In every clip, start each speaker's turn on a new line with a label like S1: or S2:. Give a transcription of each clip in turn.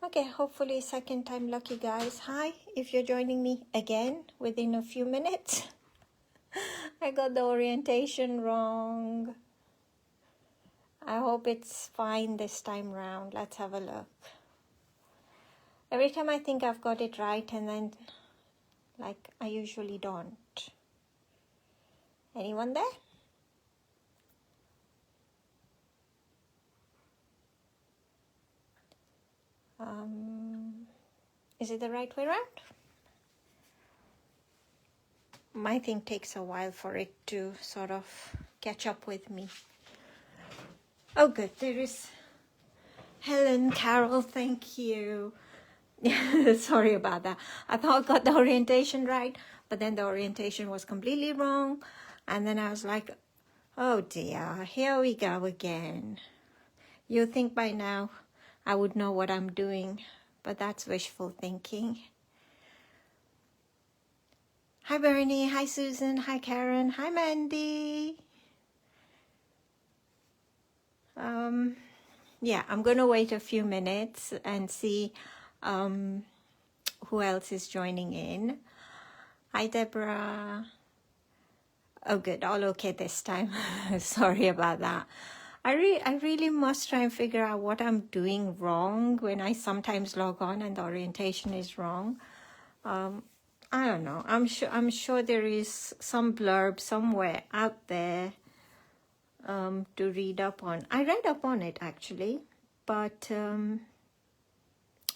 S1: Okay, hopefully second time lucky, guys. Hi, if you're joining me again within a few minutes. I got the orientation wrong. I hope it's fine this time round. Let's have a look. Every time I think I've got it right and then like I usually don't. Anyone there? Is it the right way around? My thing takes a while for it to sort of catch up with me. Oh good, there is Helen, Carol, thank you. Sorry about that. I thought I got the orientation right, but then the orientation was completely wrong. And then I was like, oh dear, here we go again. You think by now I would know what I'm doing, but that's wishful thinking. Hi Bernie, hi Susan, hi Karen, hi Mandy. Yeah, I'm going to wait a few minutes and see who else is joining in. Hi Deborah. Oh good, all okay this time. Sorry about that. I really must try and figure out what I'm doing wrong when I sometimes log on and the orientation is wrong. I don't know. I'm sure there is some blurb somewhere out there to read up on. I read up on it actually, but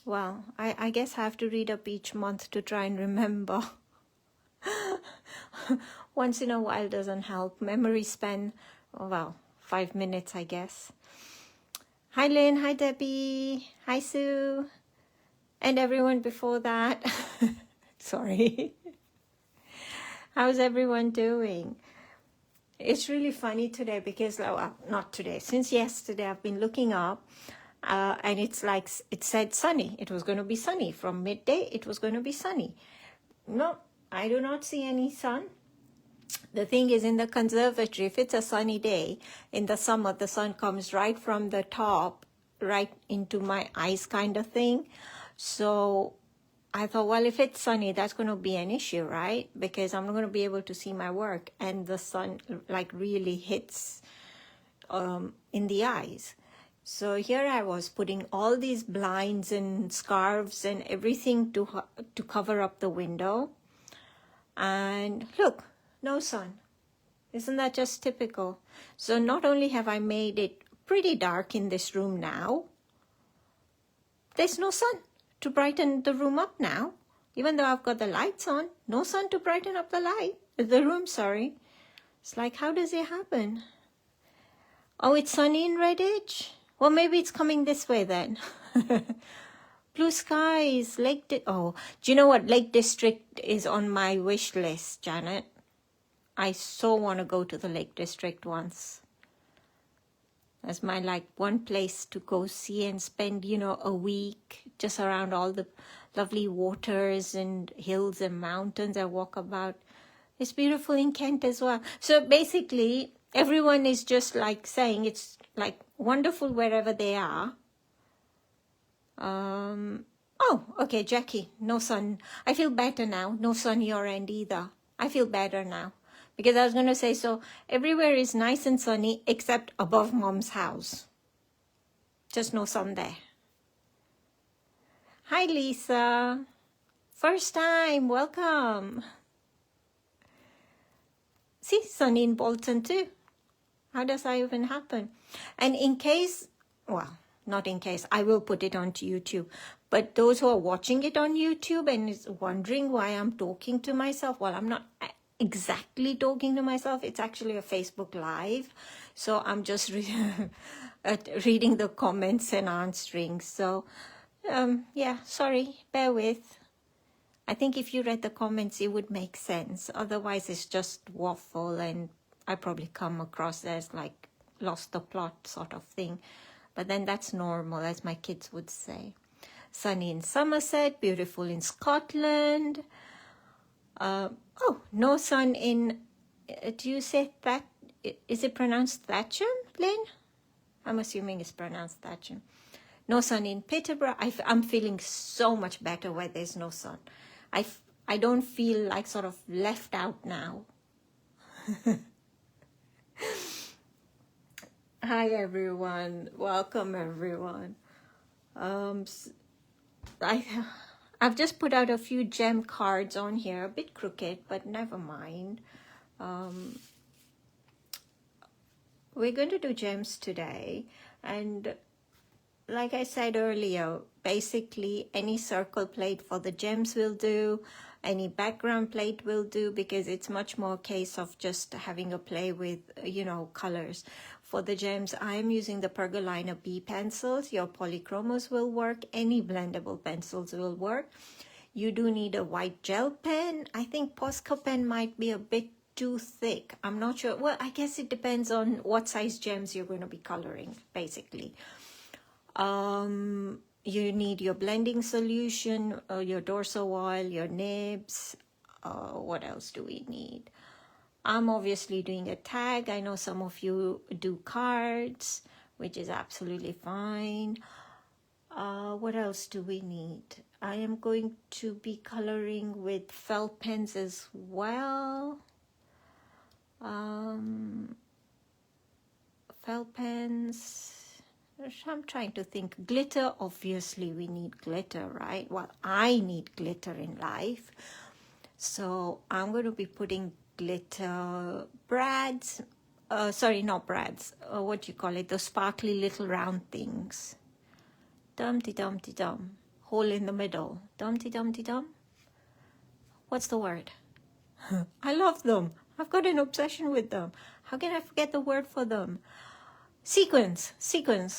S1: well, I guess I have to read up each month to try and remember. Once in a while doesn't help. Memory span, oh, well, 5 minutes, I guess. Hi Lynn, hi Debbie, hi Sue, and everyone before that. Sorry. How's everyone doing? It's really funny today because, well, not today, since yesterday I've been looking up and it's like, it said sunny. It was going to be sunny. From midday, it was going to be sunny. No, I do not see any sun. The thing is, in the conservatory, if it's a sunny day, in the summer, the sun comes right from the top, right into my eyes kind of thing. So I thought, well, if it's sunny, that's going to be an issue, right? Because I'm not going to be able to see my work and the sun like really hits in the eyes. So here I was putting all these blinds and scarves and everything to cover up the window. And look, no sun. Isn't that just typical? So not only have I made it pretty dark in this room now, there's no sun to brighten the room up now. Even though I've got the lights on, no sun to brighten up the room, sorry. It's like, how does it happen? Oh, it's sunny in Redditch? Well, maybe it's coming this way then. Blue skies, oh, do you know what? Lake District is on my wish list, Janet. I so want to go to the Lake District once. That's my like one place to go see and spend, you know, a week just around all the lovely waters and hills and mountains I walk about. It's beautiful in Kent as well. So basically, everyone is just like saying it's like wonderful wherever they are. Oh, okay, Jackie, no sun. I feel better now. No sun your end either. I feel better now. Because I was going to say, so everywhere is nice and sunny except above Mom's house. Just no sun there. Hi, Lisa. First time, welcome. See, sunny in Bolton too. How does that even happen? And in case, well, not in case, I will put it onto YouTube. But those who are watching it on YouTube and is wondering why I'm talking to myself, well, I'm not exactly talking to myself. It's actually a Facebook Live. So I'm just reading the comments and answering. So, yeah, sorry, bear with. I think if you read the comments, it would make sense. Otherwise, it's just waffle and I probably come across as like lost the plot sort of thing. But then that's normal, as my kids would say. Sunny in Somerset, beautiful in Scotland. Oh, no sun in, do you say that, is it pronounced Thatcham, Lynn? I'm assuming it's pronounced Thatcham. No sun in Peterborough. I'm feeling so much better where there's no sun. I don't feel like sort of left out now. Hi everyone, welcome everyone. I've just put out a few gem cards on here, a bit crooked, but never mind. We're going to do gems today, and like I said earlier, basically any circle plate for the gems will do, any background plate will do, because it's much more a case of just having a play with, you know, colors. For the gems, I am using the Pergolina B pencils. Your polychromos will work. Any blendable pencils will work. You do need a white gel pen. I think Posca pen might be a bit too thick. I'm not sure. Well, I guess it depends on what size gems you're going to be coloring, basically. You need your blending solution, your dorso oil, your nibs. What else do we need? I'm obviously doing a tag. I know some of you do cards, which is absolutely fine. What else do we need? I am going to be coloring with felt pens as well. Felt pens. I'm trying to think. Glitter, obviously we need glitter, right? Well, I need glitter in life. So I'm going to be putting glitter brads. Sorry, not brads. What do you call it? Those sparkly little round things. Dum-de-dum-de-dum. Hole in the middle. Dum-de-dum-de-dum. What's the word? I love them. I've got an obsession with them. How can I forget the word for them? Sequins,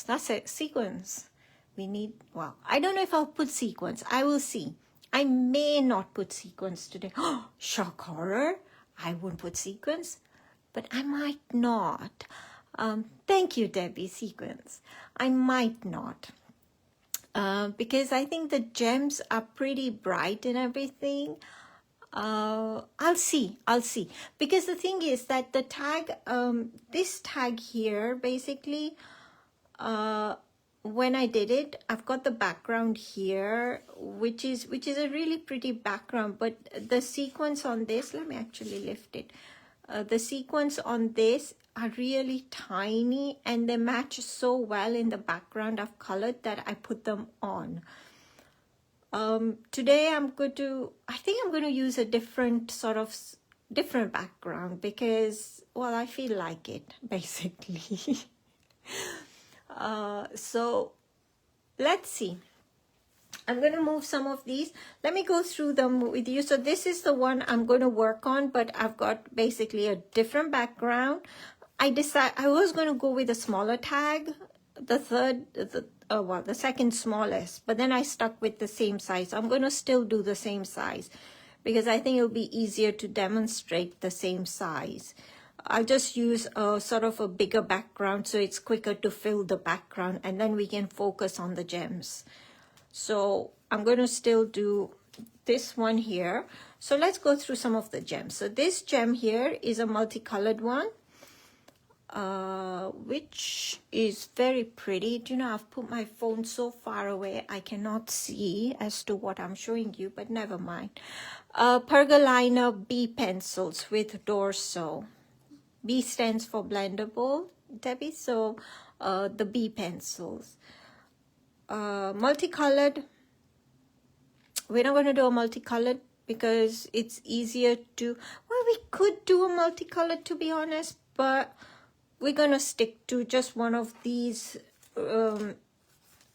S1: that's it, sequins. We need, well, I don't know if I'll put sequins. I will see. I may not put sequins today. Oh, shock horror. I won't put sequins, but I might not. Thank you, Debbie, sequins. I might not. Because I think the gems are pretty bright and everything. I'll see, because the thing is that the tag, this tag here, basically, when I did it, I've got the background here, which is a really pretty background, but the sequence on this, let me actually lift it. The sequence on this are really tiny, and they match so well in the background I've colored that I put them on. Today I think I'm going to use a different background because, well, I feel like it, basically. So let's see. I'm going to move some of these. Let me go through them with you. So this is the one I'm going to work on, but I've got basically a different background. I was going to go with a smaller tag, the second smallest, but then I stuck with the same size. I'm going to still do the same size because I think it'll be easier to demonstrate the same size. I'll just use a sort of a bigger background so it's quicker to fill the background, and then we can focus on the gems. So I'm going to still do this one here. So let's go through some of the gems. So this gem here is a multicolored one, which is very pretty. Do you know, I've put my phone so far away I cannot see as to what I'm showing you, but never mind. Pergolina B pencils with dorso. B stands for blendable, Debbie, so the B pencils. Multicolored, we're not going to do a multicolored because it's easier to, well, we could do a multicolored, to be honest, but we're going to stick to just one of these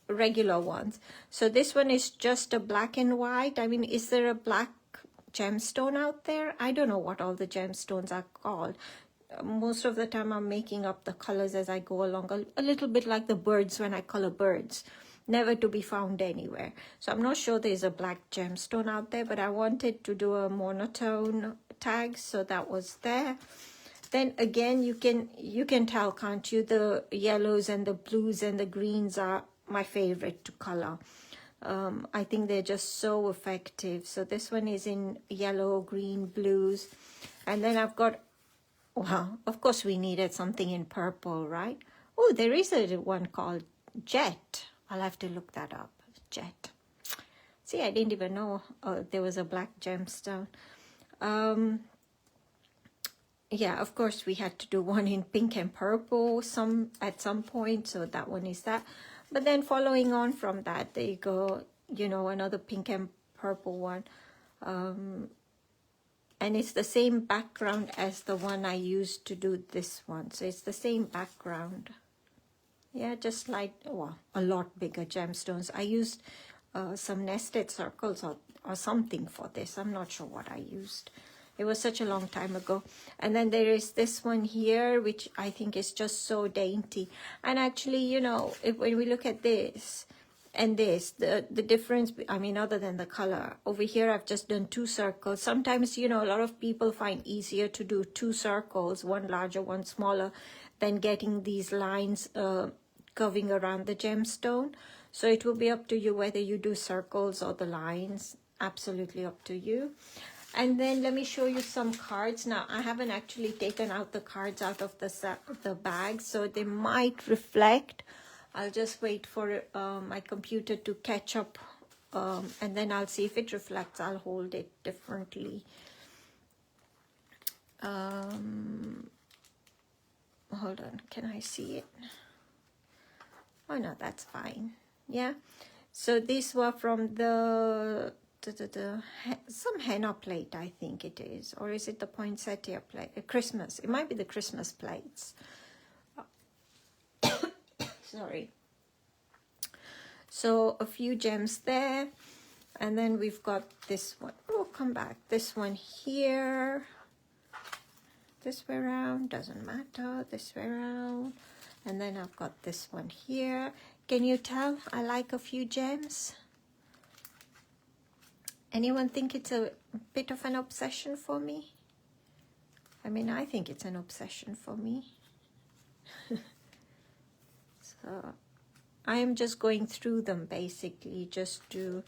S1: regular ones. So this one is just a black and white. I mean, is there a black gemstone out there? I don't know what all the gemstones are called. Most of the time I'm making up the colors as I go along, a little bit like the birds when I color birds, never to be found anywhere. So I'm not sure there's a black gemstone out there, but I wanted to do a monotone tag, so that was there. Then again, you can tell, can't you? The yellows and the blues and the greens are my favorite to color. I think they're just so effective. So this one is in yellow, green, blues. And then I've got, well, of course we needed something in purple, right? Oh, there is a one called Jet. I'll have to look that up. Jet. See, I didn't even know there was a black gemstone. Yeah, of course we had to do one in pink and purple at some point, so that one is that. But then following on from that, there you go, you know, another pink and purple one. And it's the same background as the one I used to do this one. So it's the same background. Yeah, just like, well, a lot bigger gemstones. I used some nested circles or something for this. I'm not sure what I used. It was such a long time ago. And then there is this one here, which I think is just so dainty. And actually, you know, when we look at this and this, the difference, I mean, other than the color, over here I've just done 2 circles. Sometimes, you know, a lot of people find easier to do 2 circles, one larger, one smaller, than getting these lines curving around the gemstone. So it will be up to you whether you do circles or the lines. Absolutely up to you. And then let me show you some cards. Now, I haven't actually taken out the cards out of the bag, so they might reflect. I'll just wait for my computer to catch up, and then I'll see if it reflects. I'll hold it differently. Hold on, can I see it? Oh no, that's fine. Yeah, so these were from the some henna plate, I think it is, or is it the poinsettia plate? Christmas, it might be the Christmas plates. Sorry. So a few gems there, and then we've got this one. Oh, come back. This one here. This way around, doesn't matter. This way around. And then I've got this one here. Can you tell I like a few gems? Anyone think it's a bit of an obsession for me? I mean, I think it's an obsession for me. So I am just going through them basically just to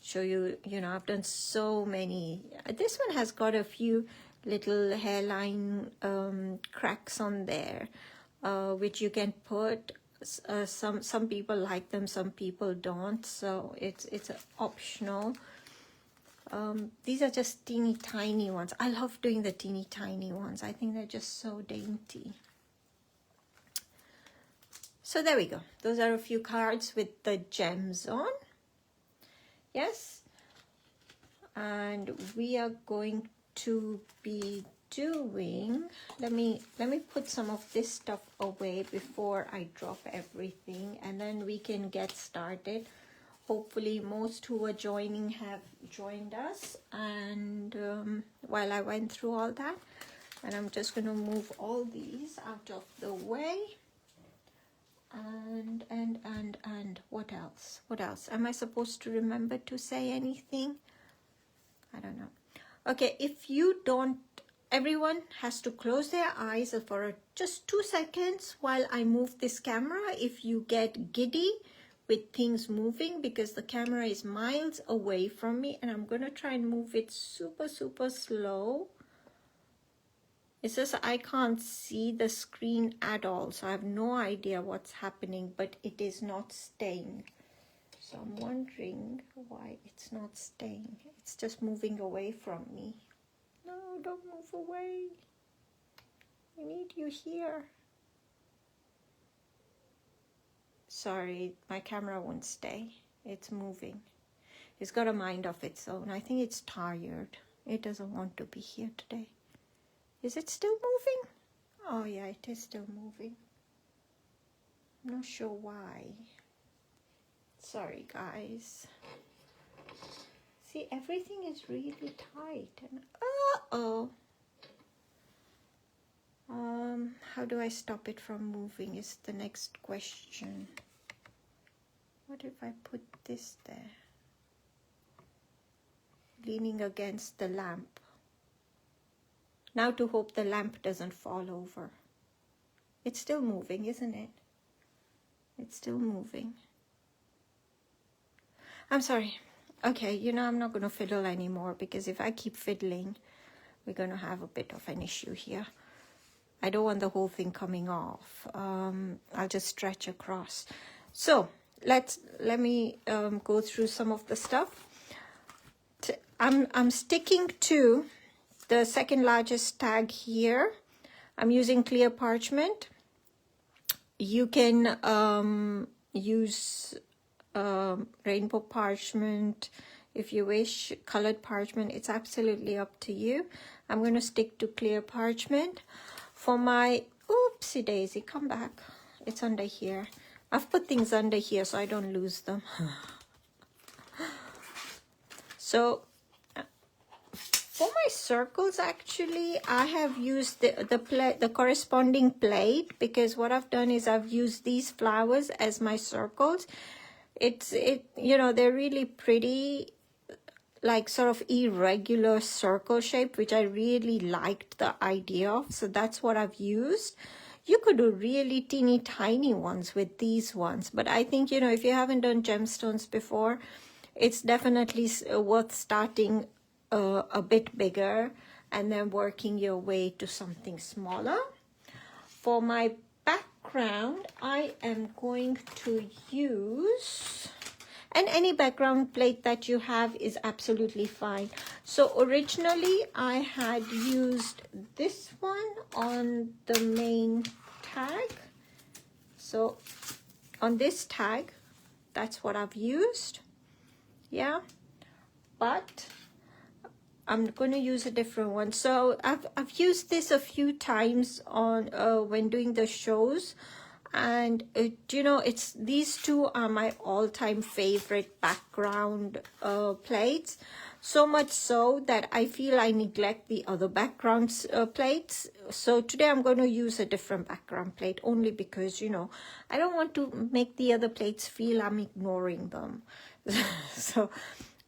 S1: show you, you know, I've done so many. This one has got a few little hairline cracks on there, which you can put. Some people like them, some people don't. So it's optional. These are just teeny tiny ones. I love doing the teeny tiny ones. I think they're just so dainty. So there we go. Those are a few cards with the gems on. Yes. And we are going to be doing, let me put some of this stuff away before I drop everything, and then we can get started. Hopefully most who are joining have joined us, and while I went through all that, and I'm just going to move all these out of the way. And what else? What else? Am I supposed to remember to say anything? I don't know. Okay, if you don't, everyone has to close their eyes for just 2 seconds while I move this camera. If you get giddy with things moving, because the camera is miles away from me, and I'm going to try and move it super, super slow. It's just I can't see the screen at all, so I have no idea what's happening, but it is not staying. So I'm wondering why it's not staying. It's just moving away from me. No, don't move away. I need you here. Sorry, my camera won't stay. It's moving. It's got a mind of its own. I think it's tired. It doesn't want to be here today. Is it still moving? Oh yeah, it is still moving. I'm not sure why. Sorry guys. See, everything is really tight. And uh-oh. How do I stop it from moving is the next question. What if I put this there? Leaning against the lamp. Now to hope the lamp doesn't fall over. It's still moving, isn't it? It's still moving. I'm sorry. Okay, you know, I'm not going to fiddle anymore, because if I keep fiddling, we're going to have a bit of an issue here. I don't want the whole thing coming off. I'll just stretch across. So let me go through some of the stuff. I'm sticking to the second largest tag here. I'm using clear parchment. You can use rainbow parchment if you wish, colored parchment. It's absolutely up to you. I'm going to stick to clear parchment. For my, oopsie daisy, come back. It's under here. I've put things under here so I don't lose them. So for my circles, actually, I have used the corresponding plate, because what I've done is I've used these flowers as my circles. You know, they're really pretty, like sort of irregular circle shape, which I really liked the idea of. So that's what I've used. You could do really teeny tiny ones with these ones, but I think, you know, if you haven't done gemstones before, it's definitely worth starting a bit bigger and then working your way to something smaller. For my background, I am going to use, and any background plate that you have is absolutely fine. So originally I had used this one on the main tag. So on this tag, that's what I've used. Yeah, but I'm going to use a different one. So I've used this a few times on when doing the shows, and you know, it's these two are my all-time favorite background plates. So much so that I feel I neglect the other background plates. So today I'm going to use a different background plate, only because, you know, I don't want to make the other plates feel I'm ignoring them. So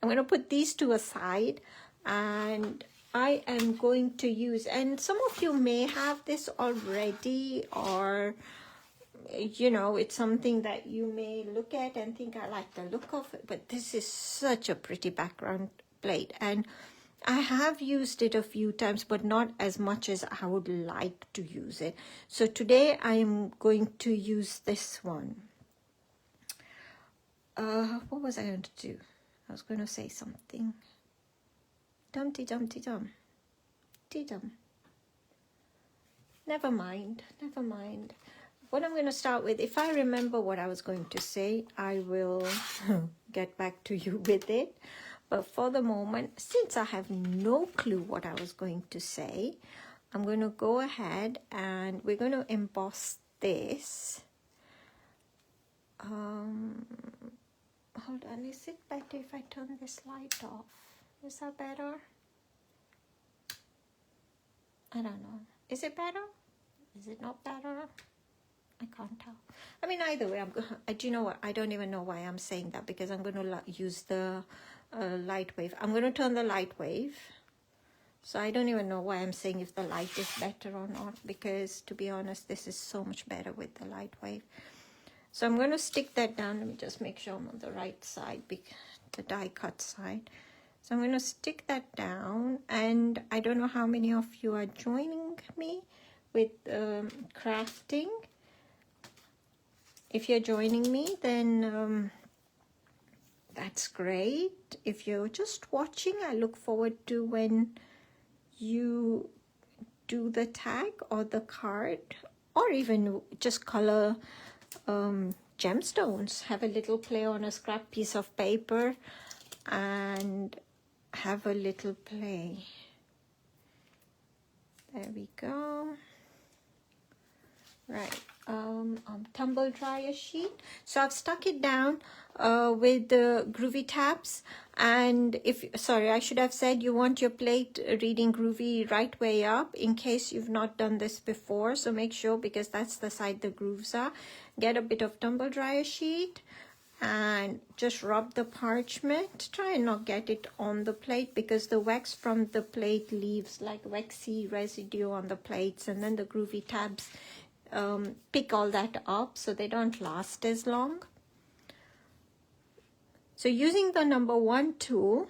S1: I'm going to put these two aside, and I am going to use, and some of you may have this already, or you know, it's something that you may look at and think, I like the look of it, but this is such a pretty background plate, and I have used it a few times, but not as much as I would like to use it. So today I am going to use this one. What was I going to do? I was going to say something. Dumpty dumpty dum. Dum. Never mind. Never mind. What I'm going to start with, if I remember what I was going to say, I will get back to you with it. But for the moment, since I have no clue what I was going to say, I'm going to go ahead and we're going to emboss this. Hold on, is it better if I turn this light off? Is that better? I don't know. Is it better? Is it not better? I can't tell. I mean, either way, do you know what? I don't even know why I'm saying that, because I'm going to use the light wave. I'm going to turn the light wave. So I don't even know why I'm saying if the light is better or not, because to be honest, this is so much better with the light wave. So I'm going to stick that down. Let me just make sure I'm on the right side, the die cut side. So I'm going to stick that down, and I don't know how many of you are joining me with crafting. If you're joining me, then that's great. If you're just watching, I look forward to when you do the tag or the card, or even just color gemstones. Have a little play on a scrap piece of paper and have a little play. There we go. Right. Tumble dryer sheet. So I've stuck it down with the Groovi tabs, and sorry, I should have said you want your plate reading Groovi right way up, in case you've not done this before. So make sure, because that's the side the grooves are. Get a bit of tumble dryer sheet and just rub the parchment. Try and not get it on the plate, because the wax from the plate leaves like waxy residue on the plates, and then the Groovi tabs pick all that up, so they don't last as long. So using the number 1 tool,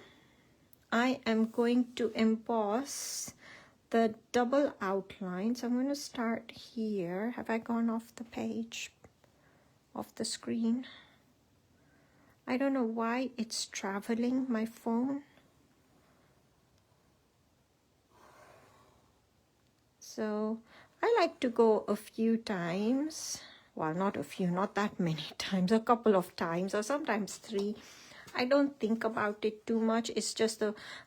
S1: I am going to emboss the double outline. So I'm going to start here. Have I gone off the page, off the screen? I don't know why it's traveling my phone. So I like to go a few times. Well, not a few, not that many times, a couple of times, or sometimes 3. I don't think about it too much. It's just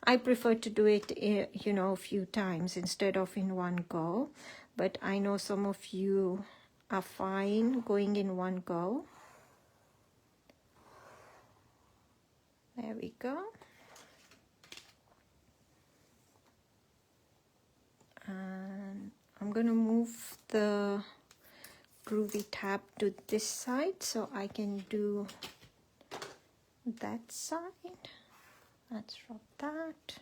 S1: I prefer to do it, you know, a few times instead of in one go. But I know some of you are fine going in one go. There we go. And I'm going to move the Groovi tab to this side so I can do that side. Let's drop that.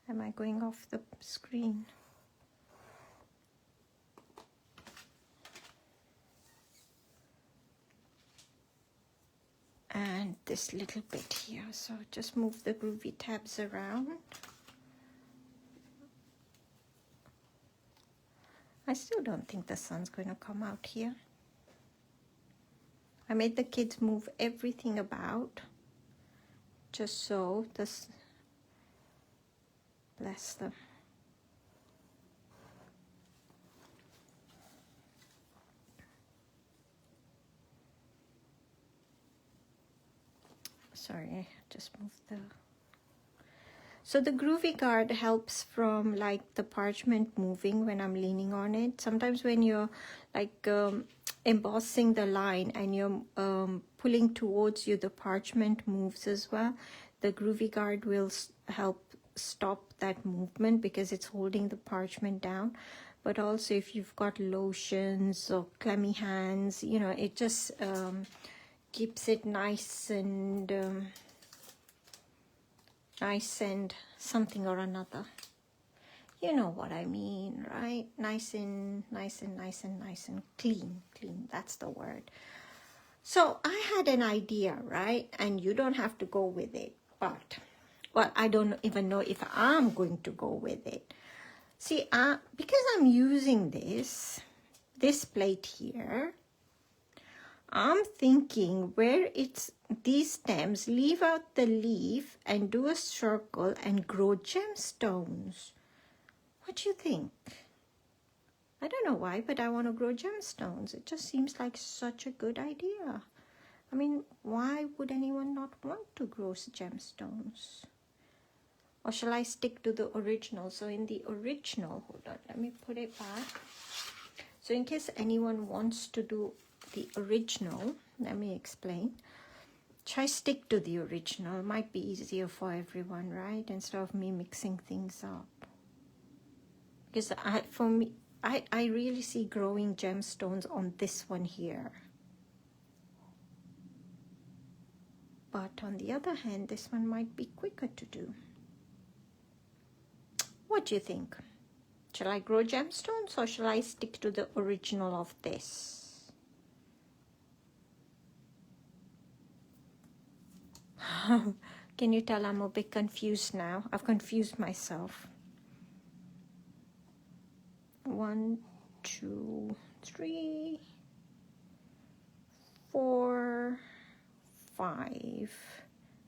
S1: Am I going off the screen? And this little bit here, so just move the Groovi tabs around. I still don't think the sun's going to come out here. I made the kids move everything about just so this, bless them. Sorry, I just moved the... So the Groovi guard helps from like the parchment moving when I'm leaning on it. Sometimes when you're like embossing the line and you're pulling towards you, the parchment moves as well. The Groovi guard will help stop that movement because it's holding the parchment down. But also if you've got lotions or clammy hands, you know, it just keeps it nice and something or another. You know what I mean, right? Nice and clean. That's the word. So I had an idea, right? And you don't have to go with it, but well, I don't even know if I'm going to go with it. See, because I'm using this plate here, I'm thinking where it's these stems, leave out the leaf and do a circle and grow gemstones. What do you think? I don't know why, but I want to grow gemstones. It just seems like such a good idea. I mean, why would anyone not want to grow gemstones? Or shall I stick to the original? So in the original, hold on, let me put it back. So in case anyone wants to do the original, let me explain. Try stick to the original. It might be easier for everyone, right? Instead of me mixing things up. Because I really see growing gemstones on this one here. But on the other hand, this one might be quicker to do. What do you think? Shall I grow gemstones or shall I stick to the original of this? Can you tell I'm a bit confused now? I've confused myself. 1, 2, 3, 4, 5.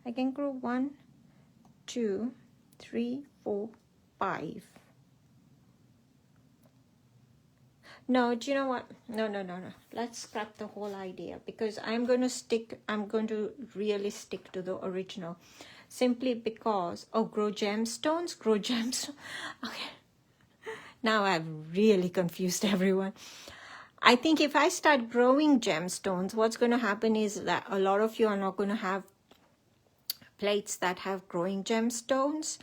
S1: I can grow 1, 2, 3, 4, 5. No, do you know what? No. Let's scrap the whole idea because I'm going to really stick to the original. Simply because, oh, grow gemstones. Okay. Now I've really confused everyone. I think if I start growing gemstones, what's going to happen is that a lot of you are not going to have plates that have growing gemstones,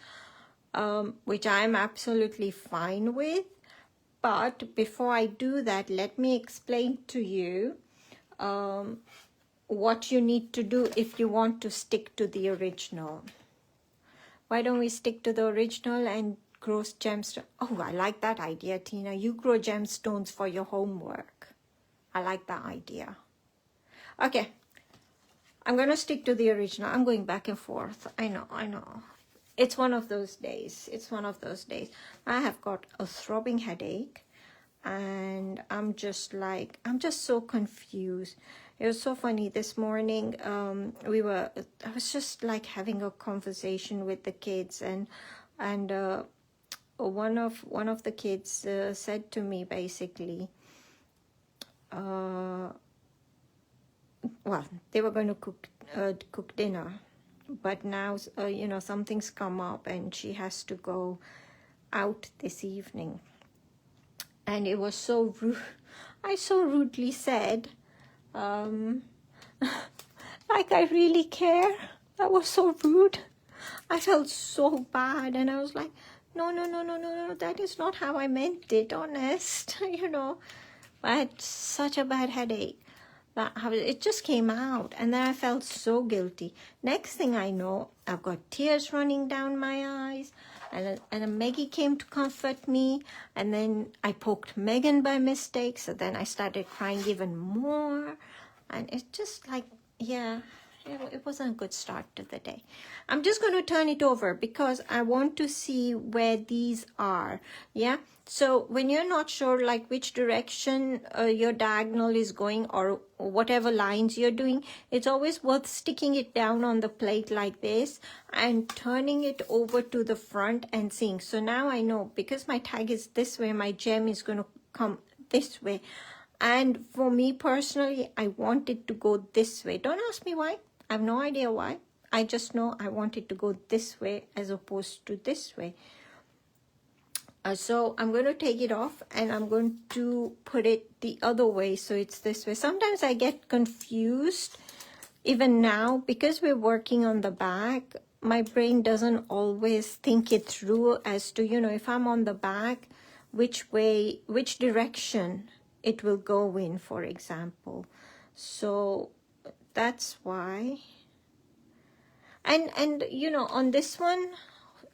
S1: which I'm absolutely fine with. But before I do that, let me explain to you what you need to do if you want to stick to the original. Why don't we stick to the original and grow gemstones? Oh, I like that idea, Tina. You grow gemstones for your homework. I like that idea. Okay, I'm going to stick to the original. I'm going back and forth. I know. It's one of those days. I have got a throbbing headache. and I'm just so confused. It was so funny this morning. I was just like having a conversation with the kids, and one of the kids said to me basically, well, they were going to cook dinner, but now you know, something's come up and she has to go out this evening. And it was so rude. I so rudely said, like, I really care. That was so rude. I felt so bad, and I was like, no, that is not how I meant it, honest. You know, I had such a bad headache that it just came out, and then I felt so guilty. Next thing I know, I've got tears running down my eyes, and Maggie came to comfort me, and then I poked Megan by mistake, so then I started crying even more, and it's just like, yeah, it wasn't a good start to the day. I'm just going to turn it over because I want to see where these are. Yeah, so when you're not sure like which direction your diagonal is going, or whatever lines you're doing, it's always worth sticking it down on the plate like this and turning it over to the front and seeing. So now I know, because my tag is this way, my gem is going to come this way. And for me personally, I want it to go this way. Don't ask me why. I have no idea why. I just know I want it to go this way as opposed to this way. So I'm going to take it off and I'm going to put it the other way so it's this way. Sometimes I get confused even now because we're working on the back. My brain doesn't always think it through as to, you know, if I'm on the back, which way, which direction it will go in, for example. So that's why. And you know, on this one,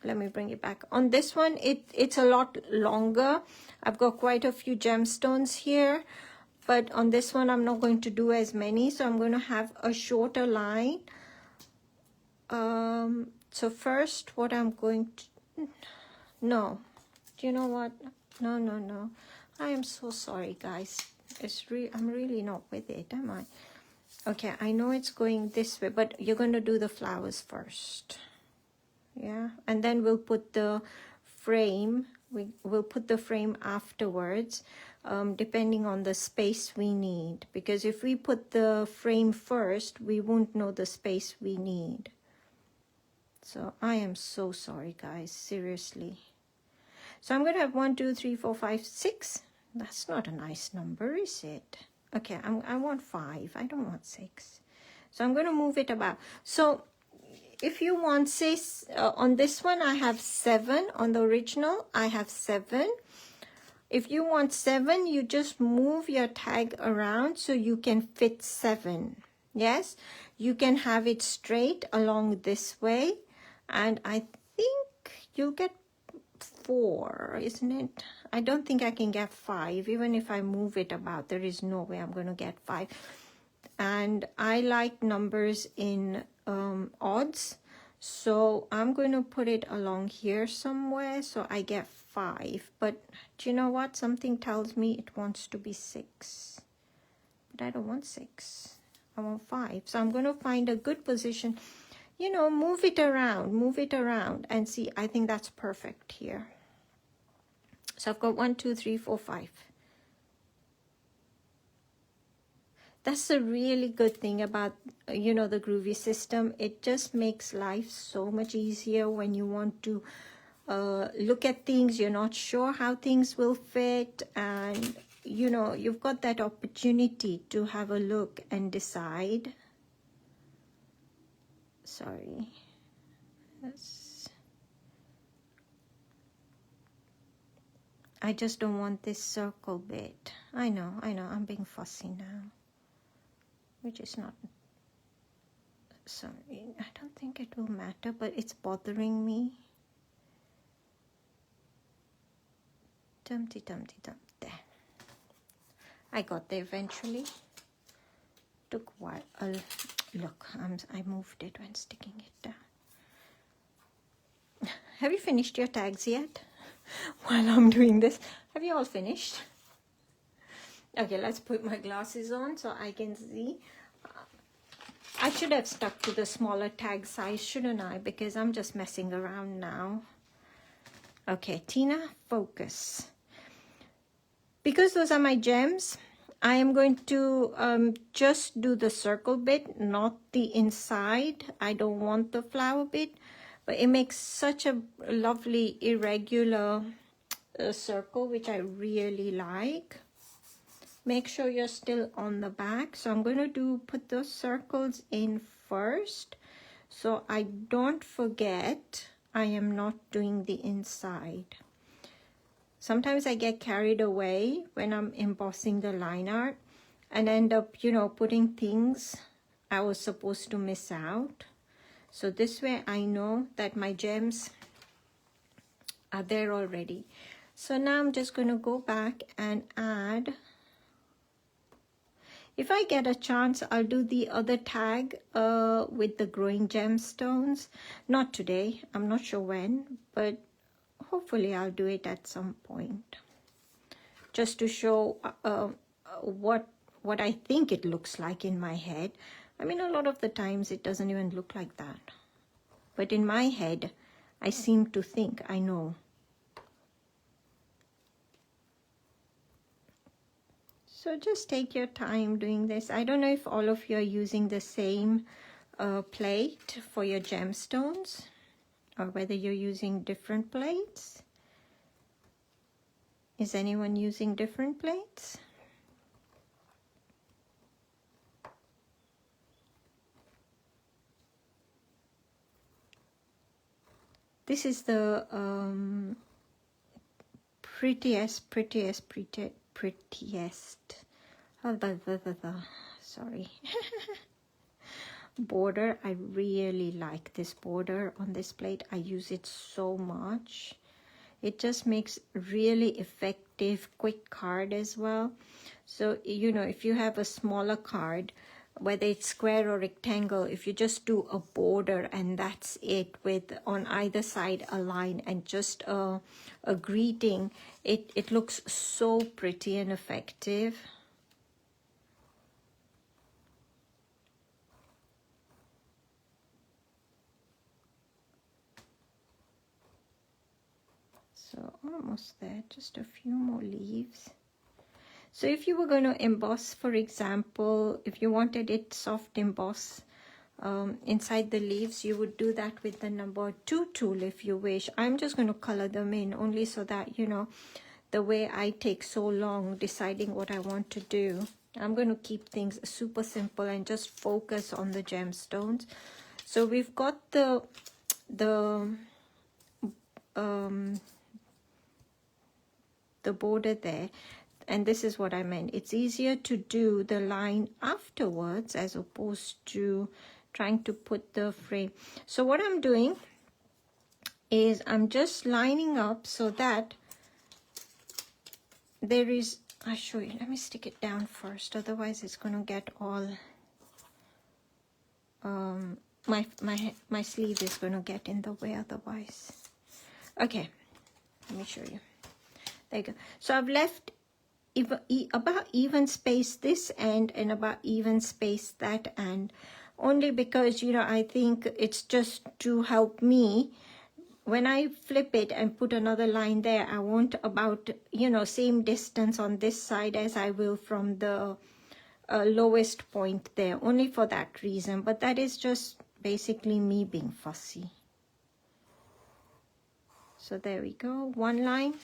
S1: let me bring it back. On this one, it's a lot longer. I've got quite a few gemstones here, but on this one, I'm not going to do as many, so I'm going to have a shorter line. So first, what I'm going to, no, do you know what? No. I am so sorry, guys. I'm really not with it, am I? Okay, I know it's going this way, but you're going to do the flowers first. Yeah, and then we'll put the frame. We'll put the frame afterwards, depending on the space we need. Because if we put the frame first, we won't know the space we need. So I am so sorry, guys, seriously. So I'm going to have 1, 2, 3, 4, 5, 6. That's not a nice number, is it? Okay, I want 5. I don't want 6. So I'm going to move it about. So if you want, say, on this one, I have 7. On the original, I have 7. If you want 7, you just move your tag around so you can fit 7. Yes, you can have it straight along this way. And I think you'll get 4, isn't it? I don't think I can get 5. Even if I move it about, there is no way I'm going to get 5. And I like numbers in odds, so I'm going to put it along here somewhere so I get 5. But do you know what? Something tells me it wants to be 6. But I don't want 6. I want 5. So I'm going to find a good position. You know, move it around and see. I think that's perfect here. So I've got 1, 2, 3, 4, 5. That's a really good thing about, you know, the Groovi system. It just makes life so much easier when you want to look at things. You're not sure how things will fit, and, you know, you've got that opportunity to have a look and decide. Sorry. I just don't want this circle bit. I know, I'm being fussy now. Which is not, sorry, I don't think it will matter, but it's bothering me. Dumpty, there. I got there eventually. Took a while. Look, I moved it when sticking it down. Have you finished your tags yet? While I'm doing this, have you all finished? Okay, let's put my glasses on so I can see. I should have stuck to the smaller tag size, shouldn't I? Because I'm just messing around now. Okay, Tina, focus. Because those are my gems, I am going to just do the circle bit, not the inside. I don't want the flower bit, but it makes such a lovely irregular circle, which I really like. Make sure you're still on the back. So I'm going to put those circles in first, so I don't forget I am not doing the inside. Sometimes I get carried away when I'm embossing the line art and end up, you know, putting things I was supposed to miss out. So this way I know that my gems are there already. So now I'm just going to go back and add. If I get a chance, I'll do the other tag with the growing gemstones. Not today, I'm not sure when, but hopefully I'll do it at some point, just to show what I think it looks like in my head. I mean, a lot of the times it doesn't even look like that, but in my head I seem to think I know. So just take your time doing this. I don't know if all of you are using the same plate for your gemstones, or whether you're using different plates. Is anyone using different plates? This is the prettiest sorry border. I really like this border on this plate. I use it so much. It just makes really effective quick card as well. So, you know, if you have a smaller card, whether it's square or rectangle, if you just do a border and that's it, with on either side a line and just a greeting, it looks so pretty and effective. So almost there, just a few more leaves. So if you were going to emboss, for example, if you wanted it soft emboss inside the leaves, you would do that with the number 2 tool if you wish. I'm just going to color them in only so that, you know, the way I take so long deciding what I want to do. I'm going to keep things super simple and just focus on the gemstones. So we've got the border there, and this is what I meant. It's easier to do the line afterwards as opposed to trying to put the frame. So what I'm doing is I'm just lining up so that there is, I'll show you, let me stick it down first, otherwise it's going to get all my sleeve is going to get in the way otherwise. Okay, let me show you. There you go. So I've left about even space this end and about even space that end, only because, you know, I think it's just to help me when I flip it and put another line there. I want about, you know, same distance on this side as I will from the lowest point there, only for that reason. But that is just basically me being fussy. So there we go, one line.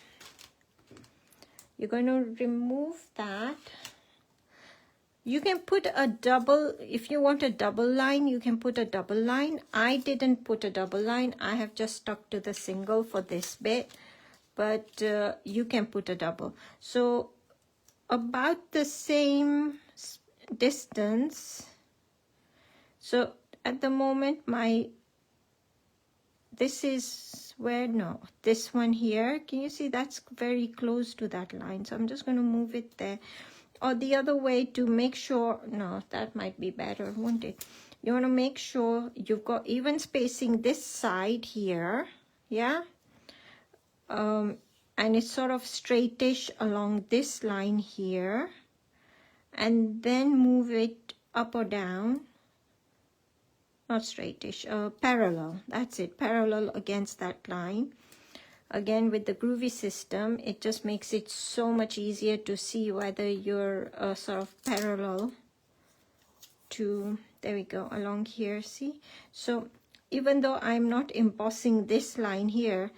S1: You're going to remove that. You can put a double, if you want a double line, you can put a double line. I didn't put a double line. I have just stuck to the single for this bit, but you can put a double. So about the same distance. So at the moment, this is where, no, this one here, can you see that's very close to that line? So I'm just going to move it there. Or the other way to make sure, no, that might be better, won't it? You want to make sure you've got even spacing this side here, yeah? And it's sort of straightish along this line here, and then move it up or down, not straightish, parallel, that's it, parallel against that line. Again, with the Groovi system, it just makes it so much easier to see whether you're sort of parallel to, there we go, along here, see? So even though I'm not embossing this line here,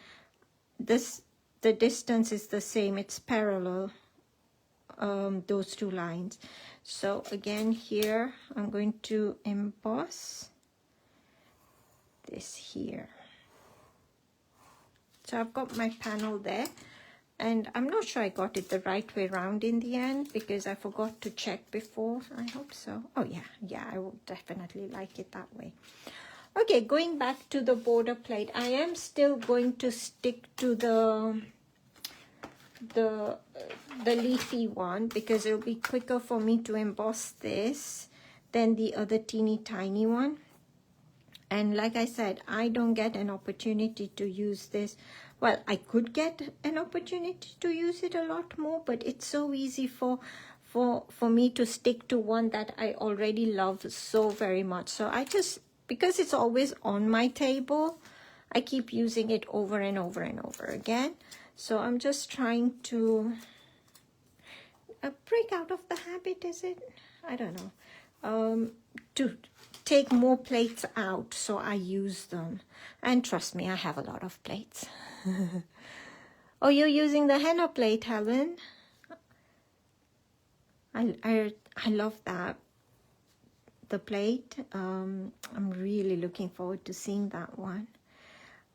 S1: the distance is the same, it's parallel, those two lines. So again, here I'm going to emboss this here. So I've got my panel there, and I'm not sure I got it the right way around in the end because I forgot to check before. I hope so. Oh yeah, I would definitely like it that way. Okay, going back to the border plate, I am still going to stick to the leafy one because it'll be quicker for me to emboss this than the other teeny tiny one. And like I said, I don't get an opportunity to use this. Well, I could get an opportunity to use it a lot more, but it's so easy for me to stick to one that I already love so very much. So I just, because it's always on my table, I keep using it over and over and over again. So I'm just trying to break out of the habit, is it? I don't know. To take more plates out so I use them. And trust me, I have a lot of plates. Oh, you're using the henna plate, Helen? I love that. The plate. I'm really looking forward to seeing that one.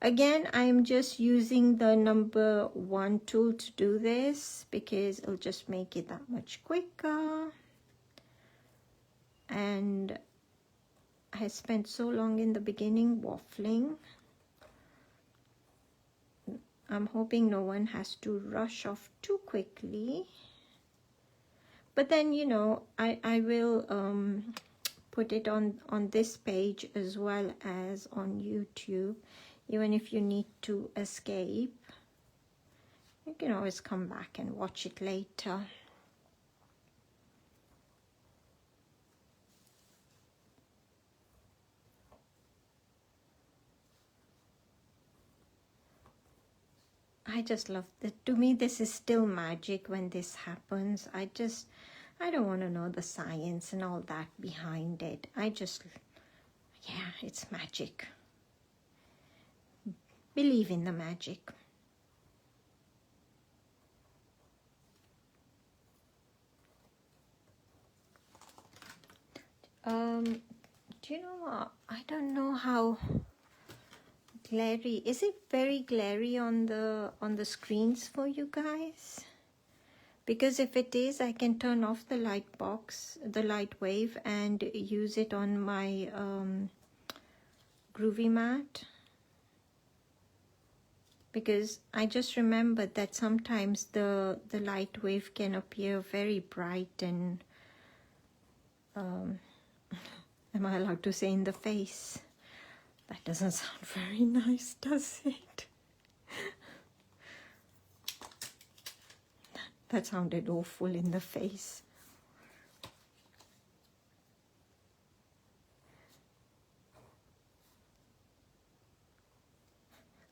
S1: Again, I'm just using the number 1 tool to do this because it'll just make it that much quicker. And I spent so long in the beginning waffling. I'm hoping no one has to rush off too quickly. But then, you know, I will put it on this page as well as on YouTube. Even if you need to escape, you can always come back and watch it later. I just love that. To me, this is still magic when this happens. I don't want to know the science and all that behind it. Yeah, it's magic. Believe in the magic. Do you know what? I don't know how glary. Is it very glary on the screens for you guys? Because if it is, I can turn off the light box, the light wave, and use it on my Groovi mat. Because I just remembered that sometimes the light wave can appear very bright and am I allowed to say in the face? That doesn't sound very nice, does it? That sounded awful, in the face.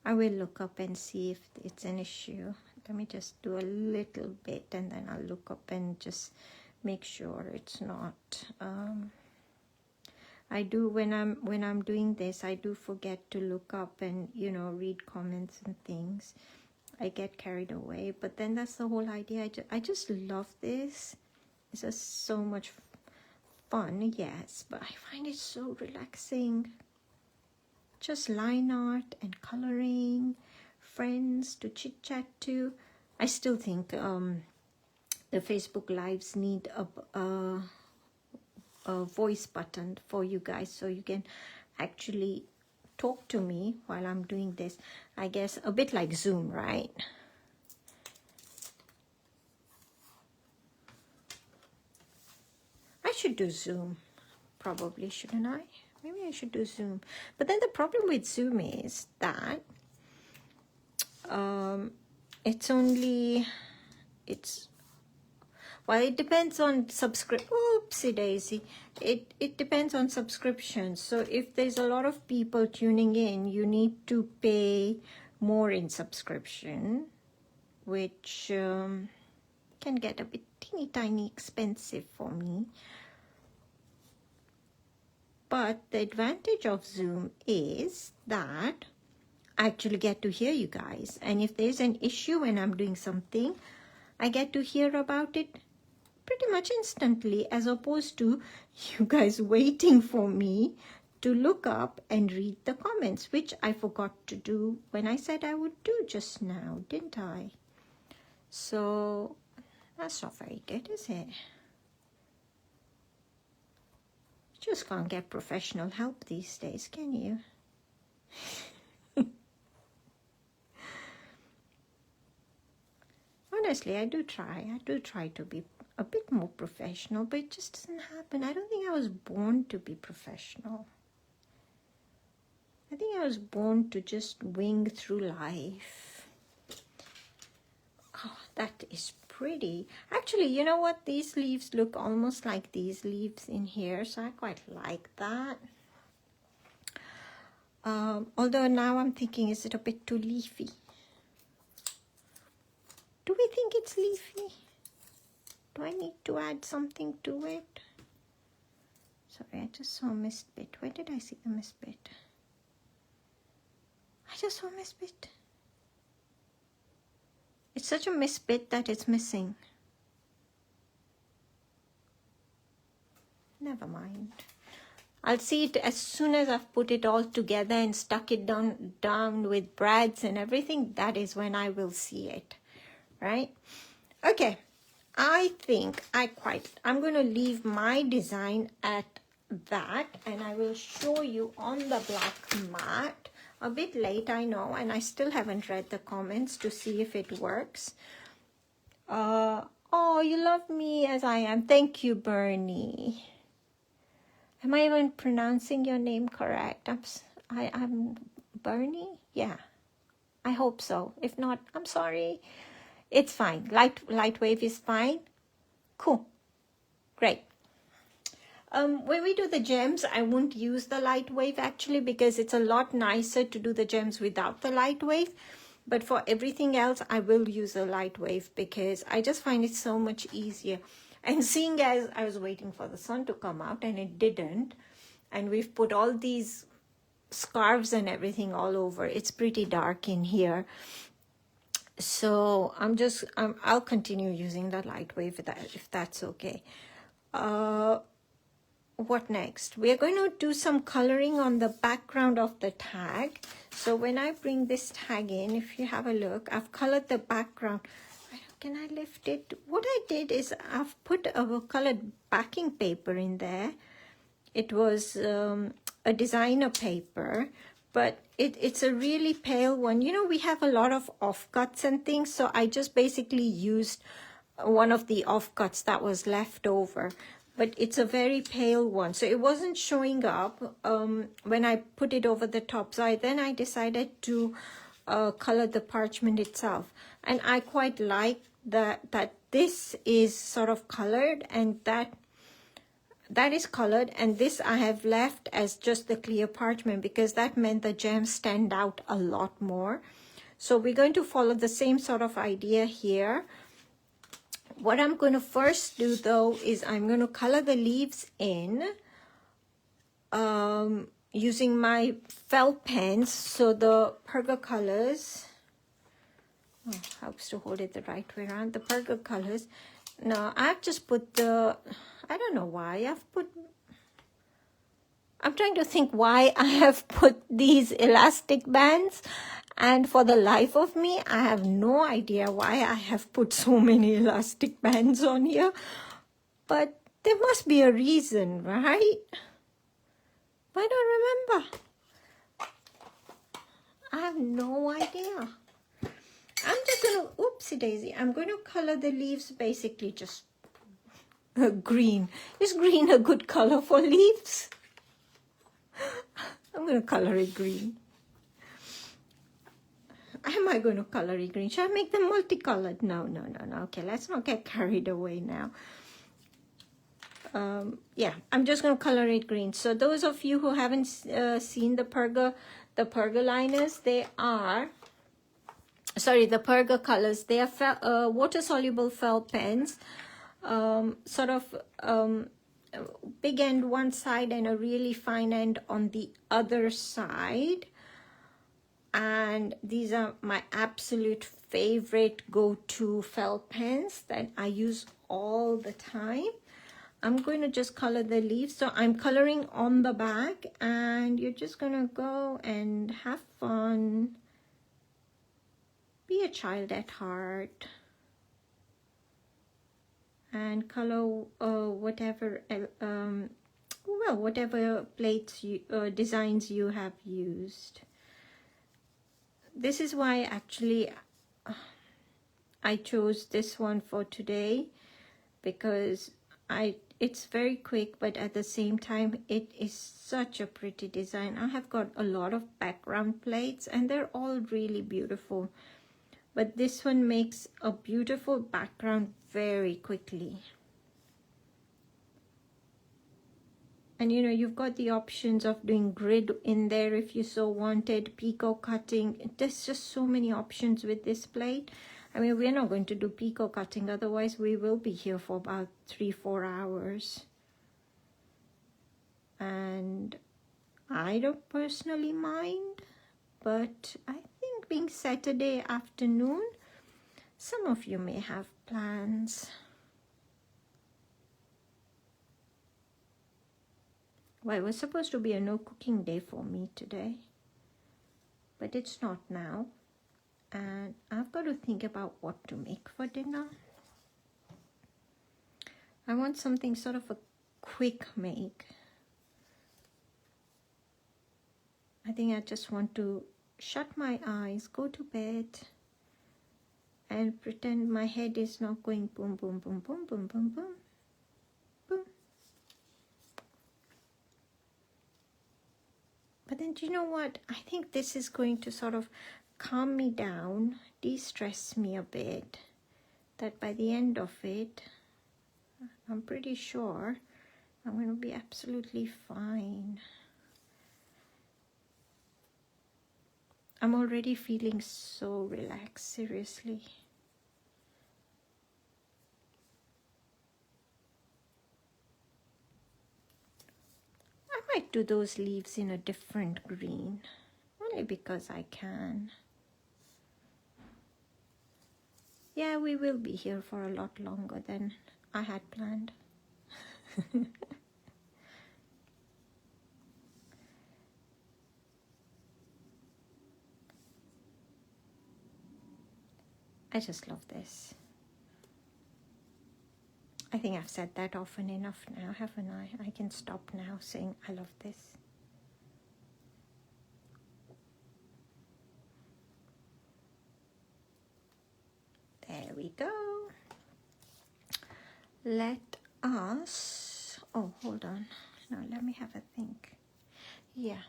S1: I will look up and see if it's an issue. Let me just do a little bit and then I'll look up and just make sure it's not. I do, when I'm doing this, I do forget to look up and, you know, read comments and things. I get carried away, but then that's the whole idea. I just love this. It's just so much fun, yes, but I find it so relaxing. Just line art and coloring, friends to chit chat to. I still think the Facebook Lives need a voice button for you guys so you can actually talk to me while I'm doing this. I guess a bit like Zoom, right? I should do Zoom, probably, shouldn't I? Maybe I should do Zoom. But then the problem with Zoom is that Well, it depends on oopsie daisy. It depends on subscriptions. So if there's a lot of people tuning in, you need to pay more in subscription, which can get a bit teeny tiny expensive for me. But the advantage of Zoom is that I actually get to hear you guys. And if there's an issue when I'm doing something, I get to hear about it pretty much instantly, as opposed to you guys waiting for me to look up and read the comments, which I forgot to do when I said I would do just now, didn't I? So that's not very good, is it? You just can't get professional help these days, can you? Honestly, I do try to be a bit more professional, but it just doesn't happen. I don't think I was born to be professional. I think I was born to just wing through life. Oh, that is pretty. Actually, you know what? These leaves look almost like these leaves in here, so I quite like that. Although now I'm thinking, is it a bit too leafy? Do we think it's leafy? Do I need to add something to it? Sorry, I just saw a missed bit. Where did I see the missed bit? I just saw a missed bit. It's such a missed bit that it's missing. Never mind. I'll see it as soon as I've put it all together and stuck it down with brads and everything. That is when I will see it. Right? Okay, I think I'm going to leave my design at that, and I will show you on the black mat a bit late, I know, and I still haven't read the comments to see if it works. Oh, you love me as I am. Thank you, Bernie. Am I even pronouncing your name correct? I'm Bernie? Yeah, I hope so. If not, I'm sorry. It's fine. Light wave is fine. Cool. Great. When we do the gems, I won't use the light wave actually, because it's a lot nicer to do the gems without the light wave. But for everything else, I will use a light wave because I just find it so much easier. And seeing as I was waiting for the sun to come out and it didn't, and we've put all these scarves and everything all over, it's pretty dark in here. So I'll continue using the light wave if that's okay. What next? We're going to do some coloring on the background of the tag. So when I bring this tag in, if you have a look, I've colored the background. Can I lift it? What I did is I've put a colored backing paper in there. It was a designer paper, but it's a really pale one. You know, we have a lot of offcuts and things, so I just basically used one of the offcuts that was left over. But it's a very pale one, so it wasn't showing up when I put it over the top. So then I decided to color the parchment itself. And I quite like that this is sort of colored and that is colored, and this I have left as just the clear parchment because that meant the gems stand out a lot more. So we're going to follow the same sort of idea here. What I'm going to first do though is I'm going to color the leaves in using my felt pens. So the Perga colors, helps to hold it the right way around, the Perga colors. Now I've just put I don't know why I'm trying to think why I have put these elastic bands, and for the life of me I have no idea why I have put so many elastic bands on here, but there must be a reason, right? I don't remember. I have no idea. I'm just gonna, oopsie daisy, I'm going to color the leaves basically just green. Is green a good color for leaves? I'm going to color it green. Am I going to color it green? Should I make them multicolored? No. Okay, let's not get carried away now. Yeah, I'm just going to color it green. So those of you who haven't seen the Perga liners, they are, sorry, the Perga colors. They are water-soluble felt pens, sort of big end one side and a really fine end on the other side. And these are my absolute favorite go-to felt pens that I use all the time. I'm going to just color the leaves. So I'm coloring on the back, and you're just going to go and have fun. Be a child at heart. And color whatever, well, whatever plates you, designs you have used. This is why actually I chose this one for today, because it's very quick, but at the same time it is such a pretty design. I have got a lot of background plates and they're all really beautiful, but this one makes a beautiful background very quickly. And you know, you've got the options of doing grid in there if you so wanted, picot cutting. There's just so many options with this plate. I mean, we're not going to do picot cutting, otherwise we will be here for about 3-4 hours. And I don't personally mind, but I think being Saturday afternoon, some of you may have plans. Well, it was supposed to be a no cooking day for me today, but it's not now. And I've got to think about what to make for dinner. I want something sort of a quick make. I think I just want to shut my eyes, go to bed, and pretend my head is not going boom, boom, boom, boom, boom, boom, boom, boom. But then, do you know what? I think this is going to sort of calm me down, de-stress me a bit, that by the end of it, I'm pretty sure I'm going to be absolutely fine. I'm already feeling so relaxed, seriously. I might do those leaves in a different green, only because I can. Yeah, we will be here for a lot longer than I had planned. I just love this. I think I've said that often enough now, haven't I? I can stop now saying I love this. There we go. Let us, oh, hold on. Now let me have a think. Yeah.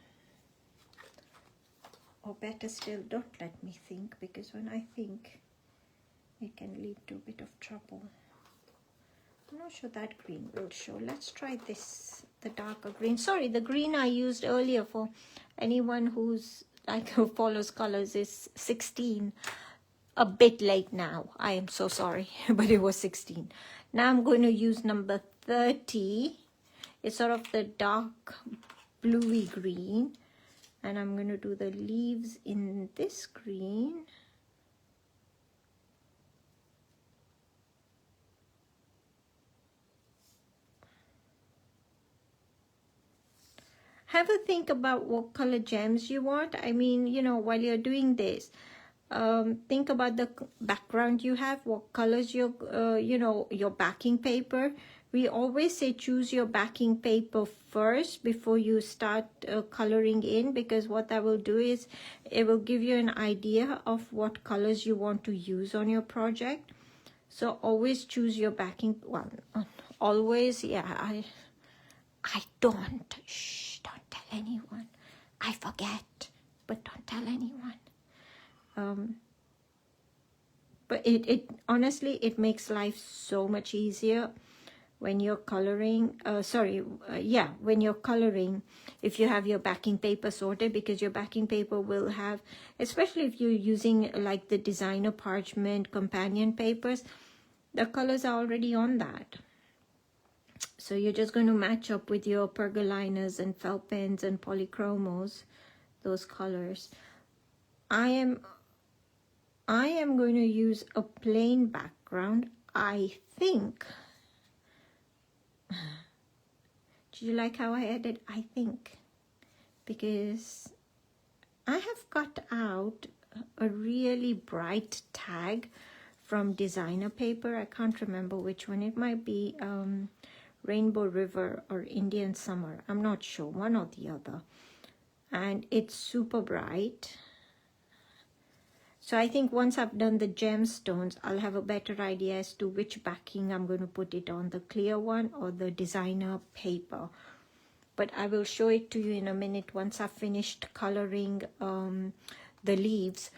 S1: Or better still, don't let me think, because when I think, it can lead to a bit of trouble. I'm not sure that green will show. Let's try this, the darker green. Sorry, the green I used earlier, for anyone who's like who follows colors, is 16. A bit late now. I am so sorry, but it was 16. Now I'm going to use number 30. It's sort of the dark bluey green. And I'm going to do the leaves in this green. Have a think about what color gems you want. I mean, you know, while you're doing this, think about the background you have, what colors your, you know, your backing paper. We always say choose your backing paper first before you start coloring in, because what that will do is it will give you an idea of what colors you want to use on your project. So always choose your backing, well, always, yeah, I don't, shh, don't tell anyone. I forget, but don't tell anyone. but it honestly, it makes life so much easier when you're coloring. Yeah, when you're coloring, if you have your backing paper sorted, because your backing paper will have, especially if you're using like the designer parchment companion papers, the colors are already on that. So you're just going to match up with your pergoliners and felt pens and polychromos, those colors. I am going to use a plain background, I think. Did you like how I added I think? Because I have cut out a really bright tag from designer paper. I can't remember which one. It might be Rainbow River or Indian Summer. I'm not sure, one or the other. And it's super bright. So I think once I've done the gemstones, I'll have a better idea as to which backing I'm going to put it on, the clear one or the designer paper. But I will show it to you in a minute once I've finished coloring the leaves,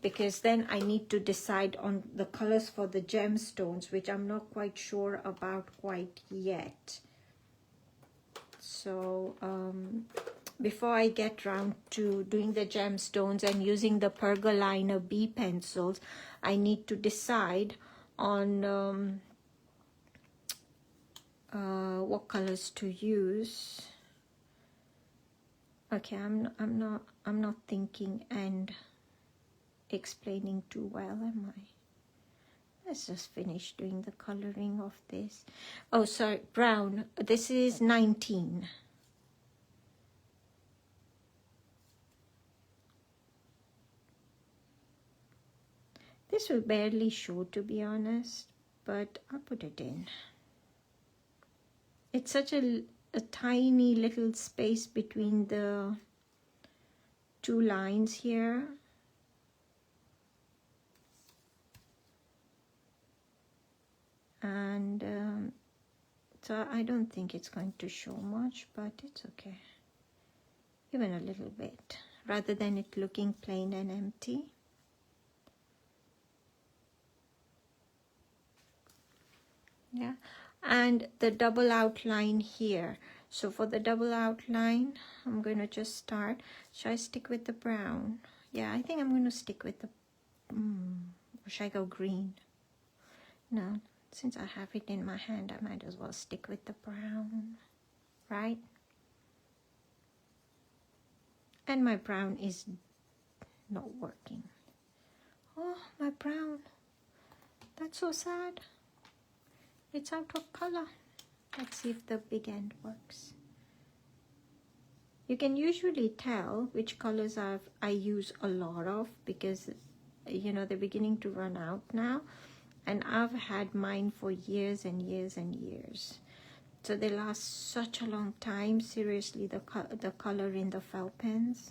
S1: because then I need to decide on the colors for the gemstones, which I'm not quite sure about quite yet. So before I get round to doing the gemstones and using the pergoliner B pencils, I need to decide on what colors to use. Okay, I'm not thinking and explaining too well, am I? Let's just finish doing the coloring of this. Oh, sorry, brown. This is 19. This will barely show, to be honest, but I'll put it in. It's such a tiny little space between the two lines here. And so I don't think it's going to show much, but it's okay. Even a little bit, rather than it looking plain and empty. Yeah, and the double outline here. So for the double outline, I'm going to just start. Should I stick with the brown? Yeah, I think I'm going to stick with the, or should I go green? No, since I have it in my hand, I might as well stick with the brown, right? And my brown is not working. Oh, my brown. That's so sad. It's out of color. Let's see if the big end works. You can usually tell which colors I use a lot of, because you know they're beginning to run out now, and I've had mine for years and years and years, so they last such a long time. Seriously, the color in the felt pens.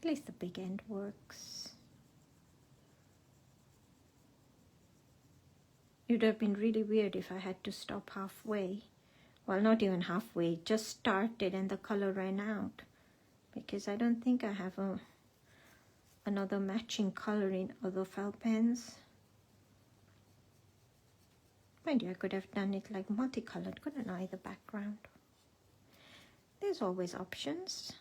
S1: At least the big end works. It would have been really weird if I had to stop halfway. Well, not even halfway, just started and the color ran out. Because I don't think I have another matching color in other felt pens. Mind you, I could have done it like multicolored, couldn't I, the background? There's always options.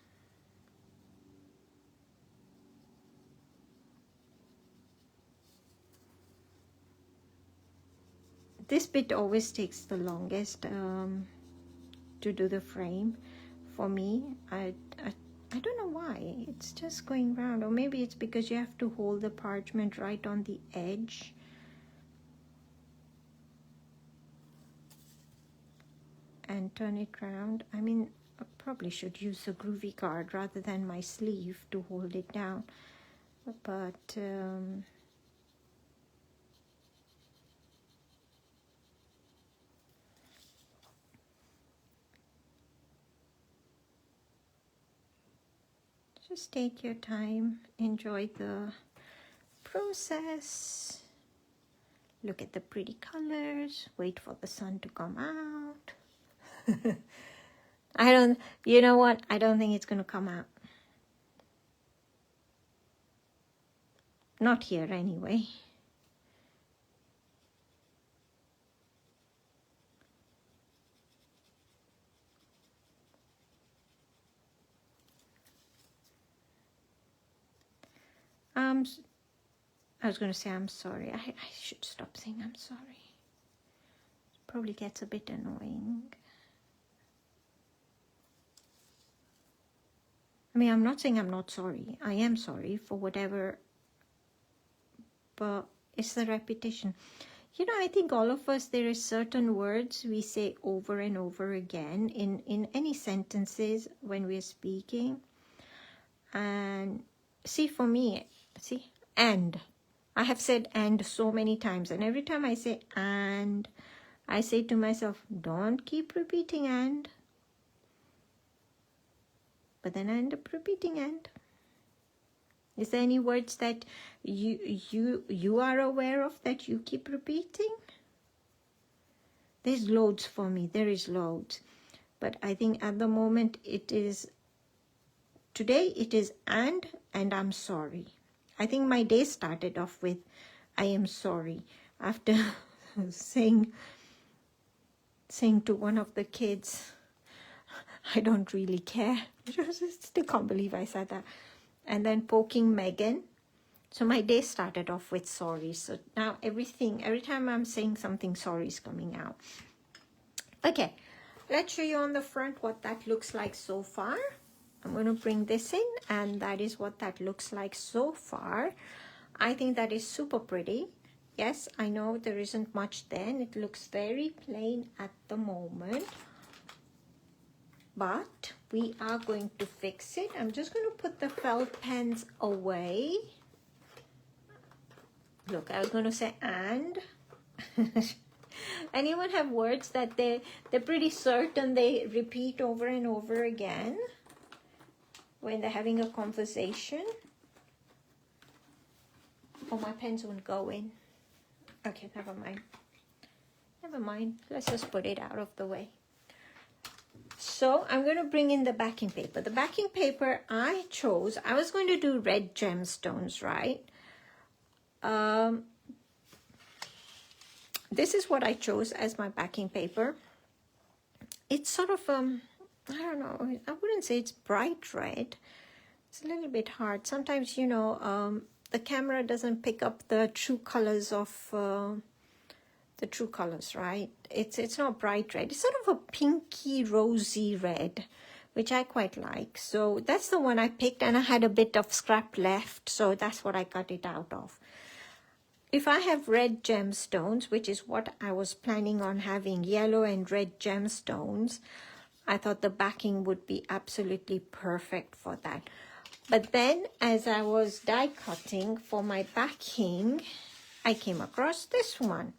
S1: This bit always takes the longest to do the frame for me. I don't know why. It's just going round, or maybe it's because you have to hold the parchment right on the edge. And turn it round. I mean, I probably should use a Groovi card rather than my sleeve to hold it down. But just take your time, enjoy the process. Look at the pretty colors, wait for the sun to come out. You know what? I don't think it's going to come out. Not here anyway. I was going to say I'm sorry. I should stop saying I'm sorry. Probably gets a bit annoying. I mean, I'm not saying I'm not sorry. I am sorry for whatever, but it's the repetition. You know, I think all of us, there are certain words we say over and over again in any sentences when we're speaking. And see, for me, and. I have said and so many times, and every time I say and, I say to myself, don't keep repeating and. But then I end up repeating and. Is there any words that you are aware of that you keep repeating? There's loads for me. There is loads. But I think at the moment today it is and I'm sorry. I think my day started off with I am sorry after saying to one of the kids, I don't really care. I still can't believe I said that. And then poking Megan. So my day started off with sorry. So now every time I'm saying something, sorry is coming out. Okay, let's show you on the front what that looks like so far. I'm going to bring this in, and that is what that looks like so far. I think that is super pretty. Yes, I know there isn't much there, and it looks very plain at the moment. But we are going to fix it. I'm just going to put the felt pens away. Look, I was going to say and. Anyone have words that they're pretty certain they repeat over and over again when they're having a conversation? Oh, my pens won't go in. Okay, never mind. Never mind. Let's just put it out of the way. So I'm going to bring in the backing paper. The backing paper I chose, I was going to do red gemstones, right? This is what I chose as my backing paper. It's sort of, I don't know, I wouldn't say it's bright red. It's a little bit hard. Sometimes, you know, the camera doesn't pick up the true colors of right? It's not bright red. It's sort of a pinky rosy red, which I quite like. So that's the one I picked, and I had a bit of scrap left, so that's what I cut it out of. If I have red gemstones, which is what I was planning on having, yellow and red gemstones, I thought the backing would be absolutely perfect for that. But then as I was die cutting for my backing, I came across this one.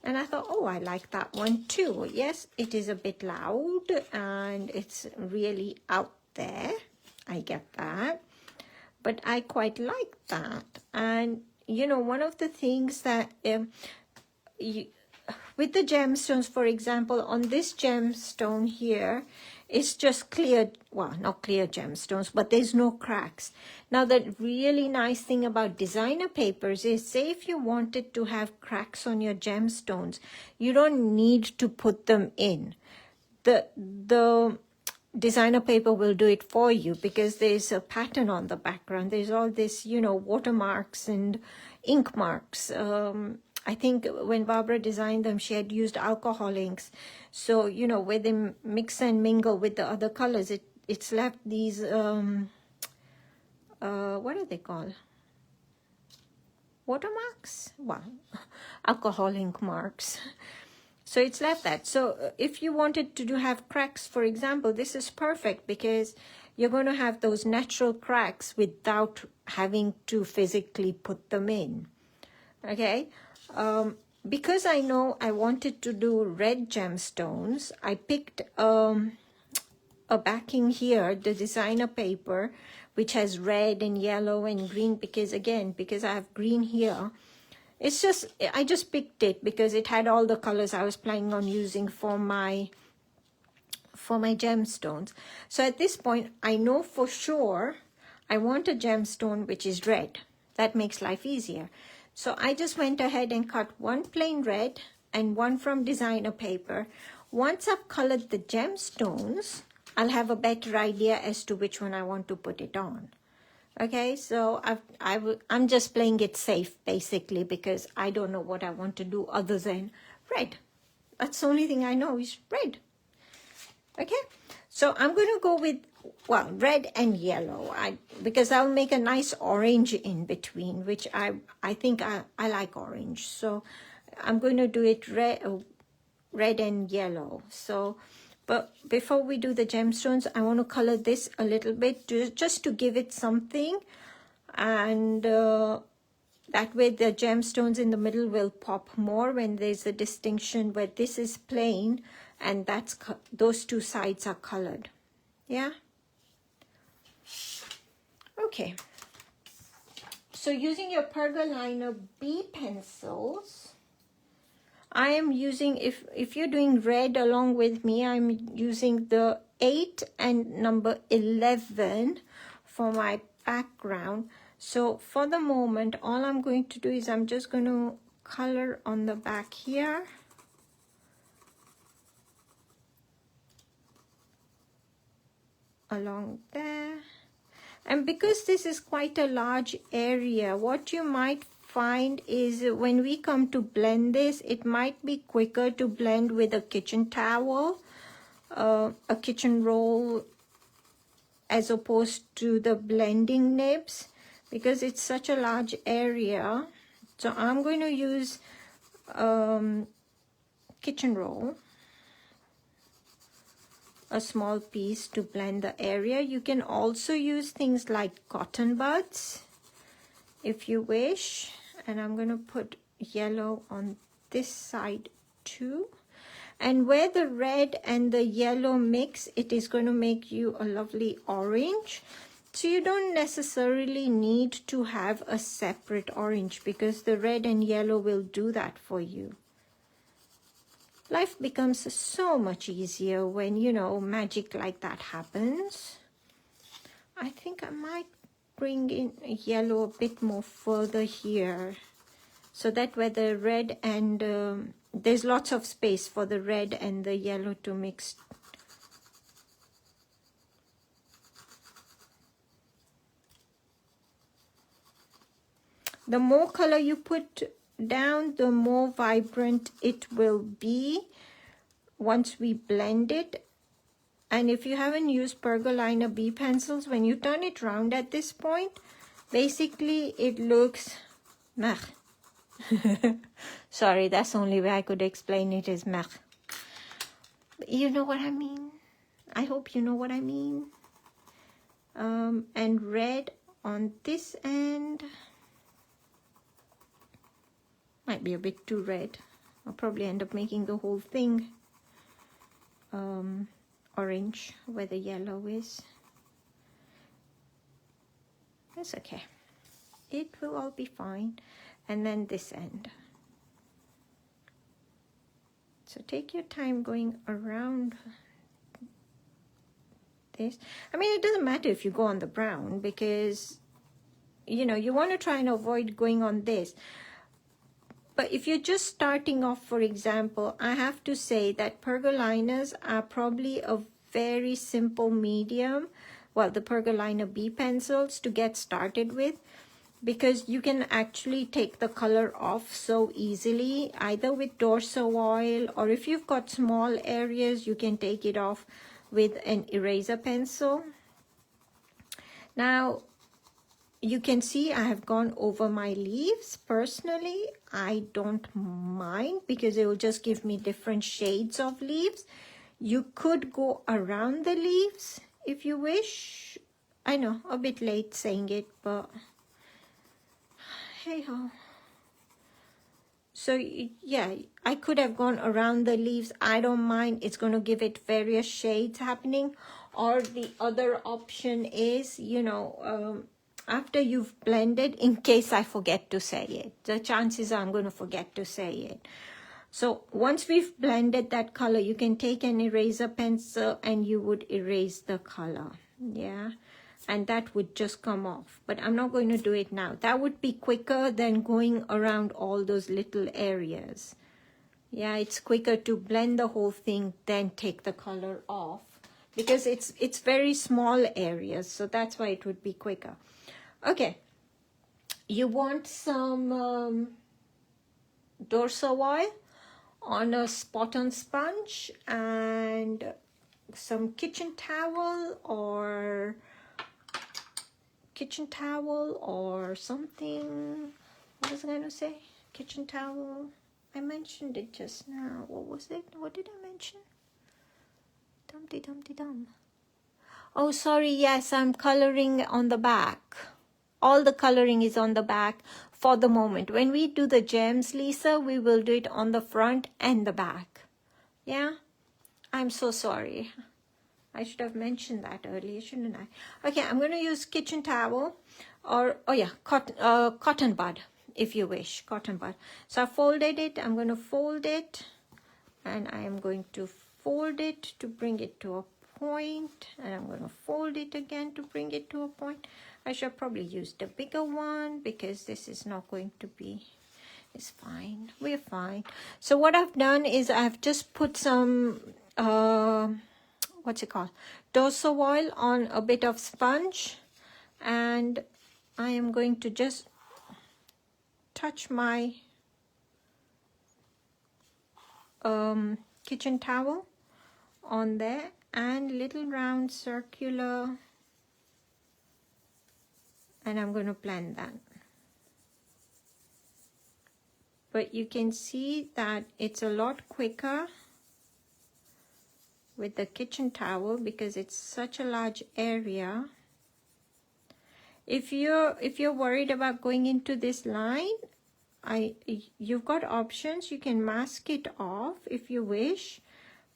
S1: And I thought, oh, I like that one too. Yes, it is a bit loud and it's really out there. I get that. But I quite like that. And, you know, one of the things that with the gemstones, for example, on this gemstone here, it's just clear, well, not clear gemstones, but there's no cracks. Now, the really nice thing about designer papers is, say if you wanted to have cracks on your gemstones, you don't need to put them in. The designer paper will do it for you because there's a pattern on the background. There's all this, you know, watermarks and ink marks. I think when Barbara designed them, she had used alcohol inks. So, you know, where they mix and mingle with the other colors, it's left these, what are they called? Watermarks? Well, alcohol ink marks. So it's left that. So if you wanted to have cracks, for example, this is perfect because you're going to have those natural cracks without having to physically put them in. Okay? Because I know I wanted to do red gemstones, I picked a backing here, the designer paper, which has red and yellow and green, because I have green here. It's just, I just picked it because it had all the colors I was planning on using for my for my gemstones. So at this point, I know for sure I want a gemstone which is red. That makes life easier. So I just went ahead and cut one plain red and one from designer paper. Once I've colored the gemstones, I'll have a better idea as to which one I want to put it on. Okay, so I'm just playing it safe basically because I don't know what I want to do other than red. That's the only thing I know is red. Okay, so I'm going to go with, well, red and yellow because I'll make a nice orange in between, which I think I like orange. So I'm going to do it red and yellow. So, but before we do the gemstones, I want to color this a little bit just to give it something. And that way the gemstones in the middle will pop more when there's a distinction where this is plain and those two sides are colored. Yeah. Okay. So using your Pergolina B pencils, I am using, if you're doing red along with me, I'm using the 8 and number 11 for my background. So for the moment, all I'm going to do is I'm just going to color on the back here. Along there. And because this is quite a large area, what you might find is when we come to blend this, it might be quicker to blend with a kitchen towel, a kitchen roll, as opposed to the blending nibs, because it's such a large area. So I'm going to use kitchen roll, a small piece to blend the area. You can also use things like cotton buds if you wish. And I'm going to put yellow on this side too. And where the red and the yellow mix, it is going to make you a lovely orange. So you don't necessarily need to have a separate orange because the red and yellow will do that for you. Life becomes so much easier when, you know, magic like that happens. I think I might bring in yellow a bit more further here, so that where the red and there's lots of space for the red and the yellow to mix. The more color you put down, the more vibrant it will be once we blend it. And if you haven't used Pergolina B pencils, when you turn it round at this point, basically it looks meh. Sorry, that's the only way I could explain it is meh. But you know what I mean? I hope you know what I mean. And red on this end might be a bit too red. I'll probably end up making the whole thing orange where the yellow is. That's okay. It will all be fine. And then this end. So take your time going around this. I mean, it doesn't matter if you go on the brown because, you know, you want to try and avoid going on this. But if you're just starting off, for example, I have to say that Pergolinas are probably a very simple medium, well, the Pergolina B pencils to get started with, because you can actually take the color off so easily, either with Dorso oil, or if you've got small areas, you can take it off with an eraser pencil. Now, you can see I have gone over my leaves. Personally, I don't mind because it will just give me different shades of leaves. You could go around the leaves if you wish. I know, a bit late saying it, but hey ho. So yeah, I could have gone around the leaves. I don't mind. It's going to give it various shades happening. Or the other option is, you know, after you've blended, in case I forget to say it. The chances are I'm going to forget to say it. So once we've blended that color, you can take an eraser pencil and you would erase the color. Yeah, and that would just come off. But I'm not going to do it now. That would be quicker than going around all those little areas. Yeah, it's quicker to blend the whole thing than take the color off, because it's very small areas, so that's why it would be quicker. Okay, you want some dorsal oil on a spot-on sponge and some kitchen towel or something. What was I going to say? Kitchen towel. I mentioned it just now. What was it? What did I mention? Dumpty dumpty dum. Oh, sorry. Yes, I'm coloring on the back. All the coloring is on the back for the moment. When we do the gems, Lisa, we will do it on the front and the back. Yeah? I'm so sorry. I should have mentioned that earlier, shouldn't I? Okay, I'm going to use kitchen towel or, oh yeah, cotton bud, if you wish, cotton bud. So I folded it. I'm going to fold it, and I am going to fold it to bring it to a point, and I'm going to fold it again to bring it to a point. I should probably use the bigger one because this is not going to be, it's fine. We're fine. So what I've done is I've just put some, what's it called? Dorsal oil on a bit of sponge, and I am going to just touch my kitchen towel on there, and little round circular, and I'm going to blend that. But you can see that it's a lot quicker with the kitchen towel because it's such a large area. If you're worried about going into this line, you've got options. You can mask it off if you wish,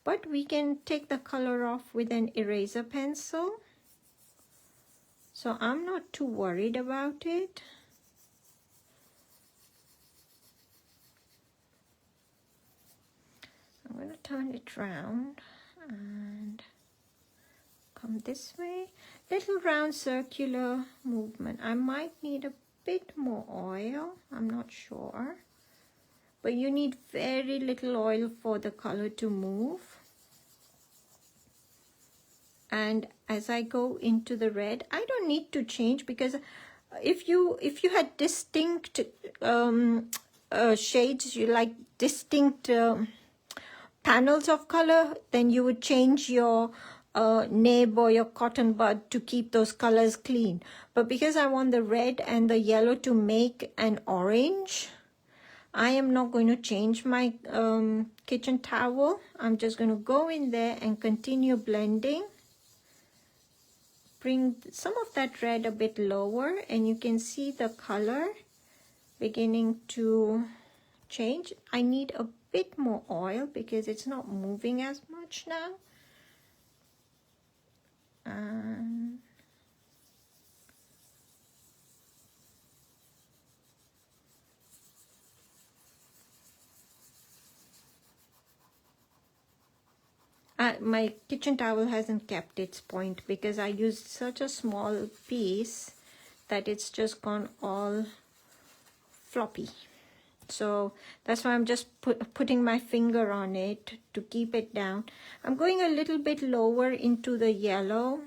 S1: but we can take the color off with an eraser pencil. So I'm not too worried about it. I'm going to turn it round and come this way. Little round circular movement. I might need a bit more oil, I'm not sure, but you need very little oil for the color to move. And as I go into the red, I don't need to change, because if you had distinct shades, you like distinct panels of color, then you would change your nib or your cotton bud to keep those colors clean. But because I want the red and the yellow to make an orange, I am not going to change my kitchen towel. I'm just going to go in there and continue blending. Bring some of that red a bit lower, and you can see the color beginning to change. I need a bit more oil because it's not moving as much now. And my kitchen towel hasn't kept its point because I used such a small piece that it's just gone all floppy. So that's why I'm just putting my finger on it to keep it down. I'm going a little bit lower into the yellow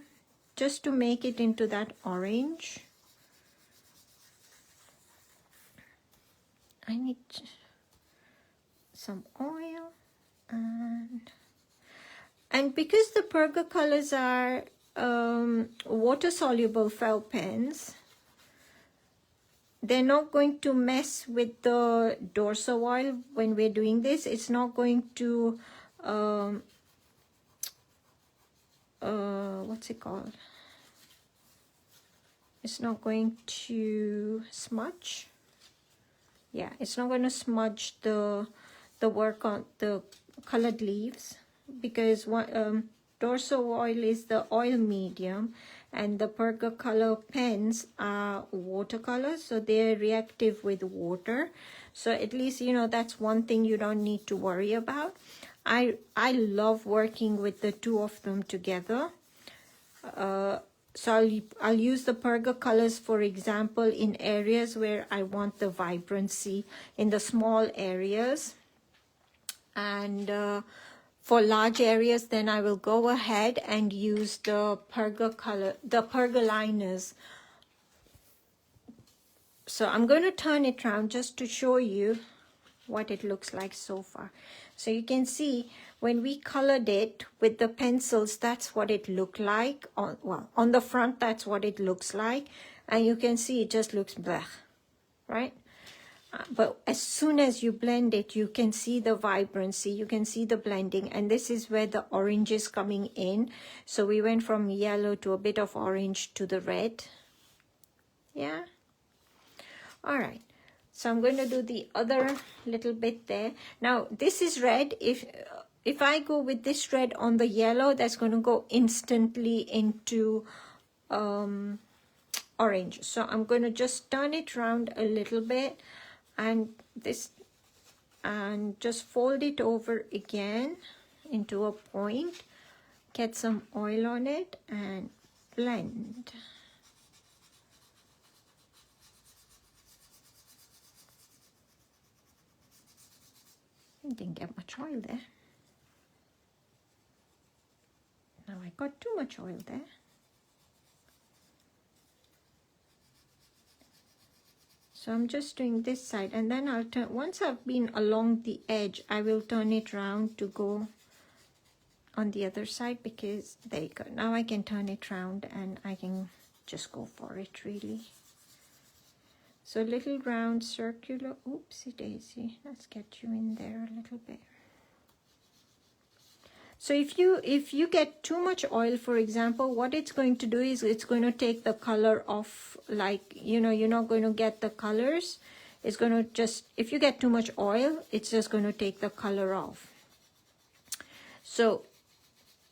S1: just to make it into that orange. I need some oil, and because the Perga colors are water-soluble felt pens, they're not going to mess with the dorsal oil when we're doing this. It's not going to, what's it called? It's not going to smudge. Yeah, it's not going to smudge the work on the colored leaves, because dorsal oil is the oil medium And the Perga color pens are watercolors, so they're reactive with water. So at least, you know, that's one thing you don't need to worry about. I love working with the two of them together. So I'll use the Perga colors, for example, in areas where I want the vibrancy, in the small areas. And for large areas, then I will go ahead and use the Perga color, the Perga liners. So I'm going to turn it around just to show you what it looks like so far. So you can see when we colored it with the pencils, that's what it looked like. On the front, that's what it looks like. And you can see it just looks blech, right? But as soon as you blend it, you can see the vibrancy, you can see the blending, and this is where the orange is coming in. So we went from yellow to a bit of orange to the red. Yeah. All right. So I'm going to do the other little bit there. Now this is red. If I go with this red on the yellow, that's going to go instantly into orange. So I'm going to just turn it around a little bit and just fold it over again into a point, get some oil on it and blend. Didn't get much oil there. Now I got too much oil there. So I'm just doing this side, and then I'll turn, once I've been along the edge, I will turn it around to go on the other side, because there you go. Now I can turn it around and I can just go for it really. So little round circular, oopsie daisy, let's get you in there a little bit. So if you get too much oil, for example, what it's going to do is it's going to take the color off, like, you know, you're not going to get the colors. It's going to just, if you get too much oil, it's just going to take the color off. So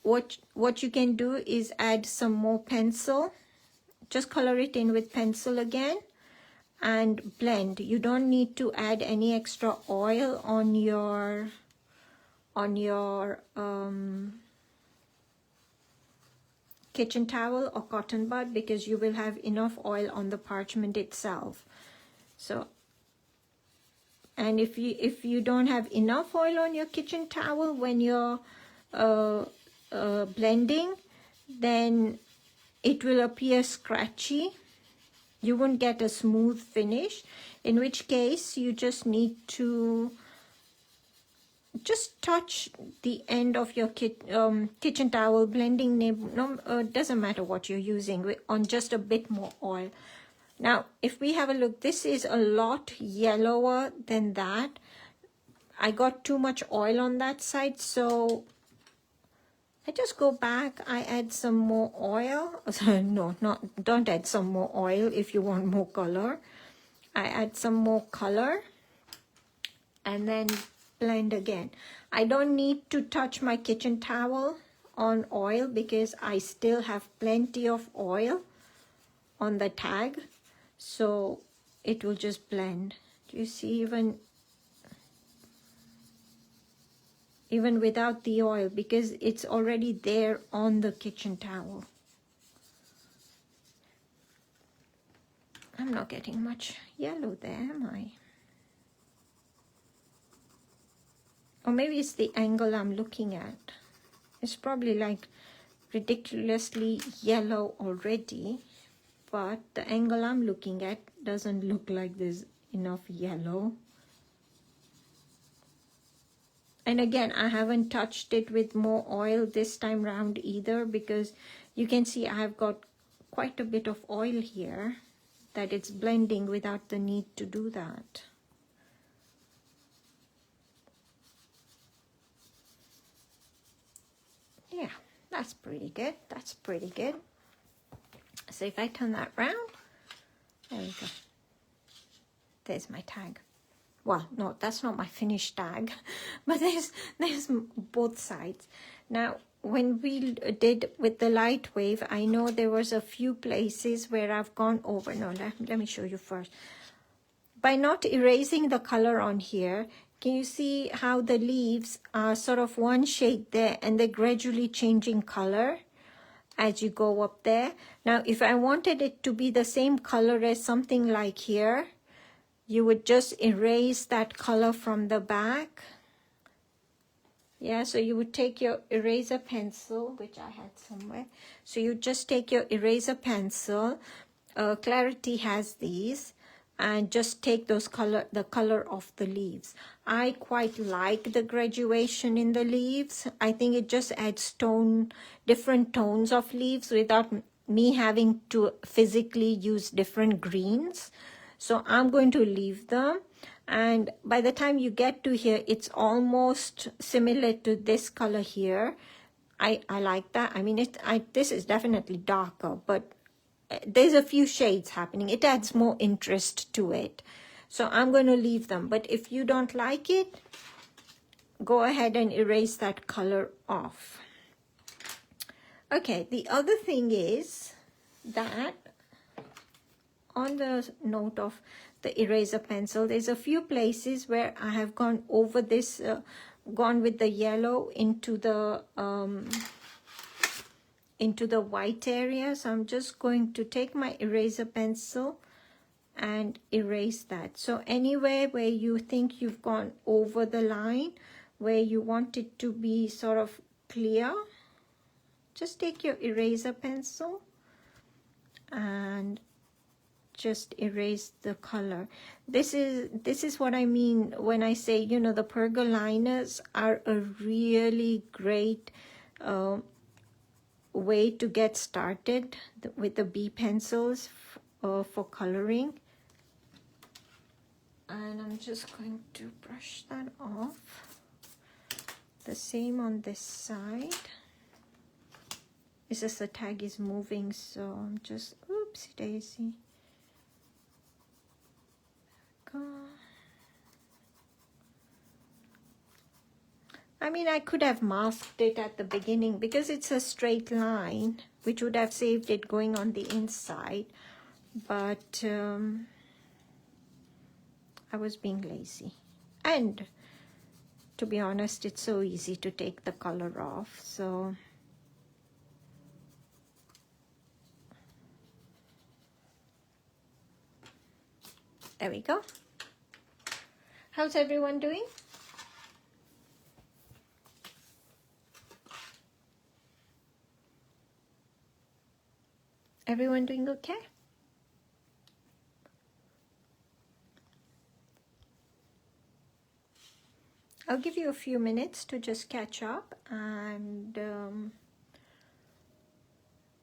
S1: what you can do is add some more pencil. Just color it in with pencil again and blend. You don't need to add any extra oil on your kitchen towel or cotton bud, because you will have enough oil on the parchment itself. So, and if you don't have enough oil on your kitchen towel when you're blending, then it will appear scratchy. You won't get a smooth finish, in which case you just need to just touch the end of your kitchen towel, blending doesn't matter what you're using, on just a bit more oil. Now if we have a look, this is a lot yellower than that. I got too much oil on that side, so I just go back, I add some more oil. No, don't add some more oil if you want more color. I add some more color and then blend again. I don't need to touch my kitchen towel on oil because I still have plenty of oil on the tag, so it will just blend. Do you see, even without the oil, because it's already there on the kitchen towel. I'm not getting much yellow there, am I? Or maybe it's the angle I'm looking at. It's probably like ridiculously yellow already, but the angle I'm looking at doesn't look like there's enough yellow. And again, I haven't touched it with more oil this time round either, because you can see I have got quite a bit of oil here that it's blending without the need to do that. Yeah, that's pretty good. That's pretty good. So if I turn that round, there we go. There's my tag. Well, no, that's not my finished tag, but there's both sides. Now, when we did with the light wave, I know there was a few places where I've gone over. No, let me show you first. By not erasing the color on here, can you see how the leaves are sort of one shade there and they're gradually changing color as you go up there? Now, if I wanted it to be the same color as something like here, you would just erase that color from the back. Yeah, so you would take your eraser pencil, which I had somewhere. So you just take your eraser pencil. Clarity has these, and just take the color of the leaves. I quite like the graduation in the leaves. I think it just adds different tones of leaves without me having to physically use different greens. So I'm going to leave them. And by the time you get to here, it's almost similar to this color here. I like that. I mean, this is definitely darker, but there's a few shades happening. It adds more interest to it. So I'm going to leave them. But if you don't like it, go ahead and erase that color off. Okay, the other thing is that on the note of the eraser pencil, there's a few places where I have gone over this, gone with the yellow into the white area. So I'm just going to take my eraser pencil and erase that. So anywhere where you think you've gone over the line, where you want it to be sort of clear, just take your eraser pencil and just erase the color. This is what I mean when I say, you know, the pergoliners are a really great way to get started with the B pencils for coloring. And I'm just going to brush that off. The same on this side. It's just the tag is moving, so I'm just, oopsie daisy. I mean, I could have masked it at the beginning because it's a straight line, which would have saved it going on the inside, but I was being lazy. And to be honest, it's so easy to take the color off, so there we go. How's everyone doing? Everyone doing okay? I'll give you a few minutes to just catch up and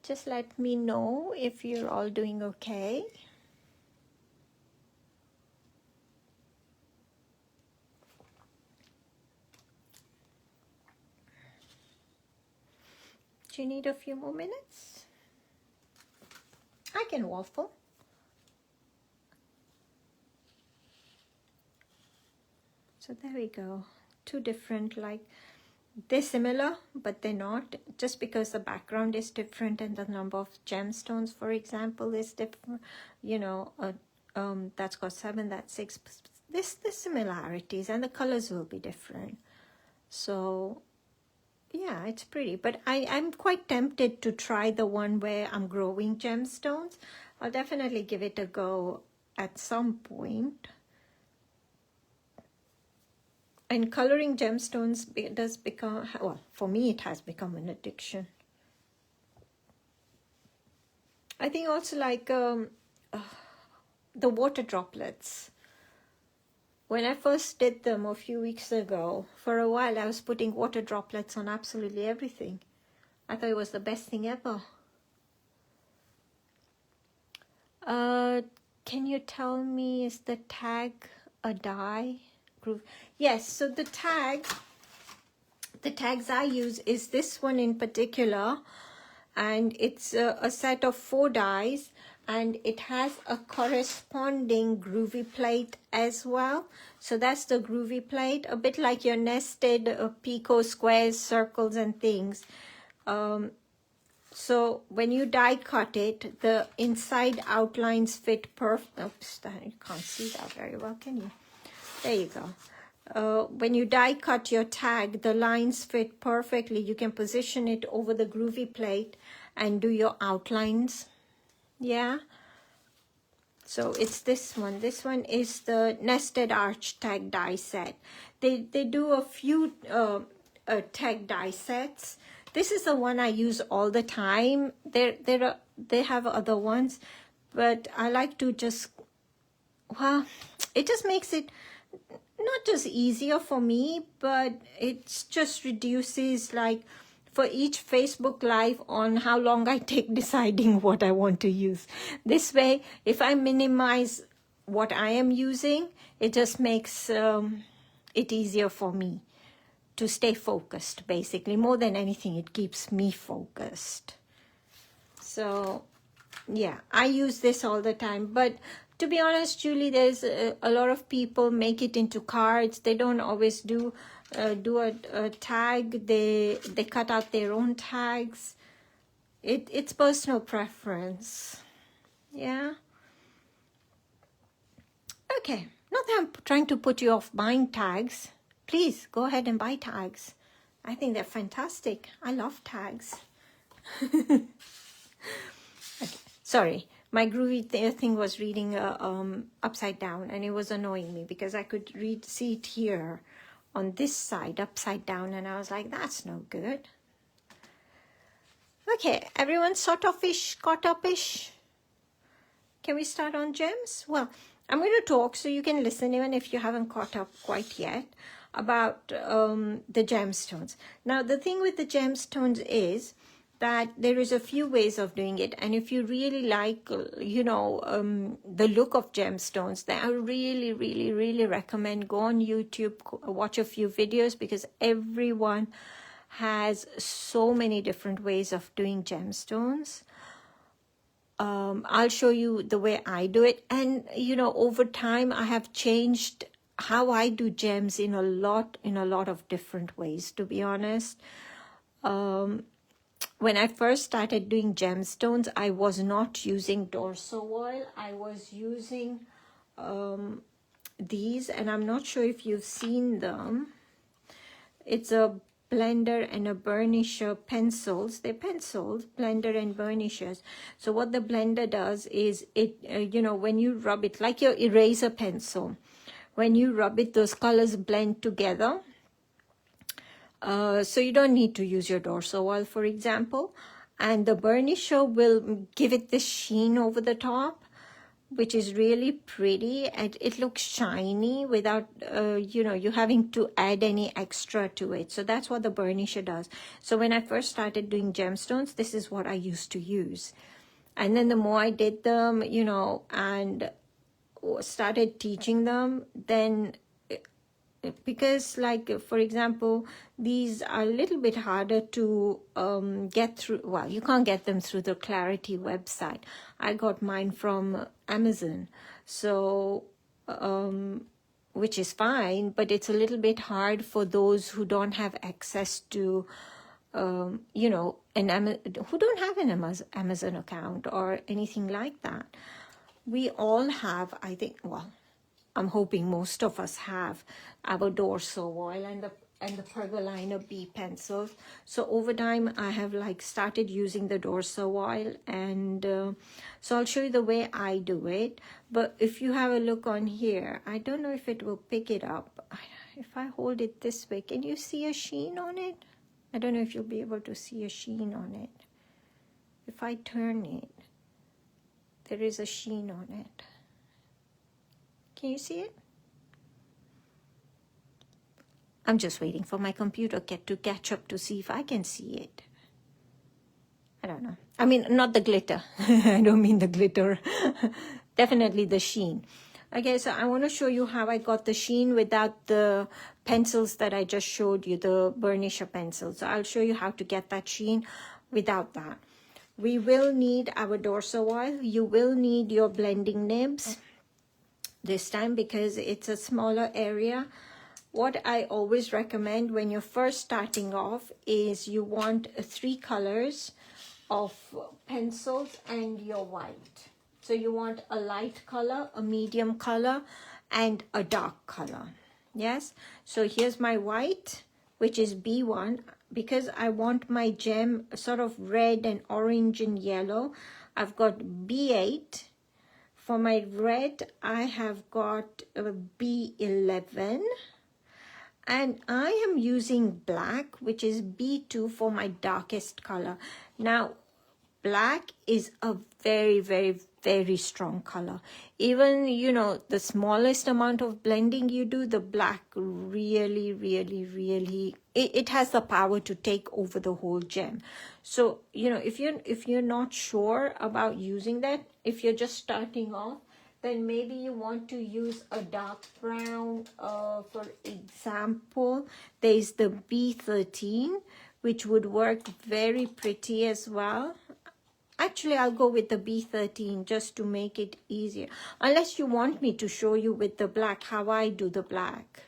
S1: just let me know if you're all doing okay. Do you need a few more minutes? I can waffle. So there we go. Two different, like they're similar, but they're not, just because the background is different and the number of gemstones, for example, is different. You know, that's got 7, that's 6. There's similarities, and the colors will be different. So yeah, it's pretty, but I'm quite tempted to try the one where I'm growing gemstones. I'll definitely give it a go at some point. And coloring gemstones does become, well, for me it has become an addiction. I think also like the water droplets. When I first did them a few weeks ago, for a while I was putting water droplets on absolutely everything. I thought it was the best thing ever. Can you tell me, is the tag a die? Yes, so the tags I use is this one in particular, and it's a set of 4 dies, and it has a corresponding Groovi plate as well. So that's the Groovi plate, a bit like your nested picot squares, circles and things. So when you die cut it, the inside outlines fit perfect. Oops, you can't see that very well, can you? There you go. When you die cut your tag, the lines fit perfectly. You can position it over the Groovi plate and do your outlines. Yeah. So it's this one. This one is the nested arch tag die set. They do a few tag die sets. This is the one I use all the time. They have other ones, but I like to just, well, it just makes it not just easier for me, but it just reduces, like, for each Facebook Live on how long I take deciding what I want to use. This way, if I minimize what I am using, it just makes it easier for me to stay focused, basically. More than anything, it keeps me focused. So, yeah, I use this all the time. But to be honest, Julie, there's a lot of people make it into cards. They don't always do a tag. They cut out their own tags. It's personal preference. Yeah. Okay. Not that I'm trying to put you off buying tags. Please go ahead and buy tags. I think they're fantastic. I love tags. Okay. Sorry, my Groovi thing was reading upside down, and it was annoying me because I could see it here on this side upside down, and I was like, that's no good. Okay, everyone sort of-ish, caught up-ish? Can we start on gems? Well, I'm going to talk so you can listen even if you haven't caught up quite yet about the gemstones. Now, the thing with the gemstones is that there is a few ways of doing it, and if you really like, you know, the look of gemstones, then I really recommend go on YouTube, watch a few videos, because everyone has so many different ways of doing gemstones. I'll show you the way I do it, and you know, over time I have changed how I do gems in a lot of different ways, to be honest. When I first started doing gemstones, I was not using dorso oil. I was using these, and I'm not sure if you've seen them. It's a blender and a burnisher pencils. They're pencils, blender and burnishers. So what the blender does is it, you know, when you rub it, like your eraser pencil, when you rub it, those colors blend together. So you don't need to use your dorso oil, for example. And the burnisher will give it this sheen over the top, which is really pretty, and it looks shiny without, you know, you having to add any extra to it. So that's what the burnisher does. So when I first started doing gemstones, this is what I used to use. And then the more I did them, you know, and started teaching them, then because, like, for example, these are a little bit harder to get through. Well, you can't get them through the Clarity website. I got mine from Amazon, so which is fine, but it's a little bit hard for those who don't have access to you know, who don't have an Amazon account or anything like that. We all have, I think, well, I'm hoping most of us have our dorso oil and the Pergolina B pencils. So over time, I have like started using the dorso oil, and so I'll show you the way I do it. But if you have a look on here, I don't know if it will pick it up. If I hold it this way, can you see a sheen on it? I don't know if you'll be able to see a sheen on it. If I turn it, there is a sheen on it. Can you see it? I'm just waiting for my computer to catch up to see if I can see it. I don't know. I mean, not the glitter. I don't mean the glitter. Definitely the sheen. Okay, so I want to show you how I got the sheen without the pencils that I just showed you, the burnisher pencils. So I'll show you how to get that sheen without that. we will need our dorsal oil. You will need your blending nibs this time because it's a smaller area. What I always recommend when you're first starting off is you want 3 colors of pencils and your white. So you want a light color, a medium color, and a dark color. Yes, so here's my white, which is B1. Because I want my gem sort of red and orange and yellow, I've got B8. For my red, I have got B11. And I am using black, which is B2 for my darkest color. Now, black is a very, very, very strong color. Even, you know, the smallest amount of blending you do, the black really, really, really, it has the power to take over the whole gem. So, you know, if you're not sure about using that, if you're just starting off, then maybe you want to use a dark brown. For example, there's the B13, which would work very pretty as well. Actually, I'll go with the B13 just to make it easier. Unless you want me to show you with the black how I do the black.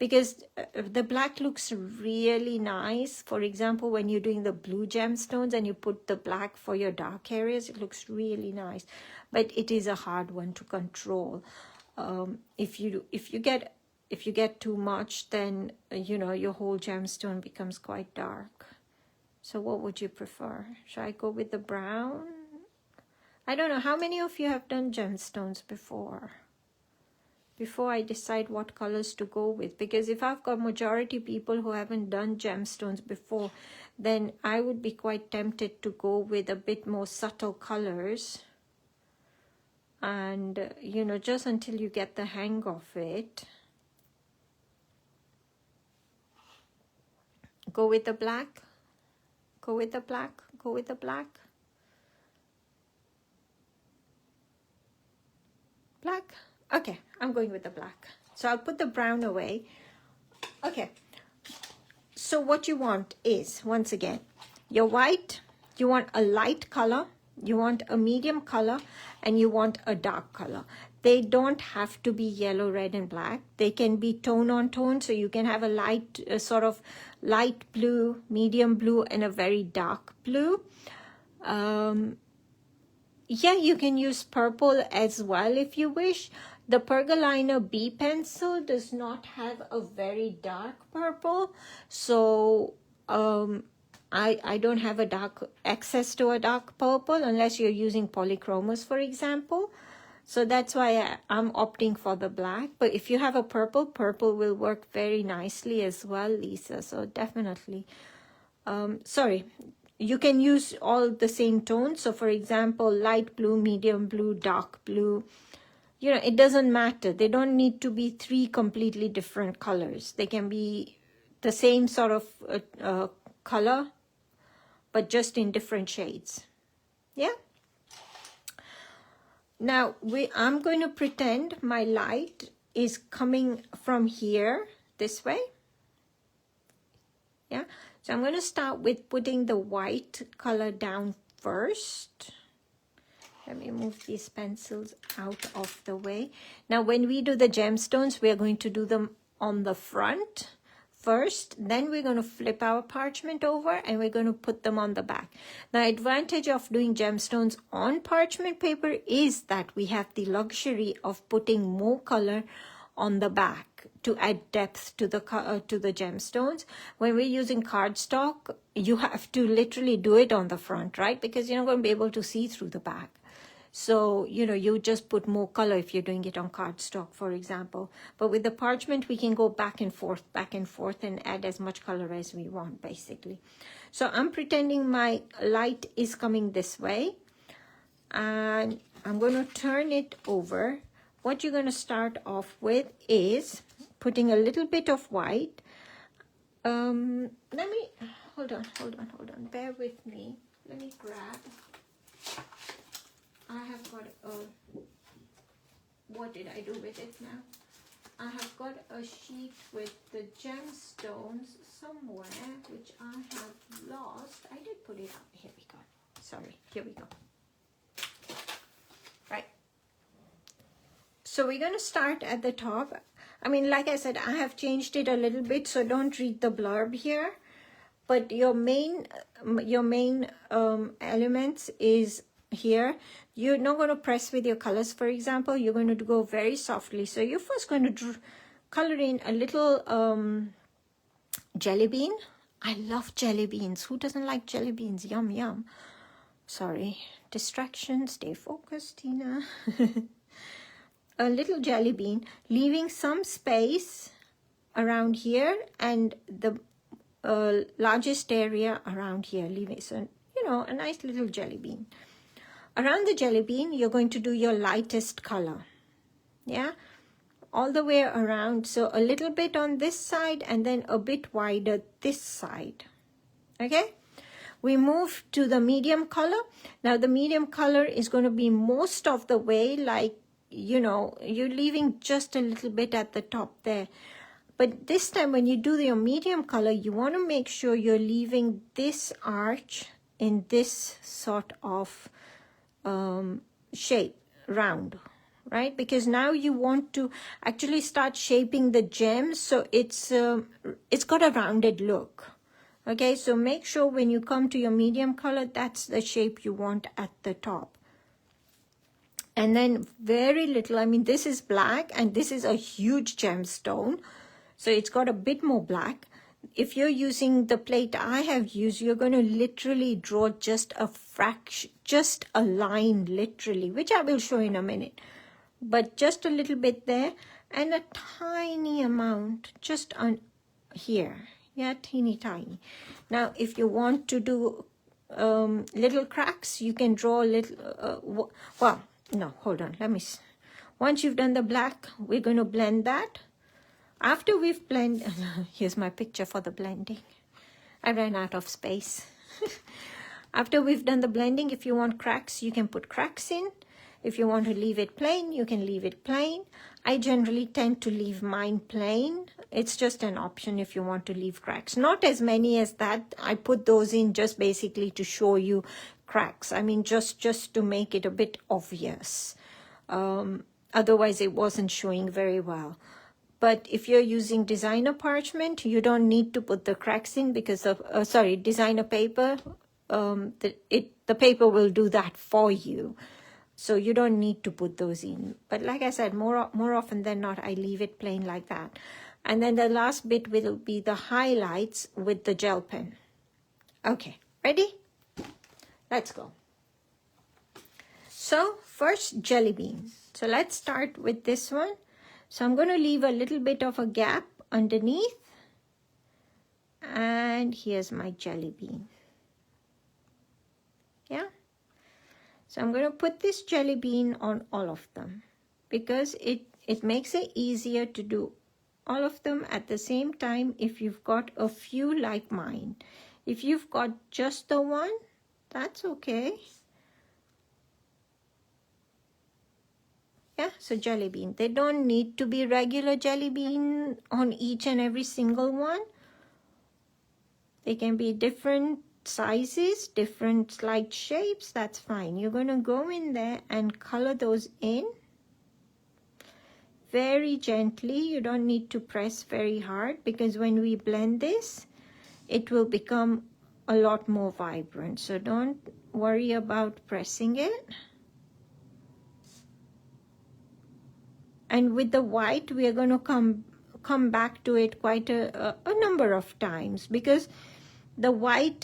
S1: Because the black looks really nice. For example, when you're doing the blue gemstones and you put the black for your dark areas, it looks really nice. But it is a hard one to control. If you get too much, then you know your whole gemstone becomes quite dark. So what would you prefer? Should I go with the brown? I don't know. How many of you have done gemstones before? Before I decide what colors to go with. Because if I've got majority people who haven't done gemstones before, then I would be quite tempted to go with a bit more subtle colors. And, you know, just until you get the hang of it. Go with the black. Go with the black, go with the black. Black? Okay, I'm going with the black. So I'll put the brown away. Okay, so what you want is, once again, your white, you want a light color, you want a medium color, and you want a dark color. They don't have to be yellow, red, and black. They can be tone on tone, so you can have a light, sort of light blue, medium blue, and a very dark blue. Yeah, you can use purple as well if you wish. The Pergolina B pencil does not have a very dark purple, so I don't have a dark access to a dark purple unless you're using polychromos, for example. So that's why I'm opting for the black. But if you have a purple, purple will work very nicely as well, Lisa. So definitely. Sorry, you can use all the same tones. So for example, light blue, medium blue, dark blue. You know, it doesn't matter. They don't need to be 3 completely different colors. They can be the same sort of color, but just in different shades. Yeah? Now, I'm going to pretend my light is coming from here, this way. Yeah, so I'm going to start with putting the white color down first. Let me move these pencils out of the way. Now, when we do the gemstones, we are going to do them on the front first, then we're going to flip our parchment over and we're going to put them on the back. The advantage of doing gemstones on parchment paper is that we have the luxury of putting more color on the back to add depth to the gemstones. When we're using cardstock, you have to literally do it on the front, right? Because you're not going to be able to see through the back. So, you know, you just put more color if you're doing it on cardstock, for example. But with the parchment, we can go back and forth, and add as much color as we want, basically. So I'm pretending my light is coming this way. And I'm going to turn it over. What you're going to start off with is putting a little bit of white. Let me, hold on. Bear with me. Let me grab. I have got what did I do with it now? I have got a sheet with the gemstones somewhere, which I have lost. I did put it up. Here we go. Sorry, here we go. Right. So we're going to start at the top. I mean, like I said, I have changed it a little bit, so don't read the blurb here. But your main elements is here. You're not going to press with your colors, for example. You're going to go very softly. So you're first going to color in a little jelly bean. I love jelly beans. Who doesn't like jelly beans? Yum, yum. Sorry. Distraction. Stay focused, Tina. A little jelly bean, leaving some space around here and the largest area around here, leaving, so, you know, a nice little jelly bean. Around the jelly bean, you're going to do your lightest color. Yeah, all the way around. So a little bit on this side and then a bit wider this side. Okay, we move to the medium color. Now the medium color is going to be most of the way, like, you know, you're leaving just a little bit at the top there. But this time when you do your medium color, you want to make sure you're leaving this arch in this sort of shape, round, right? Because now you want to actually start shaping the gems, so it's got a rounded look. Okay, so make sure when you come to your medium color, that's the shape you want at the top. And then very little, I mean, this is black and this is a huge gemstone. So it's got a bit more black. If you're using the plate I have used, you're going to literally draw just a fraction, just a line literally, which I will show in a minute. But just a little bit there and a tiny amount just on here. Yeah, teeny tiny. Now, if you want to do little cracks, you can draw a little, well, no, hold on, let me, once you've done the black, we're going to blend that. After we've blended, here's my picture for the blending. I ran out of space. After we've done the blending, if you want cracks, you can put cracks in. If you want to leave it plain, you can leave it plain. I generally tend to leave mine plain. It's just an option if you want to leave cracks. Not as many as that. I put those in just basically to show you cracks. I mean, just to make it a bit obvious. Otherwise, it wasn't showing very well. But if you're using designer parchment, you don't need to put the cracks in because of, designer paper. The paper will do that for you. So you don't need to put those in. But like I said, more often than not, I leave it plain like that. And then the last bit will be the highlights with the gel pen. Okay, ready? Let's go. So first, jelly bean. So let's start with this one. So I'm going to leave a little bit of a gap underneath. And here's my jelly bean. Yeah. So I'm going to put this jelly bean on all of them because it makes it easier to do all of them at the same time if you've got a few like mine. If you've got just the one, that's okay. Yeah, so jelly bean. They don't need to be regular jelly bean on each and every single one. They can be different sizes, different slight shapes. That's fine. You're going to go in there and color those in very gently. You don't need to press very hard because when we blend this, it will become a lot more vibrant. So don't worry about pressing it. And with the white, we are going to come back to it quite a number of times because the white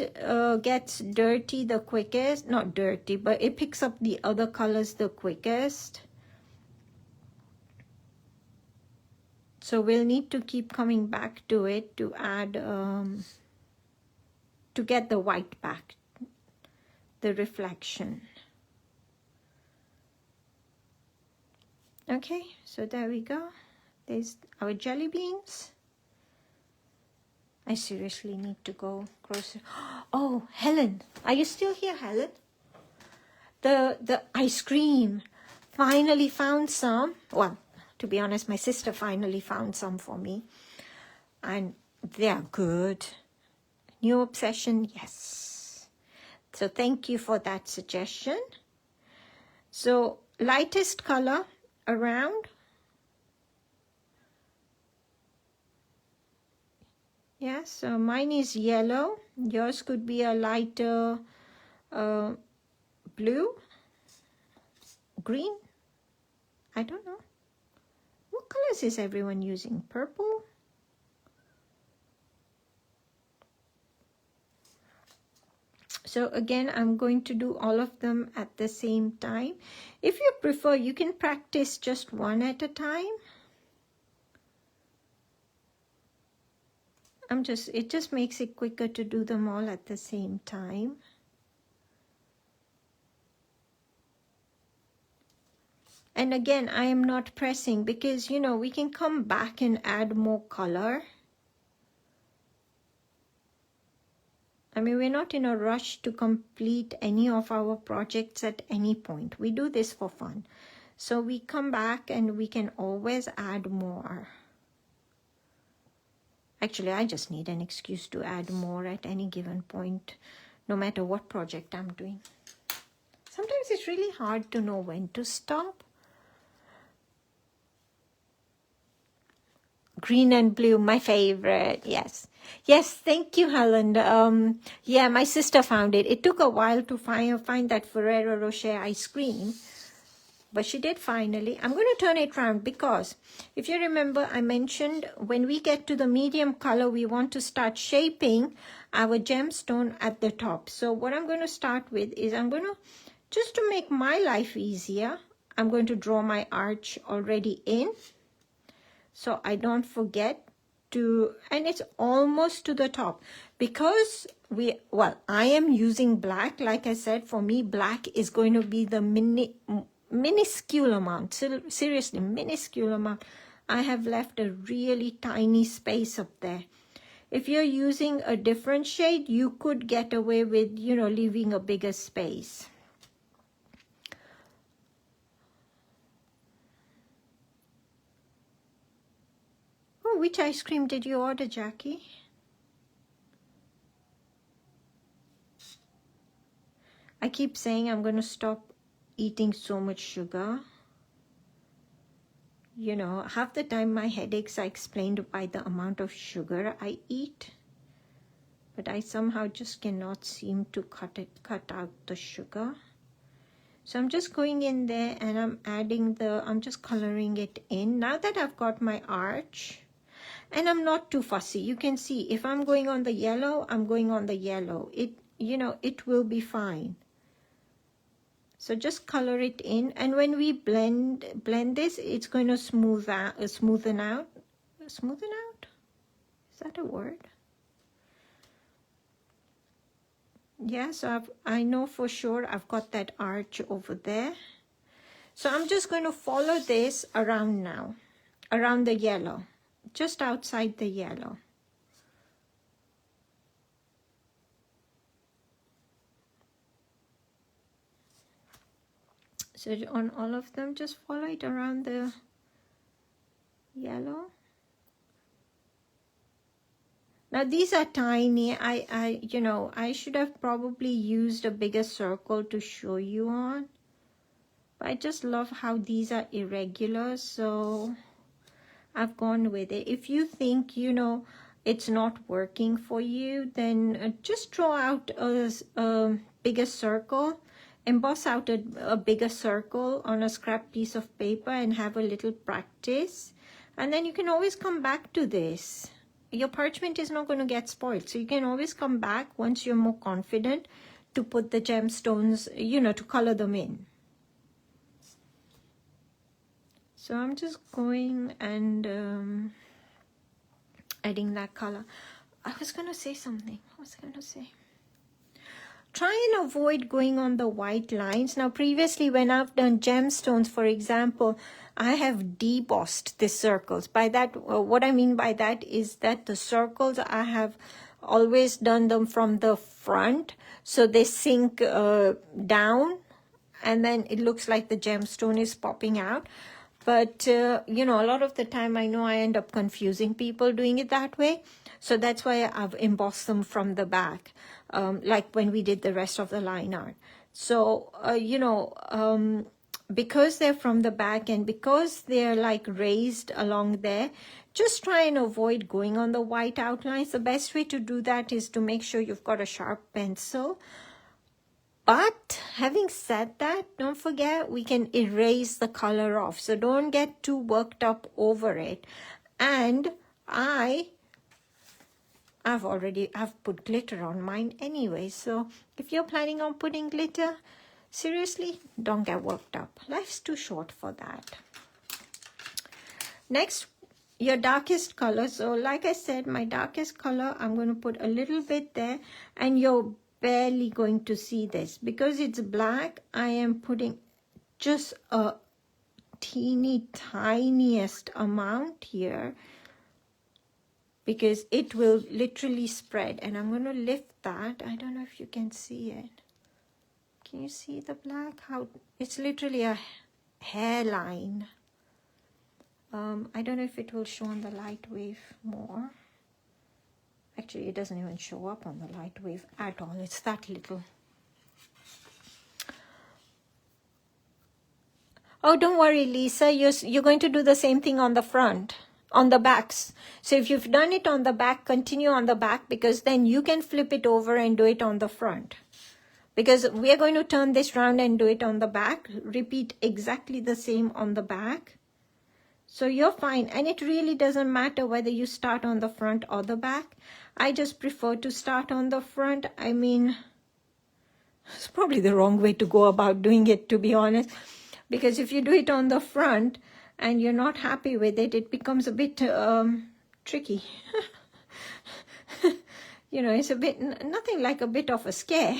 S1: gets dirty the quickest. Not dirty, but it picks up the other colors the quickest. So we'll need to keep coming back to it to add, to get the white back, the reflection. Okay, so there we go. There's our jelly beans. I seriously need to go closer. Oh, Helen, are you still here, Helen? The ice cream. Finally found some. Well, to be honest, my sister finally found some for me. And they're good. New obsession, yes. So thank you for that suggestion. So lightest color around. Yeah, so mine is yellow. Yours could be a lighter blue, green. I don't know. What colors is everyone using? Purple? So again, I'm going to do all of them at the same time. If you prefer, you can practice just one at a time. It just makes it quicker to do them all at the same time. And again, I am not pressing because, you know, we can come back and add more color. I mean, we're not in a rush to complete any of our projects at any point. We do this for fun. So we come back and we can always add more. Actually, I just need an excuse to add more at any given point, no matter what project I'm doing. Sometimes it's really hard to know when to stop. Green and blue, my favorite. Yes. Yes, thank you, Helen. Yeah, my sister found it. It took a while to find that Ferrero Rocher ice cream, but she did finally. I'm going to turn it around because if you remember, I mentioned when we get to the medium color, we want to start shaping our gemstone at the top. So what I'm going to start with is I'm going to, just to make my life easier, I'm going to draw my arch already in, so I don't forget to, and it's almost to the top because I am using black. Like I said, for me, black is going to be the minuscule amount. So seriously, minuscule amount. I have left a really tiny space up there. If you're using a different shade, you could get away with, you know, leaving a bigger space. Oh, which ice cream did you order, Jackie? I keep saying I'm going to stop eating so much sugar. You know, half the time my headaches are explained by the amount of sugar I eat. But I somehow just cannot seem to cut out the sugar. So I'm just going in there and I'm just coloring it in. Now that I've got my arch, and I'm not too fussy. You can see if I'm going on the yellow, I'm going on the yellow. You know, it will be fine. So just color it in, and when we blend this, it's going to smoothen out. Smoothen out? Is that a word? Yeah, so I know for sure I've got that arch over there. So I'm just going to follow this around now, around the yellow, just outside the yellow. So on all of them, just follow it around the yellow. Now these are tiny. You know, I should have probably used a bigger circle to show you on. But I just love how these are irregular, so I've gone with it. If you think, you know, it's not working for you, then just draw out a bigger circle. Emboss out a bigger circle on a scrap piece of paper and have a little practice. And then you can always come back to this. Your parchment is not going to get spoiled. So you can always come back once you're more confident to put the gemstones, you know, to color them in. So I'm just going and adding that color. I was going to say something. What was I going to say? Try and avoid going on the white lines. Now, previously, when I've done gemstones, for example, I have debossed the circles. By that, what I mean by that is that the circles, I have always done them from the front, so they sink down, and then it looks like the gemstone is popping out. But, you know, a lot of the time I know I end up confusing people doing it that way. So that's why I've embossed them from the back, like when we did the rest of the line art. So, you know, because they're from the back and because they're like raised along there, just try and avoid going on the white outlines. The best way to do that is to make sure you've got a sharp pencil. But having said that, don't forget we can erase the color off. So don't get too worked up over it. And I've put glitter on mine anyway. So if you're planning on putting glitter, seriously, don't get worked up. Life's too short for that. Next, your darkest color. So like I said, my darkest color, I'm going to put a little bit there, and you're barely going to see this because it's black. I am putting just a tiniest amount here because it will literally spread, and I'm going to lift that. I don't know if you can see it. Can you see the black? How it's literally a hairline. I don't know if it will show on the light wave more. Actually, it doesn't even show up on the light wave at all. It's that little. Oh, don't worry, Lisa. You're going to do the same thing on the front, on the backs. So if you've done it on the back, continue on the back, because then you can flip it over and do it on the front. Because we are going to turn this round and do it on the back. Repeat exactly the same on the back. So you're fine. And it really doesn't matter whether you start on the front or the back. I just prefer to start on the front. I mean, it's probably the wrong way to go about doing it, to be honest. Because if you do it on the front and you're not happy with it, it becomes a bit tricky. You know, it's a bit, nothing like a bit of a scare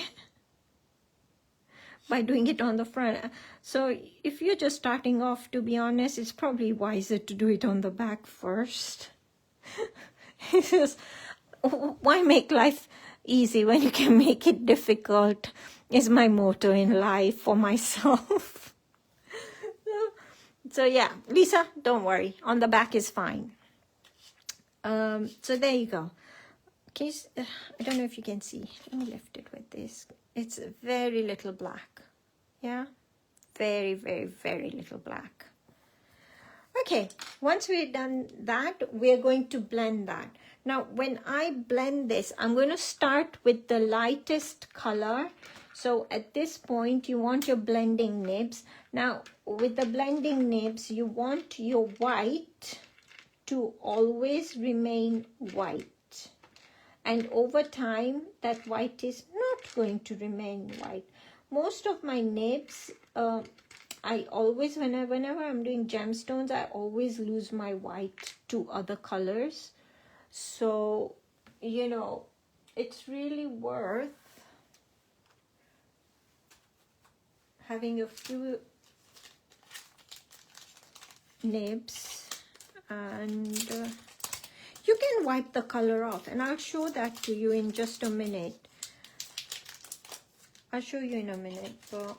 S1: by doing it on the front. So if you're just starting off, to be honest, it's probably wiser to do it on the back first. It's just, why make life easy when you can make it difficult, is my motto in life for myself. So yeah, Lisa, don't worry. On the back is fine. So there you go. Okay, I don't know if you can see. Let me lift it with this. It's very little black. Yeah, very, very, very little black. Okay, once we're done that, we're going to blend that. Now, when I blend this, I'm going to start with the lightest color. So at this point, you want your blending nibs. Now, with the blending nibs, you want your white to always remain white. And over time, that white is not going to remain white. Most of my nibs, I always, whenever I'm doing gemstones, I always lose my white to other colors. So, you know, it's really worth having a few nibs, and you can wipe the color off, and I'll show that to you in just a minute. I'll show you in a minute. But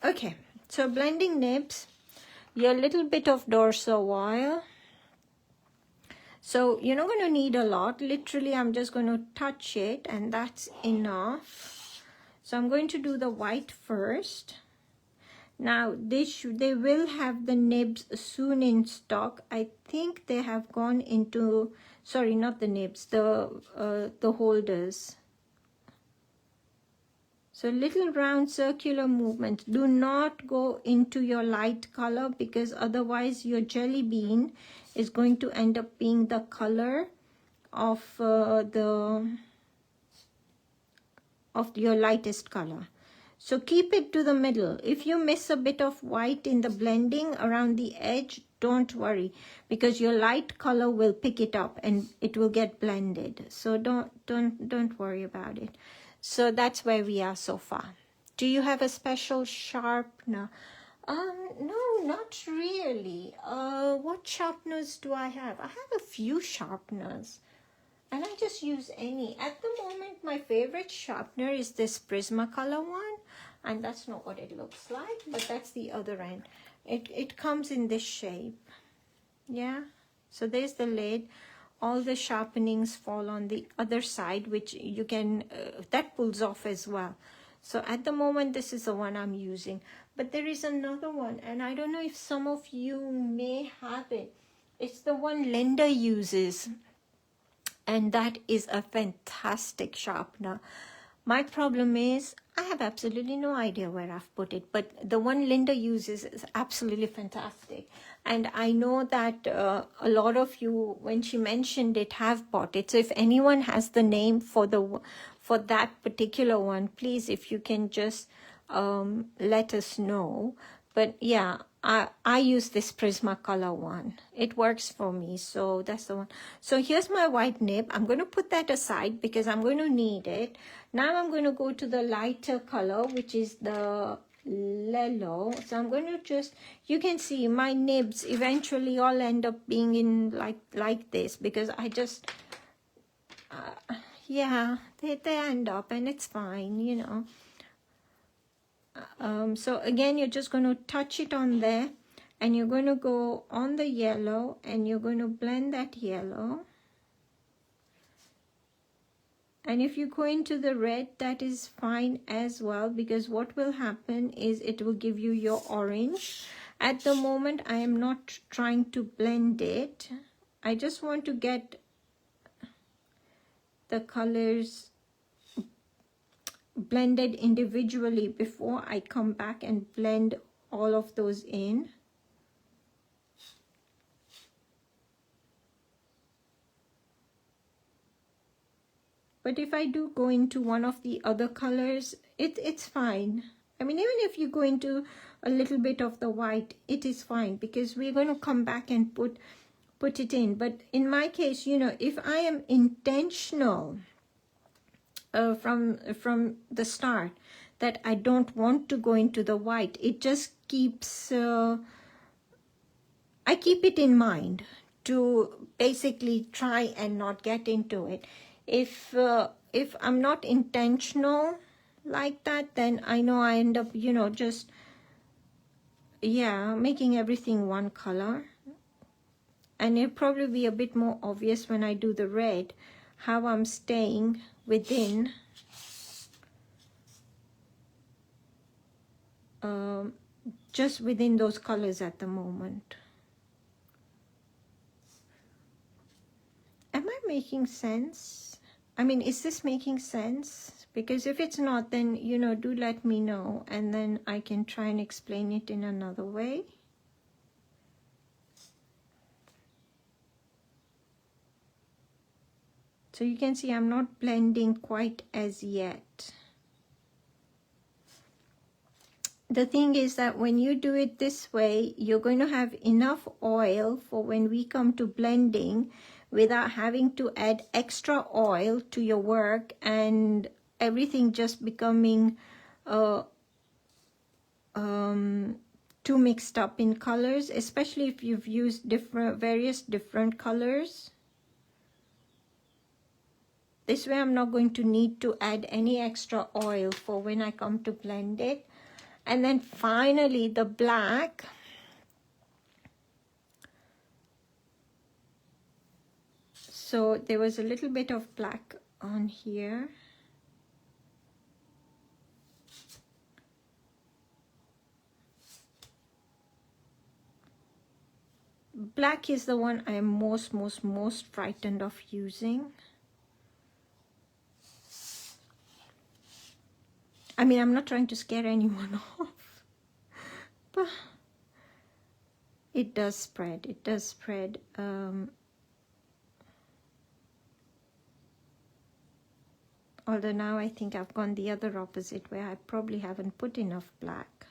S1: okay, so blending nibs, your little bit of dorsal wire. So you're not going to need a lot. Literally, I'm just going to touch it, and that's enough. So I'm going to do the white first. Now, they will have the nibs soon in stock. I think they have gone into, sorry, not the nibs, the holders. So little round circular movements. Do not go into your light color, because otherwise your jelly bean is going to end up being the color of your lightest color. So keep it to the middle. If you miss a bit of white in the blending around the edge, don't worry, because your light color will pick it up and it will get blended. So don't worry about it. So that's where we are so far. Do you have a special sharpener? No, not really. What sharpeners do I have? I have a few sharpeners, and I just use any. At the moment, my favorite sharpener is this Prismacolor one. And that's not what it looks like, but that's the other end. It comes in this shape. Yeah, so there's the lid. All the sharpenings fall on the other side, which you can that pulls off as well. So at the moment this is the one I'm using, but there is another one, and I don't know if some of you may have it. It's the one Linda uses, and that is a fantastic sharpener. My problem is I have absolutely no idea where I've put it, but the one Linda uses is absolutely fantastic. And I know that a lot of you, when she mentioned it, have bought it. So if anyone has the name for that particular one, please, if you can just let us know. But yeah, I use this Prismacolor one. It works for me, so that's the one. So here's my white nib. I'm going to put that aside because I'm going to need it. Now I'm going to go to the lighter color, which is the Lelo. So I'm going to just, you can see my nibs eventually all end up being in like this, because I just, yeah, they end up, and it's fine, you know. So again, you're just going to touch it on there, and you're going to go on the yellow, and you're going to blend that yellow. And if you go into the red, that is fine as well, because what will happen is it will give you your orange. At the moment, I am not trying to blend it. I just want to get the colors blended individually before I come back and blend all of those in. But if I do go into one of the other colors, it's fine. I mean, even if you go into a little bit of the white, it is fine, because we're going to come back and put it in. But in my case, you know, if I am intentional from the start that I don't want to go into the white, it just keeps, I keep it in mind to basically try and not get into it. If I'm not intentional like that, then I know I end up, you know, just, yeah, making everything one color. And it'll probably be a bit more obvious when I do the red, how I'm staying within just within those colors at the moment. Am I making sense? I mean, is this making sense? Because if it's not, then, you know, do let me know, and then I can try and explain it in another way. So you can see I'm not blending quite as yet. The thing is that when you do it this way, you're going to have enough oil for when we come to blending, without having to add extra oil to your work and everything just becoming too mixed up in colors, especially if you've used various different colors. This way I'm not going to need to add any extra oil for when I come to blend it. And then finally the black. So there was a little bit of black on here. Black is the one I am most frightened of using. I mean, I'm not trying to scare anyone off, but it does spread. It does spread. Although now I think I've gone the other opposite, where I probably haven't put enough black.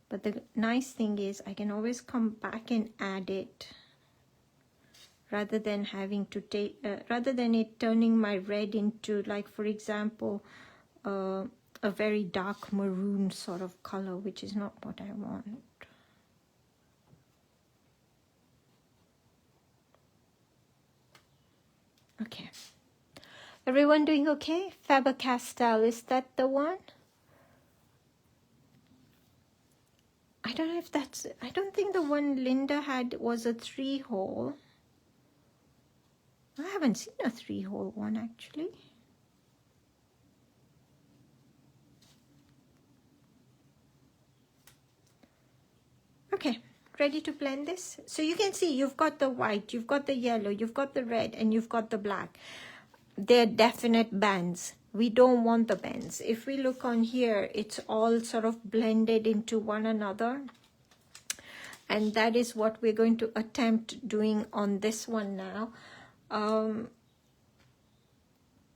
S1: But the nice thing is I can always come back and add it, rather than having to take, rather than it turning my red into, like, for example, a very dark maroon sort of color, which is not what I want. Okay. Everyone doing okay? Faber-Castell, is that the one? don't know if that's, I don't think the one Linda had was a 3-hole. I haven't seen a 3-hole one actually. Okay, ready to blend this? So you can see you've got the white, you've got the yellow, you've got the red, and you've got the black. They're definite bands. We don't want the bands. If we look on here, it's all sort of blended into one another. And that is what we're going to attempt doing on this one now.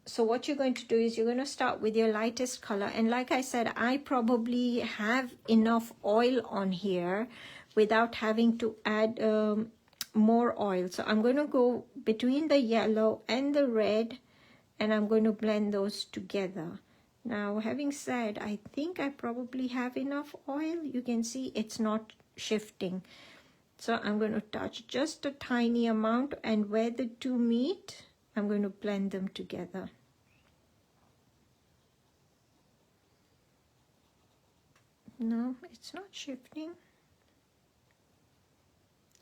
S1: So what you're going to do is you're going to start with your lightest color. And like I said, I probably have enough oil on here without having to add more oil. So I'm going to go between the yellow and the red, and I'm going to blend those together. Now, having said, I think I probably have enough oil. You can see it's not shifting. So I'm going to touch just a tiny amount, and where the two meet, I'm going to blend them together. No, it's not shifting.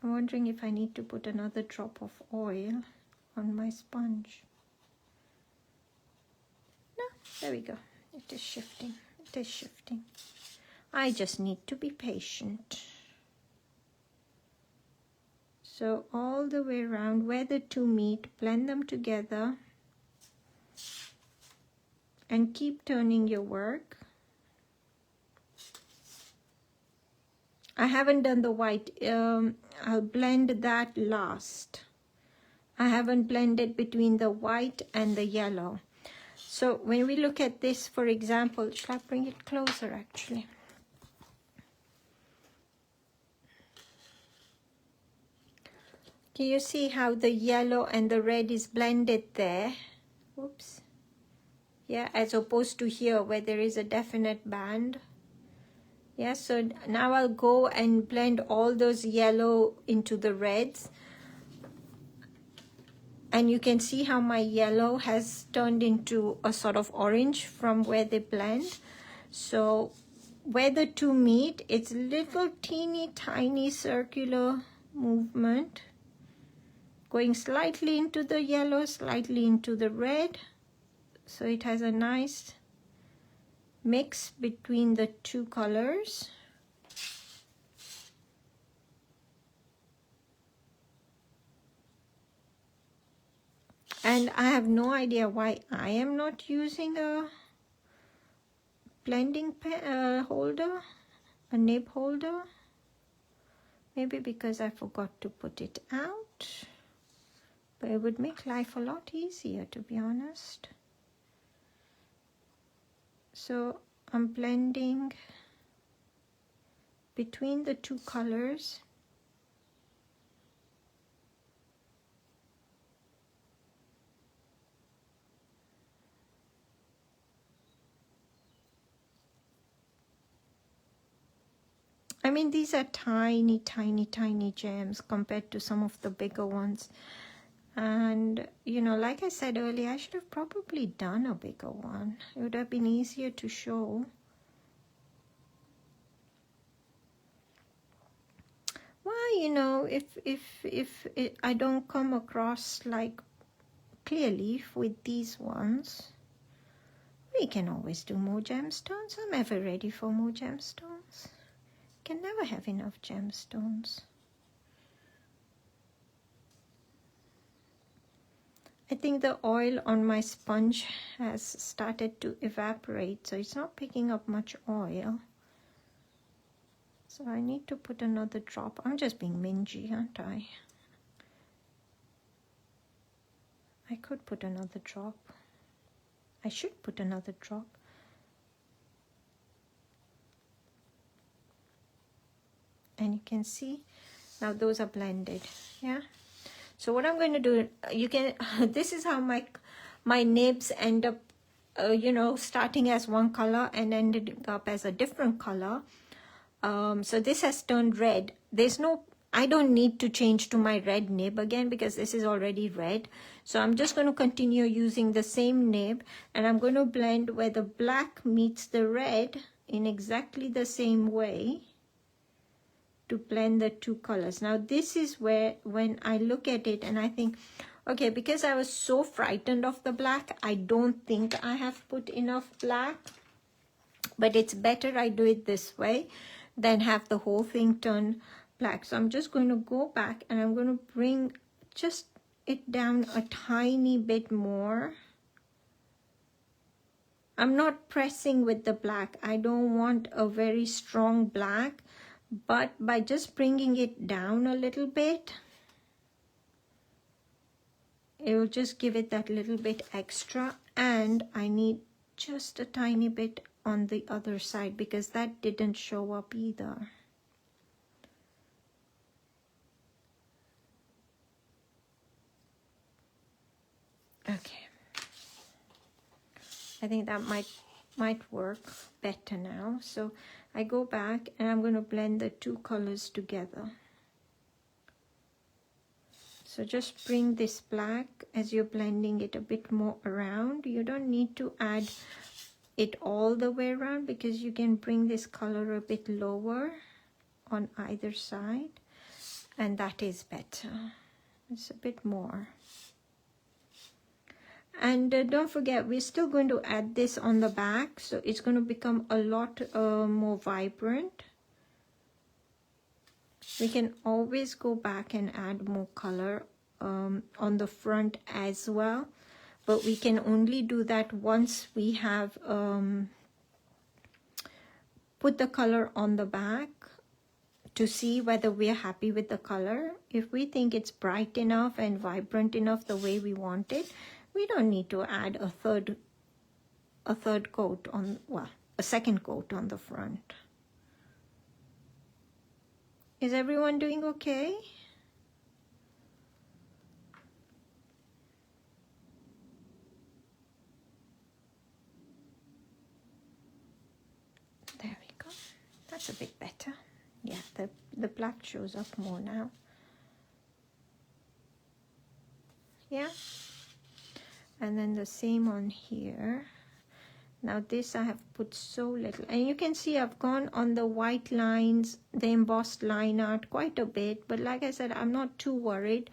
S1: I'm wondering if I need to put another drop of oil on my sponge. No, there we go. It is shifting. It is shifting. I just need to be patient. So all the way around where the two meet, blend them together and keep turning your work. I haven't done the white. I'll blend that last. I haven't blended between the white and the yellow. So when we look at this, for example, shall I bring it closer actually? Can you see how the yellow and the red is blended there? Oops. Yeah, as opposed to here where there is a definite band. Yeah, so now I'll go and blend all those yellow into the reds. And you can see how my yellow has turned into a sort of orange from where they blend. So where the two meet, it's little teeny tiny circular movement, going slightly into the yellow, slightly into the red. So it has a nice mix between the two colors. And I have no idea why I am not using a blending holder, a nib holder. Maybe because I forgot to put it out. But it would make life a lot easier, to be honest. So I'm blending between the two colors. I mean, these are tiny, tiny, tiny gems compared to some of the bigger ones. And, you know, like I said earlier, I should have probably done a bigger one. It would have been easier to show. Well, you know, if I don't come across like clearly with these ones, we can always do more gemstones. I'm ever ready for more gemstones. Can never have enough gemstones. I think the oil on my sponge has started to evaporate, so it's not picking up much oil. So I need to put another drop. I'm just being mingy, aren't I? I could put another drop. I should put another drop. And you can see now those are blended. Yeah. So what I'm going to do, you can, this is how my nibs end up, you know, starting as one color and ended up as a different color. So this has turned red. There's no, I don't need to change to my red nib again because this is already red. So I'm just going to continue using the same nib, and I'm going to blend where the black meets the red in exactly the same way. to blend the two colors. Now this is where, when I look at it and I think, okay, because I was so frightened of the black, I don't think I have put enough black, but it's better I do it this way than have the whole thing turn black. So I'm just going to go back and I'm going to bring just it down a tiny bit more. I'm not pressing with the black. I don't want a very strong black, but by just bringing it down a little bit, it will just give it that little bit extra. And I need just a tiny bit on the other side because that didn't show up either. Okay. I think that might work better now. So I go back and I'm going to blend the two colors together. So just bring this black as you're blending it a bit more around. You don't need to add it all the way around because you can bring this color a bit lower on either side, and that is better. It's a bit more. And don't forget, we're still going to add this on the back, so it's going to become a lot more vibrant. We can always go back and add more color on the front as well, but we can only do that once we have put the color on the back to see whether we're happy with the color. If we think it's bright enough and vibrant enough the way we want it, we don't need to add a third coat on, well, a second coat on the front. Is everyone doing okay? There we go. That's a bit better. Yeah, the black shows up more now. Yeah. And then the same on here. Now this I have put so little, and you can see I've gone on the white lines, the embossed line art quite a bit, but like I said, I'm not too worried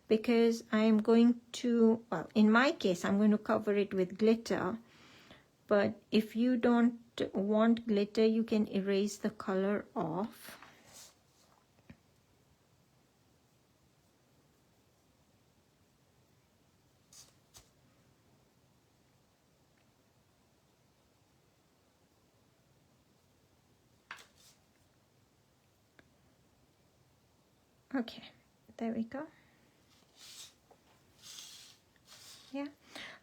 S1: because I'm going to, well, in my case, I'm going to cover it with glitter, but if you don't want glitter, you can erase the color off. Okay, there we go. Yeah,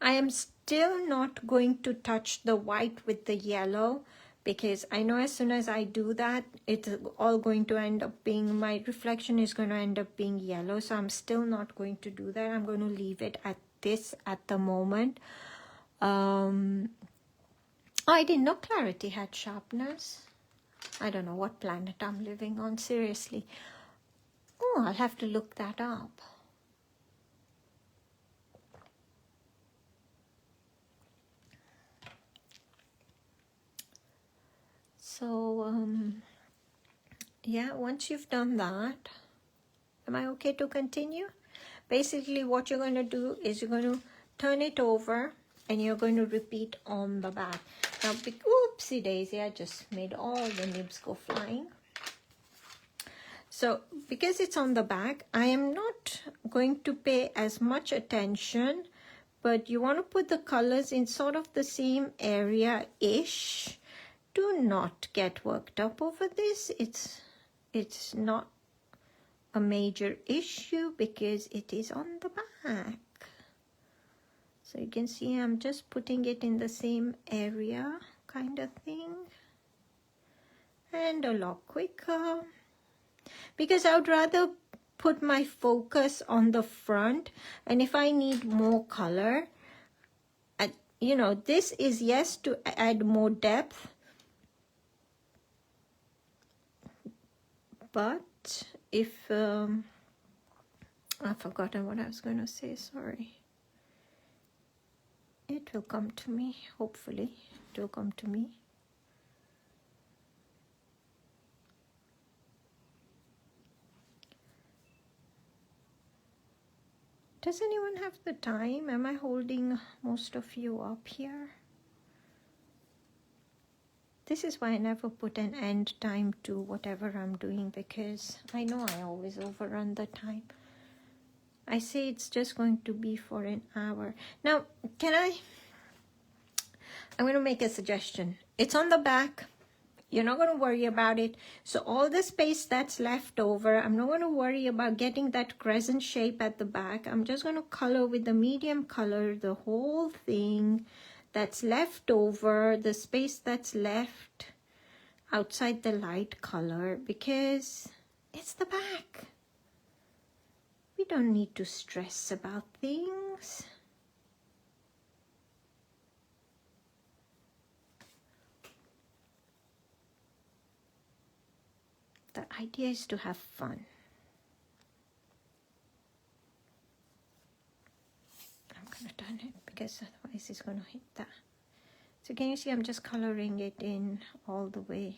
S1: I am still not going to touch the white with the yellow because I know as soon as I do that, it's all going to end up being, my reflection is going to end up being yellow. So I'm still not going to do that. I'm going to leave it at this at the moment. Oh, I didn't know Clarity had sharpeners. I don't know what planet I'm living on, seriously. Oh, I'll have to look that up. So, yeah, once you've done that, am I okay to continue? Basically, what you're going to do is you're going to turn it over and you're going to repeat on the back. Now, oopsie daisy, I just made all the nibs go flying. So because it's on the back, I am not going to pay as much attention, but you want to put the colors in sort of the same area-ish. Do not get worked up over this. It's not a major issue because it is on the back. So you can see I'm just putting it in the same area kind of thing. And a lot quicker. Because I would rather put my focus on the front, and if I need more color, you know, this is yes to add more depth, but if I've forgotten what I was going to say, sorry. It will come to me, hopefully it will come to me. Does anyone have the time? Am I holding most of you up here? This is why I never put an end time to whatever I'm doing, because I know I always overrun the time. I say it's just going to be for an hour. Now, I'm going to make a suggestion. It's on the back. You're not going to worry about it. So all the space that's left over, I'm not going to worry about getting that crescent shape at the back. I'm just going to color with the medium color the whole thing that's left over, the space that's left outside the light color, because it's the back. We don't need to stress about things. The idea is to have fun. I'm going to turn it because otherwise it's going to hit that. So can you see I'm just coloring it in all the way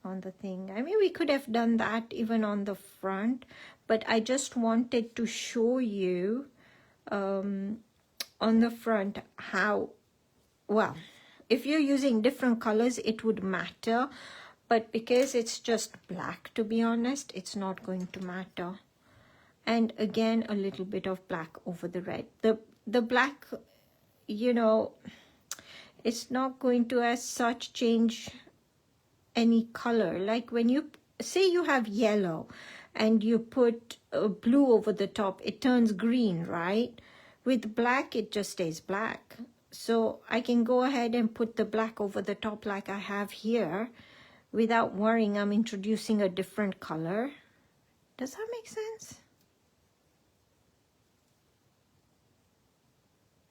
S1: on the thing. I mean, we could have done that even on the front, but I just wanted to show you on the front how, well, if you're using different colors, it would matter. But because it's just black, to be honest, it's not going to matter. And again, a little bit of black over the red. The black, you know, it's not going to as such change any color. Like when you say you have yellow and you put blue over the top, it turns green, right? With black, it just stays black. So I can go ahead and put the black over the top like I have here, without worrying I'm introducing a different color. Does that make sense?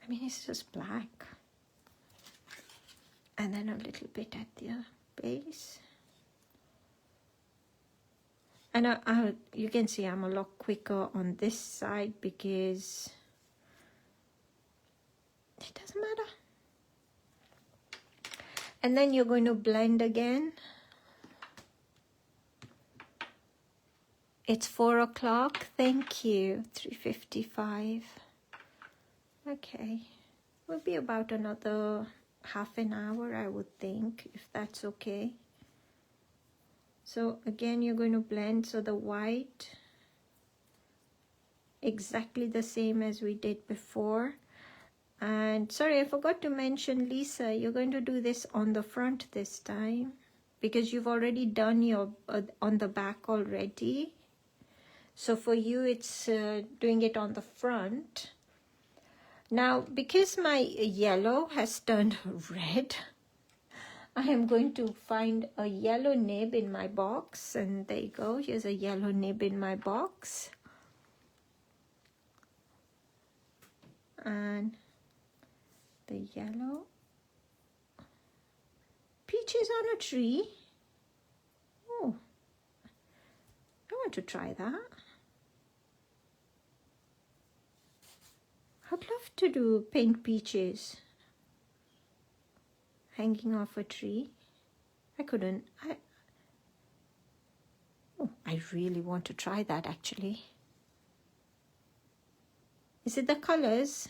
S1: I mean, it's just black. And then a little bit at the base. And you can see I'm a lot quicker on this side because it doesn't matter. And then you're going to blend again. It's 4 o'clock. Thank you. 3:55. Okay. Will be about another half an hour, I would think, if that's okay. So again, you're going to blend. So the white, exactly the same as we did before. And sorry, I forgot to mention, Lisa, you're going to do this on the front this time because you've already done your on the back already. So for you, it's doing it on the front. Now, because my yellow has turned red, I am going to find a yellow nib in my box. And there you go. Here's a yellow nib in my box. And the yellow. Peaches on a tree. Oh, I want to try that. I'd love to do paint peaches hanging off a tree. I couldn't. I really want to try that actually. Is it the colors?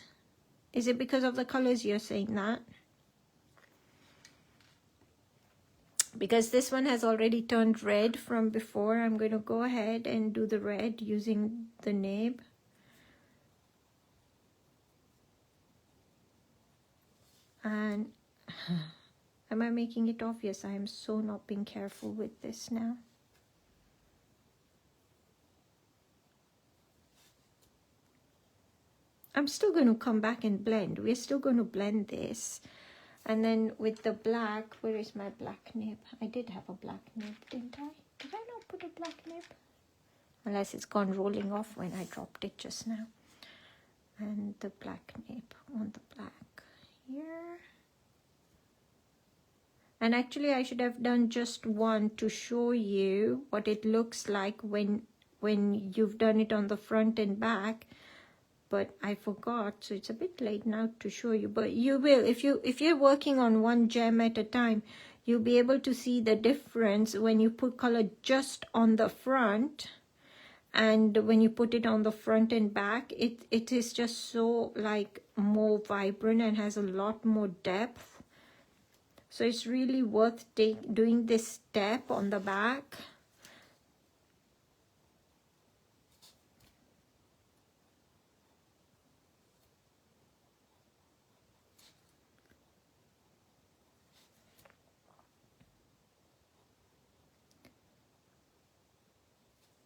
S1: Is it because of the colors you're saying that? Because this one has already turned red from before, I'm going to go ahead and do the red using the nib. And am I making it obvious? I am so not being careful with this now. I'm still going to come back and blend. We're still going to blend this. And then with the black, where is my black nib? I did have a black nib, didn't I? Did I not put a black nib? Unless it's gone rolling off when I dropped it just now. And the black nib on the black here. And actually I should have done just one to show you what it looks like when you've done it on the front and back. But I forgot, so it's a bit late now to show you. But you will, if you're working on one gem at a time, you'll be able to see the difference when you put color just on the front and when you put it on the front and back, it is just so like more vibrant and has a lot more depth. So it's really worth doing this step on the back.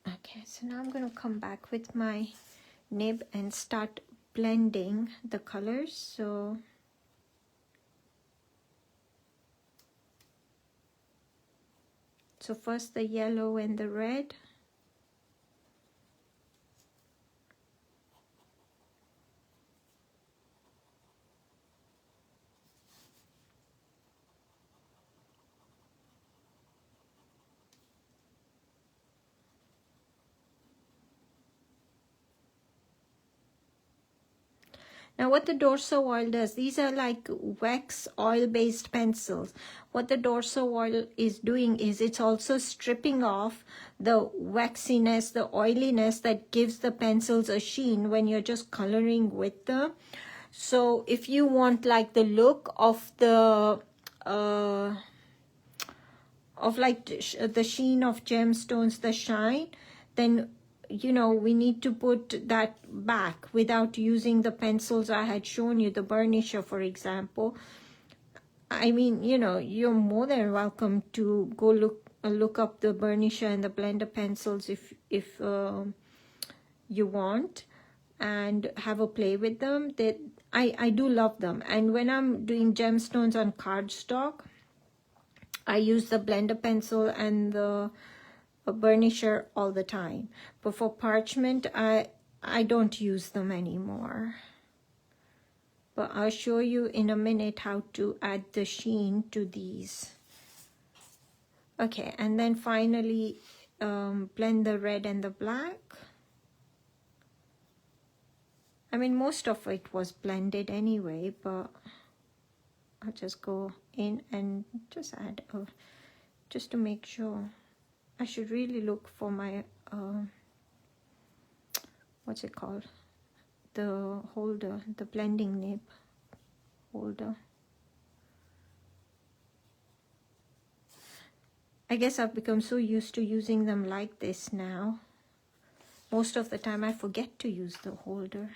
S1: Okay, so now I'm going to come back with my nib and start blending the colors. So first the yellow and the red. Now what the Dorso oil does, these are like wax oil-based pencils. What the Dorso oil is doing is it's also stripping off the waxiness, the oiliness that gives the pencils a sheen when you're just coloring with them. So if you want like the look of the the sheen of gemstones, the shine, then you know we need to put that back without using the pencils I had shown you, the burnisher for example. I mean, you know, you're more than welcome to go look up the burnisher and the blender pencils if you want, and have a play with them. That I do love them. And when I'm doing gemstones on cardstock, I use the blender pencil and the burnisher all the time. But for parchment, I don't use them anymore. But I'll show you in a minute how to add the sheen to these. Okay, and then finally blend the red and the black. I mean, most of it was blended anyway, but I'll just go in and just add just to make sure. I should really look for my what's it called, the holder, the blending nib holder. I guess I've become so used to using them like this now. Most of the time I forget to use the holder.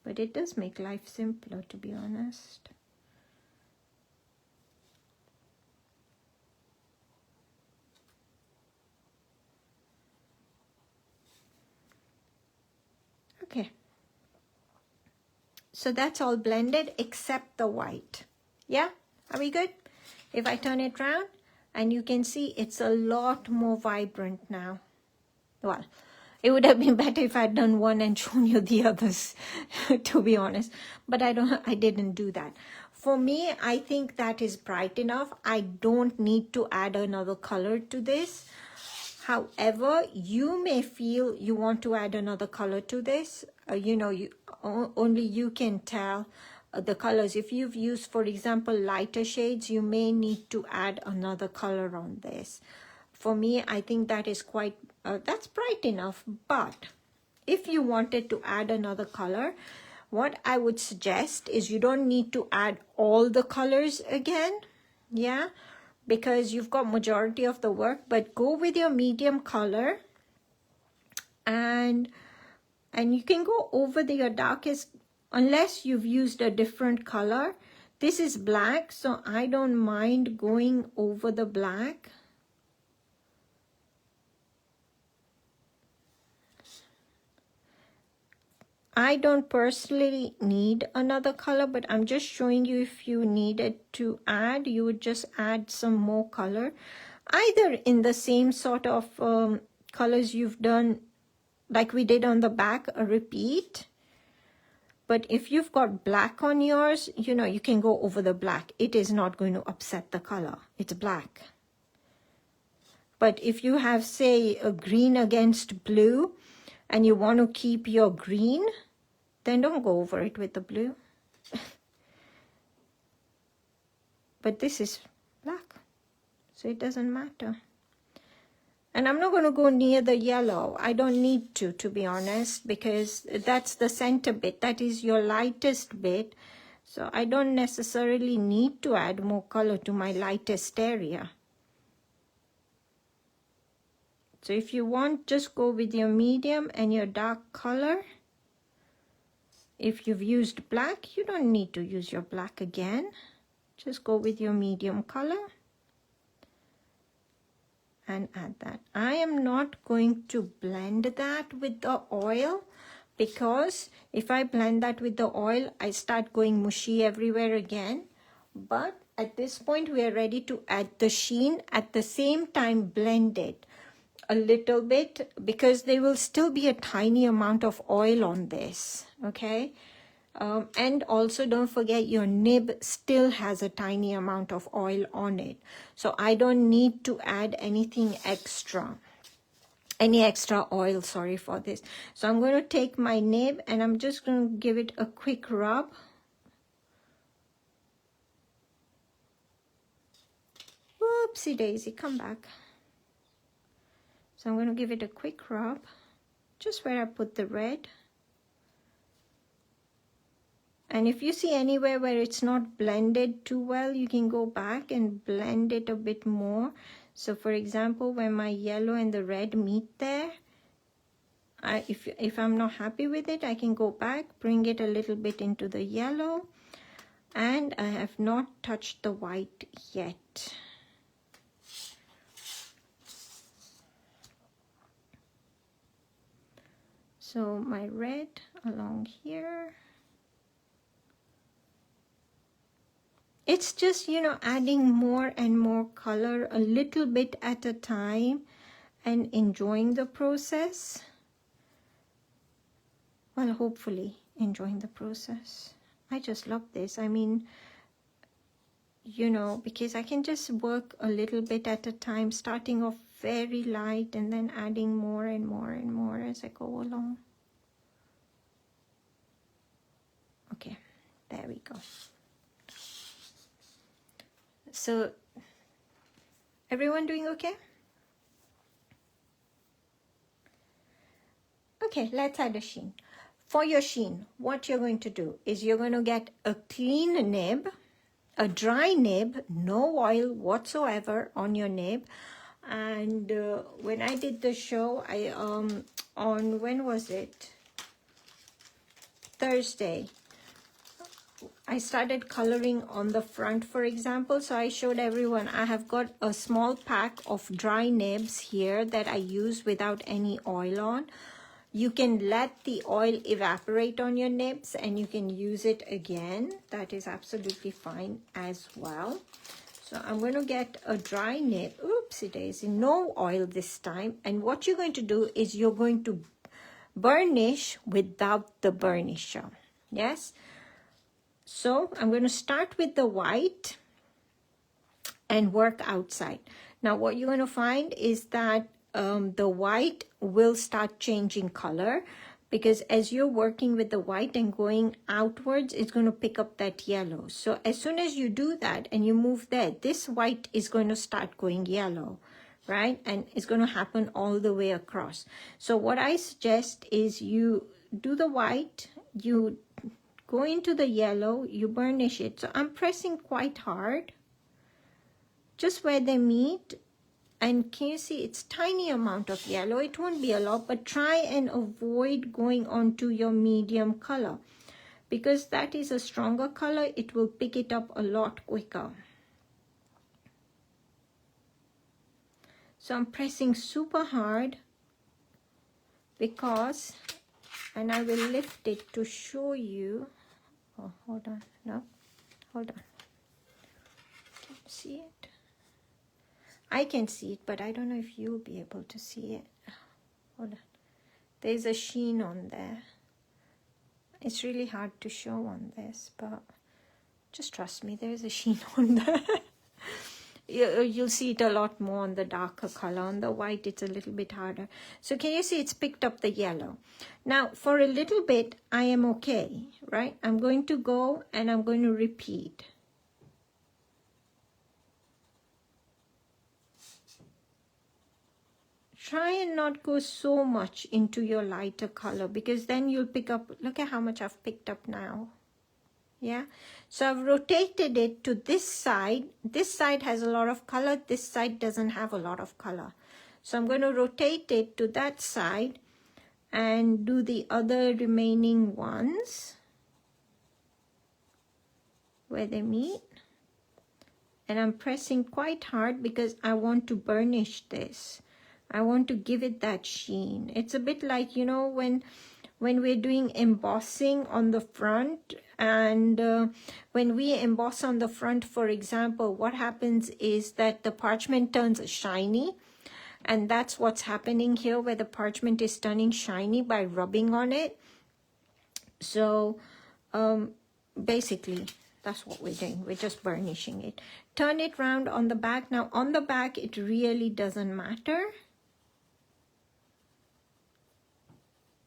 S1: But it does make life simpler, to be honest. Okay. So that's all blended except the white. Yeah? Are we good? If I turn it around, and you can see it's a lot more vibrant now. Well, it would have been better if I'd done one and shown you the others, to be honest. But I didn't do that. For me, I think that is bright enough. I don't need to add another color to this. However, you may feel you want to add another color to this. You know, only you can tell the colors. If you've used, for example, lighter shades, you may need to add another color on this. For me, I think that is quite, that's bright enough. But if you wanted to add another color, what I would suggest is you don't need to add all the colors again. Yeah, because you've got majority of the work, but go with your medium color, and you can go over your darkest, unless you've used a different color. This is black, so I don't mind going over the black. I don't personally need another color, but I'm just showing you if you needed to add, you would just add some more color. Either in the same sort of colors you've done, like we did on the back, a repeat. But if you've got black on yours, you know, you can go over the black. It is not going to upset the color. It's black. But if you have, say, a green against blue, and you want to keep your green, then don't go over it with the blue. But this is black, so it doesn't matter. And I'm not going to go near the yellow. I don't need to be honest, because that's the center bit. That is your lightest bit. So I don't necessarily need to add more color to my lightest area. So if you want, just go with your medium and your dark color. If you've used black, you don't need to use your black again. Just go with your medium color and add that. I am not going to blend that with the oil, because if I blend that with the oil, I start going mushy everywhere again. But at this point, we are ready to add the sheen. At the same time, blend it a little bit, because there will still be a tiny amount of oil on this, okay? And also don't forget your nib still has a tiny amount of oil on it. So I don't need to add anything extra, any extra oil, sorry for this. So I'm going to take my nib and I'm just going to give it a quick rub. Whoopsie daisy, come back. So I'm going to give it a quick rub, just where I put the red. And if you see anywhere where it's not blended too well, you can go back and blend it a bit more. So for example, when my yellow and the red meet there, if I'm not happy with it, I can go back, bring it a little bit into the yellow, and I have not touched the white yet. So my red along here. It's just, you know, adding more and more color a little bit at a time and enjoying the process. Well, hopefully enjoying the process. I just love this. I mean, you know, because I can just work a little bit at a time, starting off very light and then adding more and more and more as I go along. Okay, there we go. So, everyone doing okay? Okay, let's add a sheen. For your sheen, what you're going to do is you're going to get a clean nib, a dry nib, no oil whatsoever on your nib. And when I did the show, I on, when was it? Thursday. I started coloring on the front, for example. So I showed everyone I have got a small pack of dry nibs here that I use without any oil on. You can let the oil evaporate on your nibs and you can use it again. That is absolutely fine as well. So I'm going to get a dry nib. Oopsie daisy, no oil this time. And what you're going to do is you're going to burnish without the burnisher. Yes? So I'm going to start with the white and work outside. Now what you're going to find is that the white will start changing color, because as you're working with the white and going outwards, it's going to pick up that yellow. So as soon as you do that and you move there, this white is going to start going yellow, right? And it's going to happen all the way across. So what I suggest is you do the white, you go into the yellow, you burnish it. So I'm pressing quite hard, just where they meet. And can you see it's tiny amount of yellow? It won't be a lot, but try and avoid going on to your medium color, because that is a stronger color. It will pick it up a lot quicker. So I'm pressing super hard because, and I will lift it to show you. Oh, hold on. No, hold on. Can you see it? I can see it, but I don't know if you'll be able to see it. Hold on. There's a sheen on there. It's really hard to show on this, but just trust me, there's a sheen on there. You'll see it a lot more on the darker color. On the white, it's a little bit harder. So can you see it's picked up the yellow? Now, for a little bit, I am okay, right? I'm going to go and I'm going to repeat. try and not go so much into your lighter color, because then you'll pick up, look at how much I've picked up now. Yeah, so I've rotated it to this side. This side has a lot of color, this side doesn't have a lot of color. So I'm going to rotate it to that side and do the other remaining ones where they meet. And I'm pressing quite hard because I want to burnish this. I want to give it that sheen. It's a bit like, you know, when we're doing embossing on the front, and when we emboss on the front, for example, what happens is that the parchment turns shiny, and that's what's happening here, where the parchment is turning shiny by rubbing on it. So basically that's what we're doing. We're just burnishing it. Turn it round on the back. Now on the back it really doesn't matter.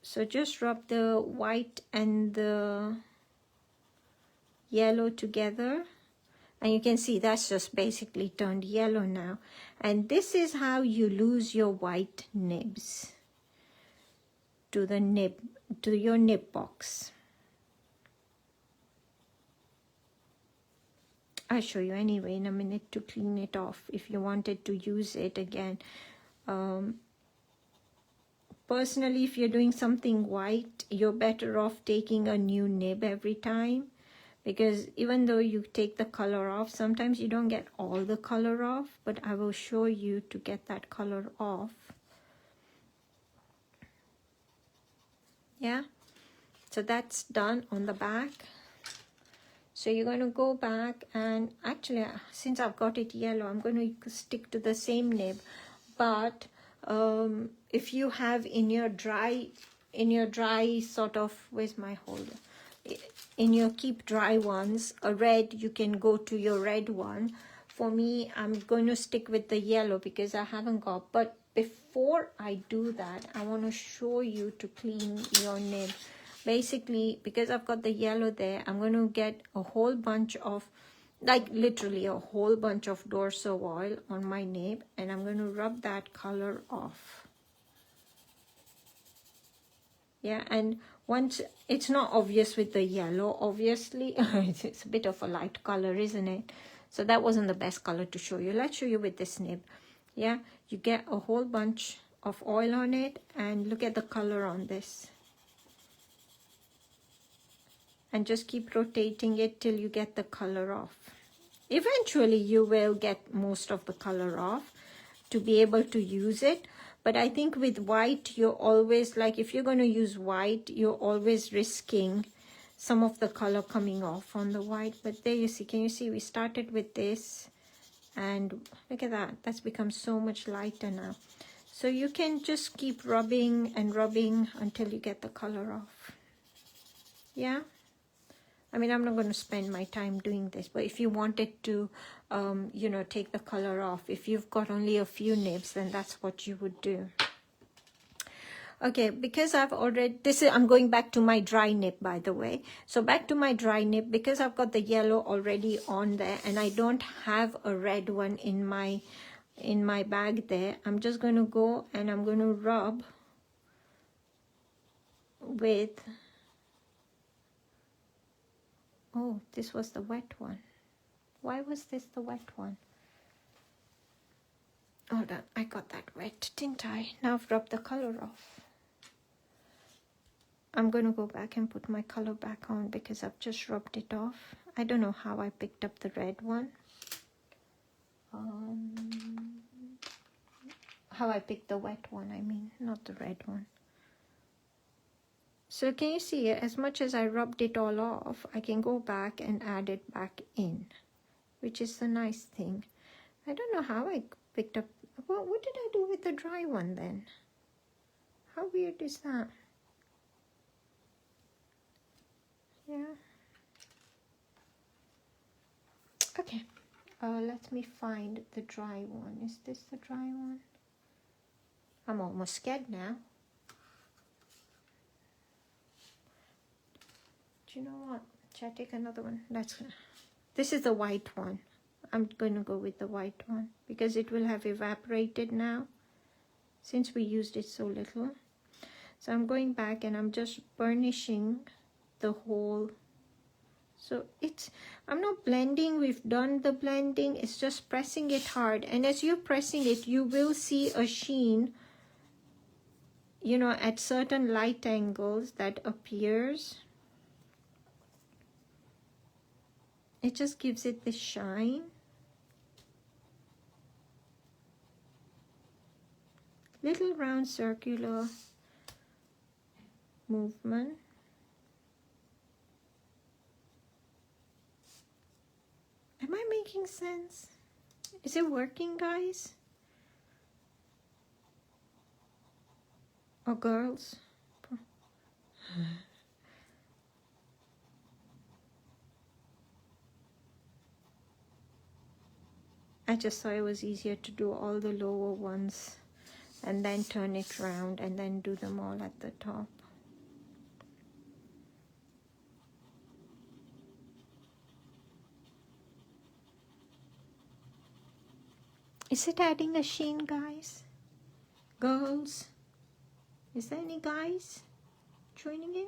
S1: So just rub the white and the yellow together. And you can see that's just basically turned yellow now. And this is how you lose your white nibs to the nib, to your nib box. I'll show you anyway in a minute to clean it off if you wanted to use it again. Personally, if you're doing something white, you're better off taking a new nib every time, because even though you take the color off, sometimes you don't get all the color off, but I will show you to get that color off. Yeah, so that's done on the back. So you're going to go back, and actually since I've got it yellow, I'm going to stick to the same nib. But if you have in your dry sort of, where's my holder? In your keep dry ones, a red, you can go to your red one. For me, I'm going to stick with the yellow because I haven't got. But before I do that, I want to show you to clean your nib. Basically, because I've got the yellow there, I'm going to get a whole bunch of, like literally a whole bunch of Dorso oil on my nib, and I'm going to rub that color off. Yeah, and once it's not obvious with the yellow, obviously, it's a bit of a light color, isn't it? So that wasn't the best color to show you. Let's show you with this nib. Yeah, you get a whole bunch of oil on it, and look at the color on this. And just keep rotating it till you get the color off. Eventually you will get most of the color off to be able to use it. But I think with white, you're always, like if you're going to use white, you're always risking some of the color coming off on the white. But there you see, can you see we started with this, and look at that, that's become so much lighter now. So you can just keep rubbing and rubbing until you get the color off. Yeah, I mean, I'm not going to spend my time doing this, but if you wanted to, you know, take the color off, if you've got only a few nibs, then that's what you would do. Okay, because I've already, I'm going back to my dry nib, by the way. So back to my dry nib, because I've got the yellow already on there, and I don't have a red one in my bag there, I'm just going to go and I'm going to rub with, oh, this was the wet one. Why was this the wet one? Hold on, I got that wet, didn't I? Now I've rubbed the color off. I'm going to go back and put my color back on because I've just rubbed it off. I don't know how I picked up the red one. How I picked the wet one, I mean, not the red one. So can you see, as much as I rubbed it all off, I can go back and add it back in, which is the nice thing. I don't know how I picked up, well, what did I do with the dry one then? How weird is that? Yeah. Okay, let me find the dry one. Is this the dry one? I'm almost scared now. Do you know what? Should I take another one? This is the white one. I'm going to go with the white one because it will have evaporated now. since we used it so little. So I'm going back and I'm just burnishing the whole. So it's, I'm not blending, we've done the blending, it's just pressing it hard. And as you're pressing it, you will see a sheen, you know, at certain light angles that appears. It just gives it this shine. Little round circular movement. Am I making sense? Is it working, guys? Or girls? I just thought it was easier to do all the lower ones and then turn it around and then do them all at the top. Is it adding a sheen, guys? Girls? Is there any guys joining in?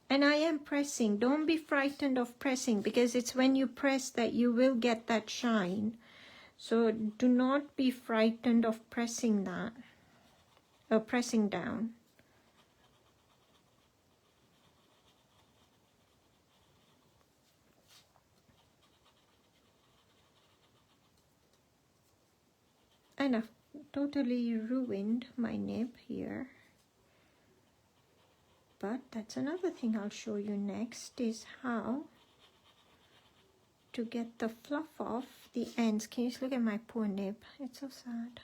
S1: And I am pressing. Don't be frightened of pressing, because it's when you press that you will get that shine. So do not be frightened of pressing that, or pressing down. And I've totally ruined my nib here. But that's another thing I'll show you next, is how to get the fluff off the ends. Can you just look at my poor nib? It's so sad.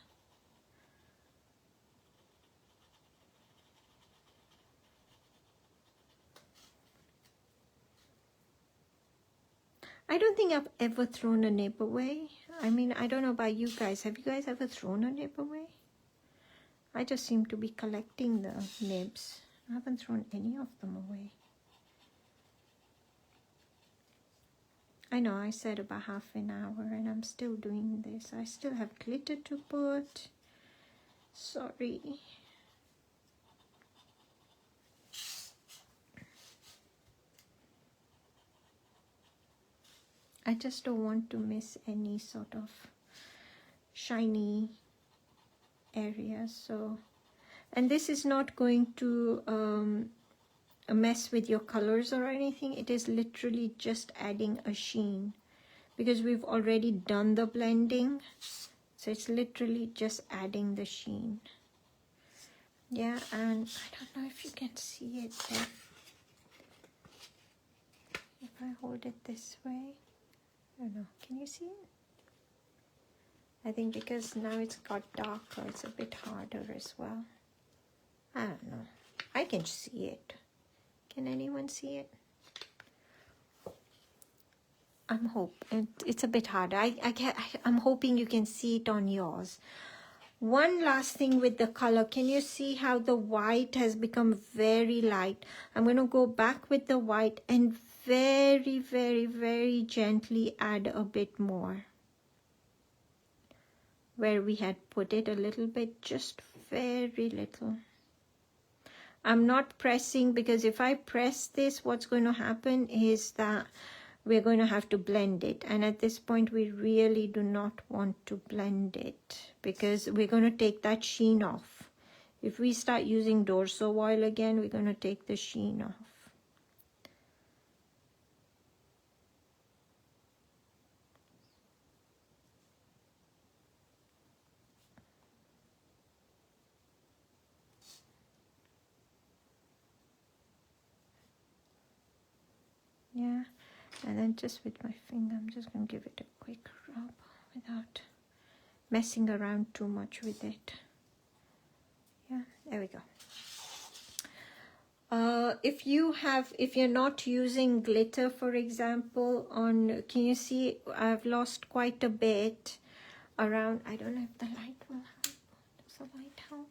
S1: I don't think I've ever thrown a nib away. I mean, I don't know about you guys. Have you guys ever thrown a nib away? I just seem to be collecting the nibs. I haven't thrown any of them away. I know I said about half an hour and I'm still doing this. I still have glitter to put. Sorry. I just don't want to miss any sort of shiny areas. So, and this is not going to mess with your colors or anything. It is literally just adding a sheen, because we've already done the blending. So it's literally just adding the sheen. Yeah, and I don't know if you can see it there. If I hold it this way, I don't know, can you see it? I think because now it's got darker, it's a bit harder as well. I don't know. I can see it. Can anyone see it? I'm hoping it's a bit harder. I'm hoping you can see it on yours. One last thing with the color. Can you see how the white has become very light? I'm going to go back with the white and very, very, very gently add a bit more. Where we had put it a little bit, just very little. I'm not pressing, because if I press this, what's going to happen is that we're going to have to blend it. And at this point, we really do not want to blend it, because we're going to take that sheen off. If we start using Dorso oil again, we're going to take the sheen off. Yeah, and then just with my finger, I'm just going to give it a quick rub without messing around too much with it. Yeah, there we go. If you're not using glitter, for example, on, can you see I've lost quite a bit around. I don't know if the light will help. Does the light help?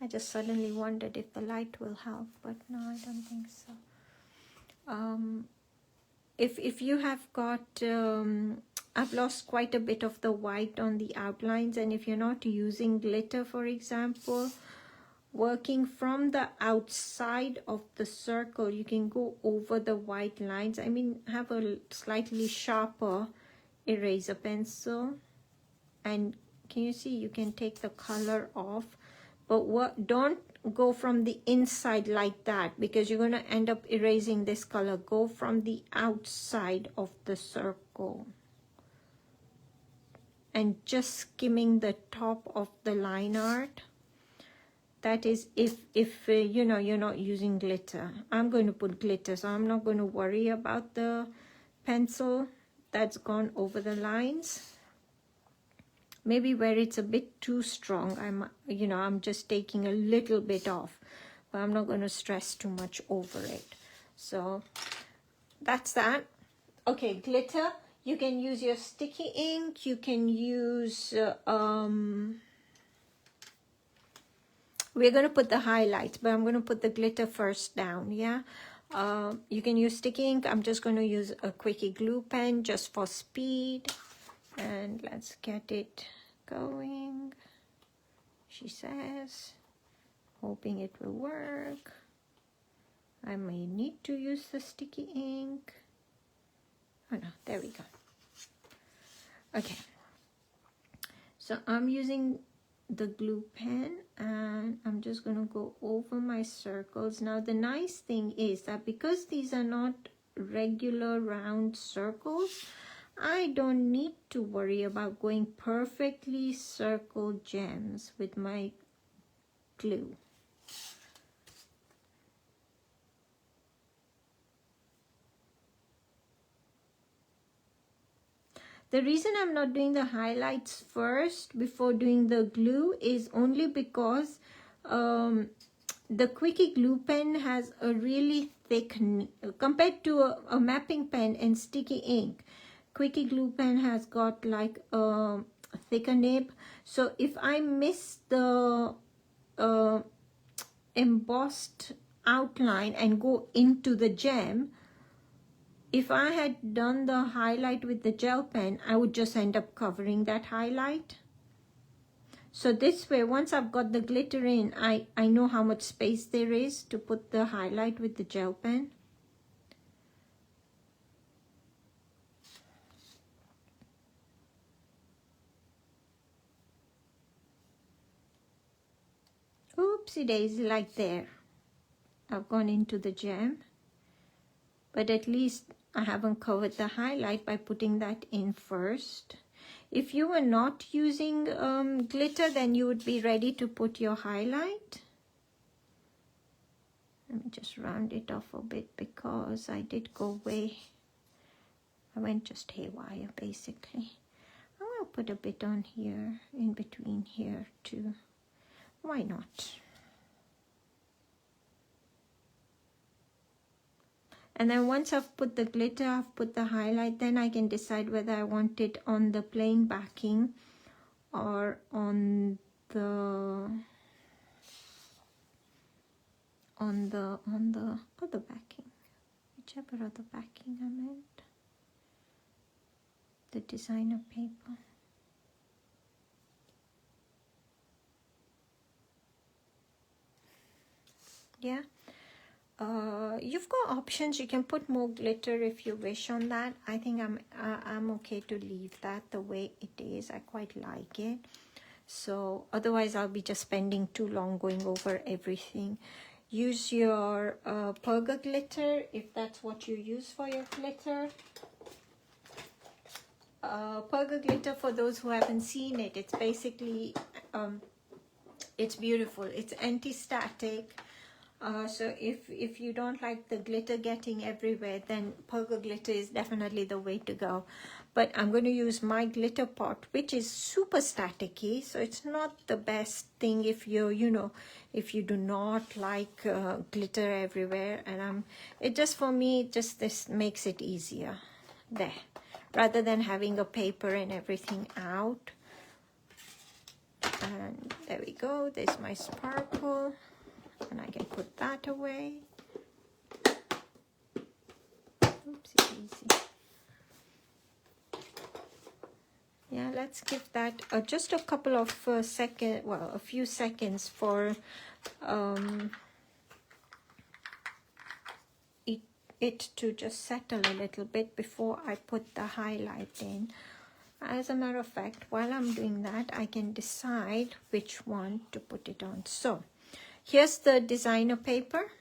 S1: I just suddenly wondered if the light will help, but no, I don't think so. If you have got, I've lost quite a bit of the white on the outlines, and if you're not using glitter, for example, working from the outside of the circle, you can go over the white lines. I mean, have a slightly sharper eraser pencil, and can you see, you can take the color off, but don't go from the inside like that, because you're going to end up erasing this color. Go from the outside of the circle and just skimming the top of the line art. That is if you know, you're not using glitter. I'm going to put glitter, so I'm not going to worry about the pencil that's gone over the lines. Maybe where it's a bit too strong, I'm just taking a little bit off, but I'm not going to stress too much over it. So that's that. Okay, glitter. You can use your sticky ink. You can use, we're going to put the highlights, but I'm going to put the glitter first down, yeah? You can use sticky ink. I'm just going to use a quickie glue pen just for speed. And let's get it going, she says, hoping it will work. I may need to use the sticky ink. Oh no, there we go. Okay, so I'm using the glue pen and I'm just going to go over my circles. Now the nice thing is that because these are not regular round circles, I don't need to worry about going perfectly circled gems with my glue. The reason I'm not doing the highlights first before doing the glue is only because the quickie glue pen has a really thick, compared to a mapping pen and sticky ink, quickie glue pen has got like a thicker nib. So if I miss the embossed outline and go into the gem, if I had done the highlight with the gel pen, I would just end up covering that highlight. So this way, once I've got the glitter in, I know how much space there is to put the highlight with the gel pen. Oopsie daisy, like there. I've gone into the gem, but at least I haven't covered the highlight by putting that in first. If you were not using glitter, then you would be ready to put your highlight. Let me just round it off a bit because I did go way, I went just haywire basically. I'm going to put a bit on here, in between here too. Why not? And then once I've put the glitter, I've put the highlight, then I can decide whether I want it on the plain backing or on the other backing, whichever other backing I meant, the designer paper. Yeah. You've got options. You can put more glitter if you wish on that. I think I'm okay to leave that the way it is. I quite like it. So otherwise I'll be just spending too long going over everything. Use your Perga glitter if that's what you use for your glitter. Perga glitter, for those who haven't seen it, it's basically it's beautiful. It's anti-static. So if you don't like the glitter getting everywhere, then Perga glitter is definitely the way to go. But I'm going to use my glitter pot, which is super staticky, so it's not the best thing if if you do not like glitter everywhere. And it just, for me, just this makes it easier there, rather than having a paper and everything out. And there we go, there's my sparkle, and I can put that away. Oopsie daisy. Yeah, let's give that just a couple of seconds, well, a few seconds for it to just settle a little bit before I put the highlight in. As a matter of fact, while I'm doing that, I can decide which one to put it on. So here's the designer paper,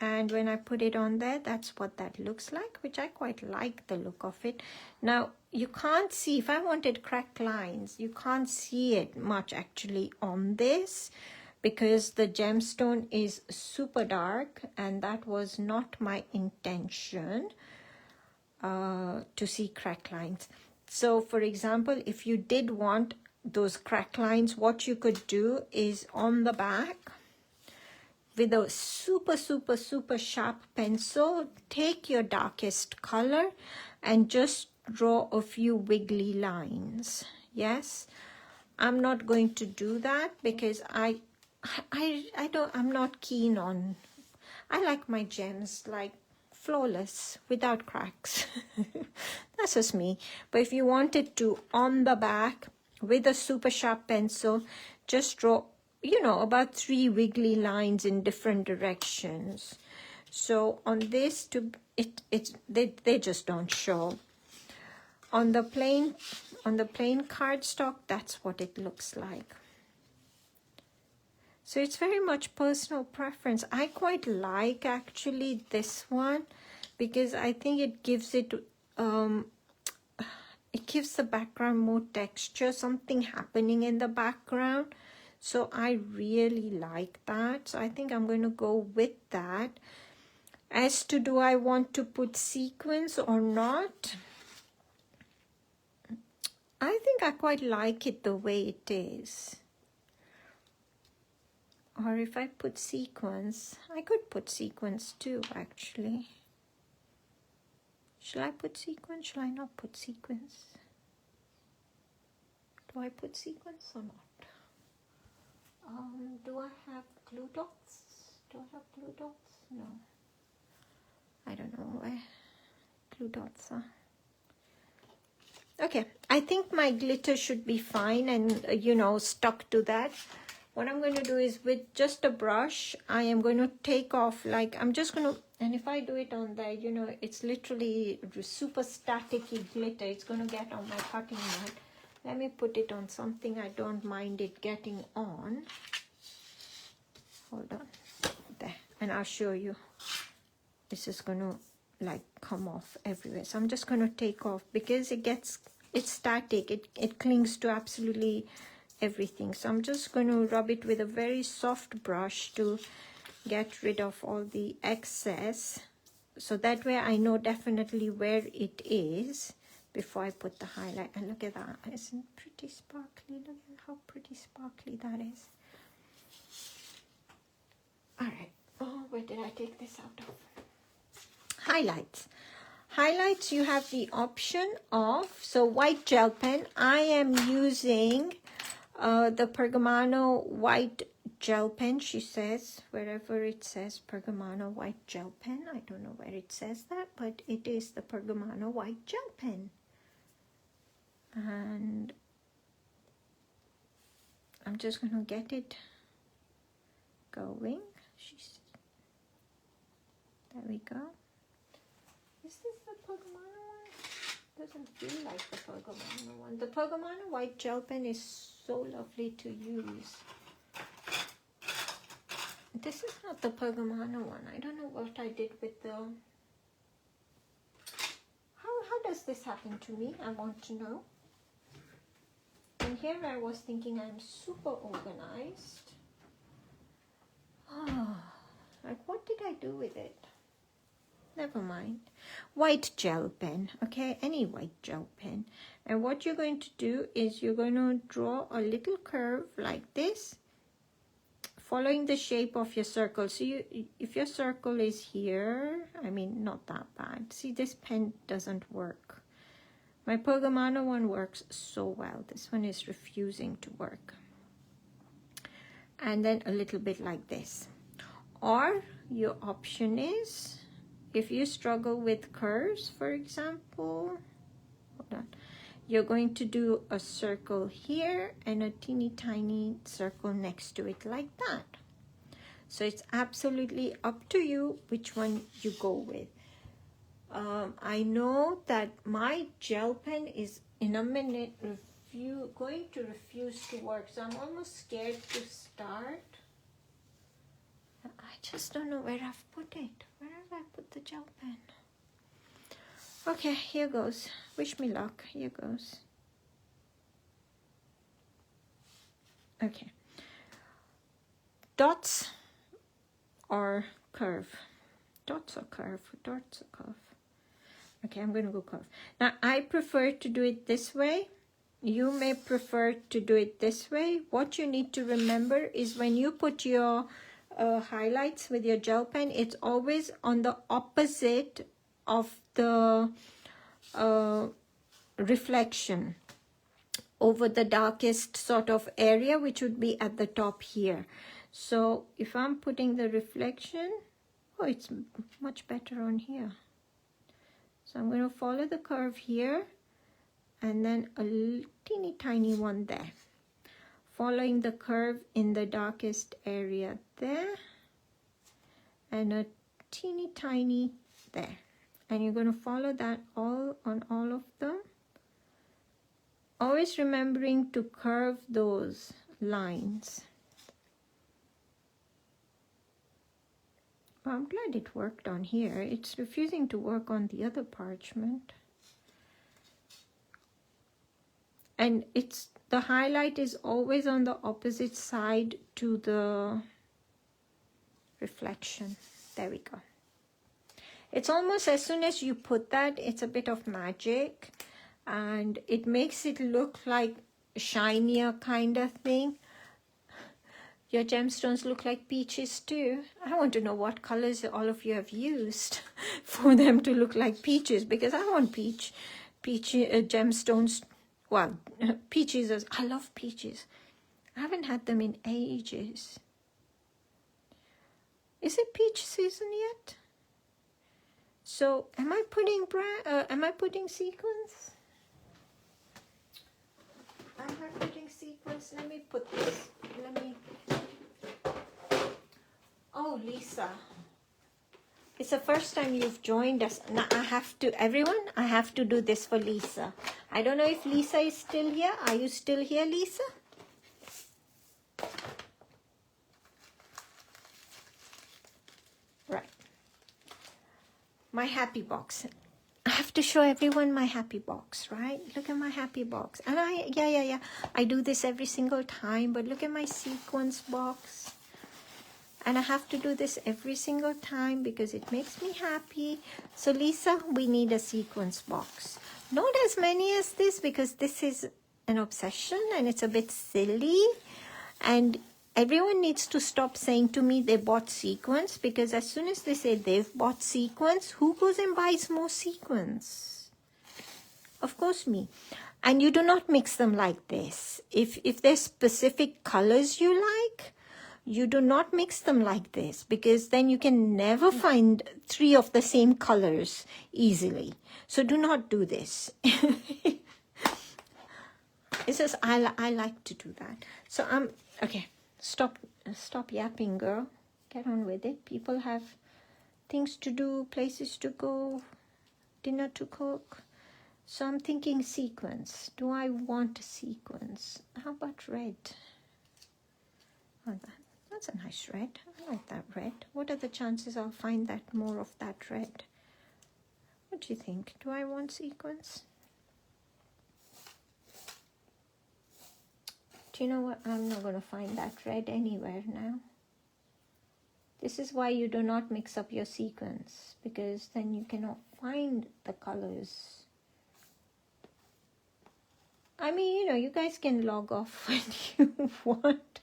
S1: and when I put it on there, that's what that looks like, which I quite like the look of it. Now you can't see, if I wanted cracked lines, you can't see it much actually on this, because the gemstone is super dark, and that was not my intention to see crack lines. So for example, if you did want those crack lines, what you could do is on the back, with a super sharp pencil, take your darkest color and just draw a few wiggly lines. Yes, I'm not going to do that because I'm not keen on, I like my gems like flawless without cracks. That's just me. But if you wanted to, on the back with a super sharp pencil, just draw, you know, about 3 wiggly lines in different directions. So on this, they just don't show. On the plain cardstock, that's what it looks like. So it's very much personal preference. I quite like actually this one because I think it gives the background more texture, something happening in the background. So I really like that. So I think I'm going to go with that. As to do I want to put sequins or not, I think I quite like it the way it is. Or if I put sequins, I could put sequins too actually. Shall I put sequins? Shall I not put sequins? Do I put sequins or not? Do I have glue dots? Do I have glue dots? No. I don't know where glue dots are. Okay, I think my glitter should be fine and, you know, stuck to that. What I'm going to do is with just a brush, I am going to take off, like, I'm just going to, and if I do it on there, you know, it's literally super staticky glitter. It's going to get on my cutting mat. Let me put it on something I don't mind it getting on. Hold on. There. And I'll show you. This is going to, like, come off everywhere. So I'm just going to take off because it's static. It clings to absolutely everything. So I'm just going to rub it with a very soft brush to get rid of all the excess. So that way I know definitely where it is before I put the highlight. And look at that. Isn't it pretty sparkly? Look at how pretty sparkly that is. All right. Oh, where did I take this out of? Highlights. Highlights, you have the option of, so white gel pen. I am using the Pergamano white gel pen, she says, wherever it says Pergamano white gel pen. I don't know where it says that, but it is the Pergamano white gel pen. And I'm just going to get it going. There we go. Is this the Pergamano one? Doesn't feel like the Pergamano one. The Pergamano white gel pen is so lovely to use. This is not the Pergamano one. I don't know what I did with the... How does this happen to me? I want to know. And here I was thinking I'm super organized. Like, what did I do with it? Never mind. White gel pen, okay? Any white gel pen. And what you're going to do is you're going to draw a little curve like this, following the shape of your circle. So if your circle is here, I mean, not that bad. See, this pen doesn't work. My Pergamano one works so well. This one is refusing to work. and then a little bit like this. Or your option is, if you struggle with curves, for example, hold on, you're going to do a circle here and a teeny tiny circle next to it like that. So it's absolutely up to you which one you go with. I know that my gel pen is in a minute going to refuse to work, so I'm almost scared to start. I just don't know where I've put it. Where have I put the gel pen? Okay, here goes. Wish me luck. Here goes. Okay. Dots or curve? Dots or curve? Dots or curve? Okay, I'm going to go curve. Now, I prefer to do it this way. You may prefer to do it this way. What you need to remember is when you put your highlights with your gel pen, it's always on the opposite of the reflection over the darkest sort of area, which would be at the top here. So if I'm putting the reflection, oh, it's much better on here. So I'm going to follow the curve here and then a teeny tiny one there. Following the curve in the darkest area there and a teeny tiny there. And you're going to follow that all on all of them. Always remembering to curve those lines. Well, I'm glad it worked on here. It's refusing to work on the other parchment. And the highlight is always on the opposite side to the reflection. There we go. It's almost as soon as you put that, it's a bit of magic. And it makes it look like a shinier kind of thing. Your gemstones look like peaches too. I want to know what colors all of you have used for them to look like peaches, because I want peach gemstones. Well, peaches, I love peaches. I haven't had them in ages. Is it peach season yet? So am I putting sequins? I'm not putting sequins. Let me put this. Oh, Lisa. It's the first time you've joined us. Now I have to do this for Lisa. I don't know if Lisa is still here. Are you still here, Lisa? Right. My happy box. I have to show everyone my happy box, right? Look at my happy box. And I do this every single time, but look at my sequence box. And I have to do this every single time because it makes me happy. So Lisa, we need a sequence box. Not as many as this because this is an obsession and it's a bit silly. And everyone needs to stop saying to me they bought sequins, because as soon as they say they've bought sequins, who goes and buys more sequins? Of course me. And you do not mix them like this. If there's specific colors you like, you do not mix them like this, because then you can never find 3 of the same colors easily. So do not do this. It's just I like to do that. So okay. Stop yapping, girl. Get on with it. People have things to do, places to go, dinner to cook. So I'm thinking sequins. Do I want a sequins? How about red? Oh, that's a nice red. I like that red. What are the chances I'll find that more of that red? What do you think? Do I want sequins? Do you know what? I'm not going to find that red anywhere now. This is why you do not mix up your sequins, because then you cannot find the colors. I mean, you know, you guys can log off when you want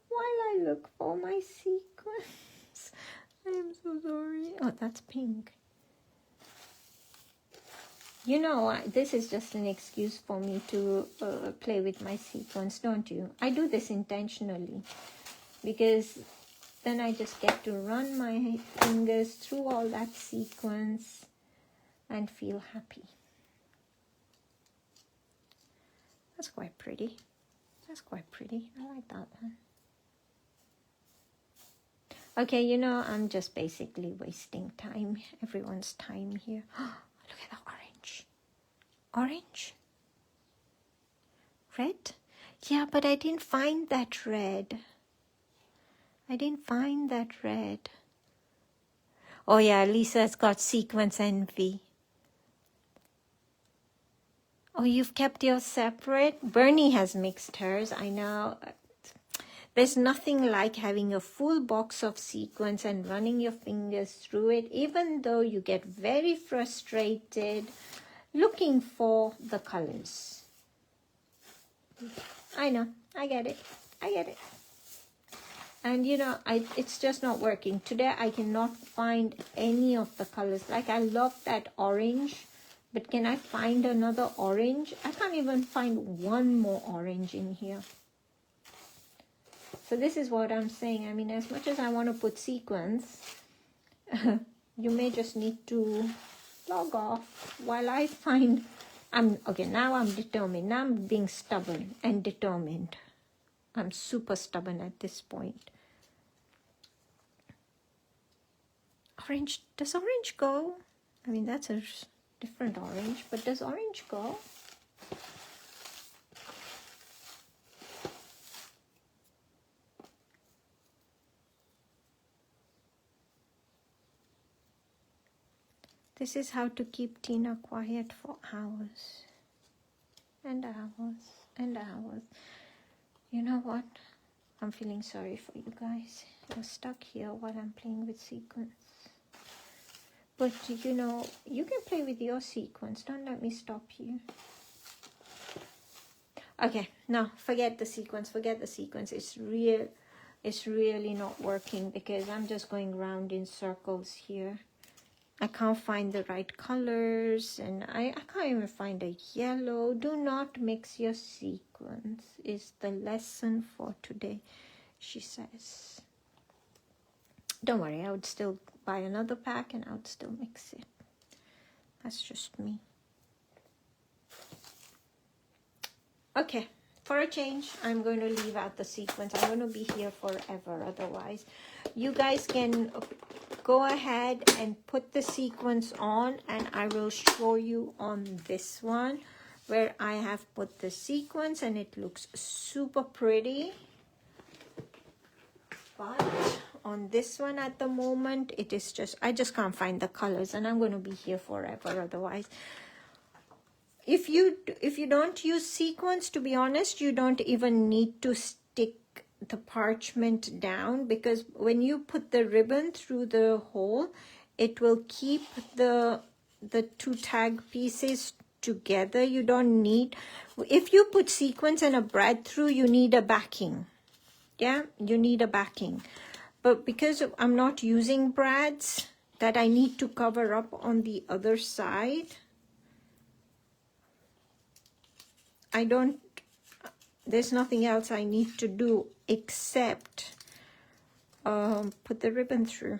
S1: while I look for my sequins. I am so sorry. Oh, that's pink. You know, this is just an excuse for me to play with my sequins, don't you? I do this intentionally because then I just get to run my fingers through all that sequence and feel happy. That's quite pretty. That's quite pretty. I like that one. Okay, you know, I'm just basically wasting time, everyone's time here. Look at the orange. Orange? Red? Yeah, but I didn't find that red. I didn't find that red. Oh yeah, Lisa's got sequence envy. Oh, you've kept yours separate? Bernie has mixed hers, I know. There's nothing like having a full box of sequins and running your fingers through it, even though you get very frustrated looking for the colors. I know, I get it, I get it. And you know, it's just not working. Today I cannot find any of the colors. Like I love that orange, but can I find another orange? I can't even find one more orange in here. So this is what I'm saying. I mean, as much as I want to put sequins, you may just need to log off while I find. Okay, now I'm determined. Now I'm being stubborn and determined. I'm super stubborn at this point. Orange, does orange go? I mean, that's a different orange, but does orange go? This is how to keep Tina quiet for hours and hours and hours. You know what? I'm feeling sorry for you guys. You're stuck here while I'm playing with sequins. But you know, you can play with your sequins. Don't let me stop you. Okay, no, forget the sequence. Forget the sequence. It's really not working because I'm just going round in circles here. I can't find the right colors and I can't even find a yellow. Do not mix your sequins is the lesson for today, she says. Don't worry, I would still buy another pack and I would still mix it. That's just me. Okay, for a change, I'm going to leave out the sequins. I'm going to be here forever otherwise. You guys can go ahead and put the sequins on and I will show you on this one where I have put the sequins and it looks super pretty. But on this one at the moment, it is just, I just can't find the colors and I'm going to be here forever otherwise. If you don't use sequins, to be honest, you don't even need to stick the parchment down because when you put the ribbon through the hole, it will keep the two tag pieces together. You don't need, if you put sequins and a brad through, you need a backing. Yeah, you need a backing. But because I'm not using brads that I need to cover up on the other side, there's nothing else I need to do except put the ribbon through,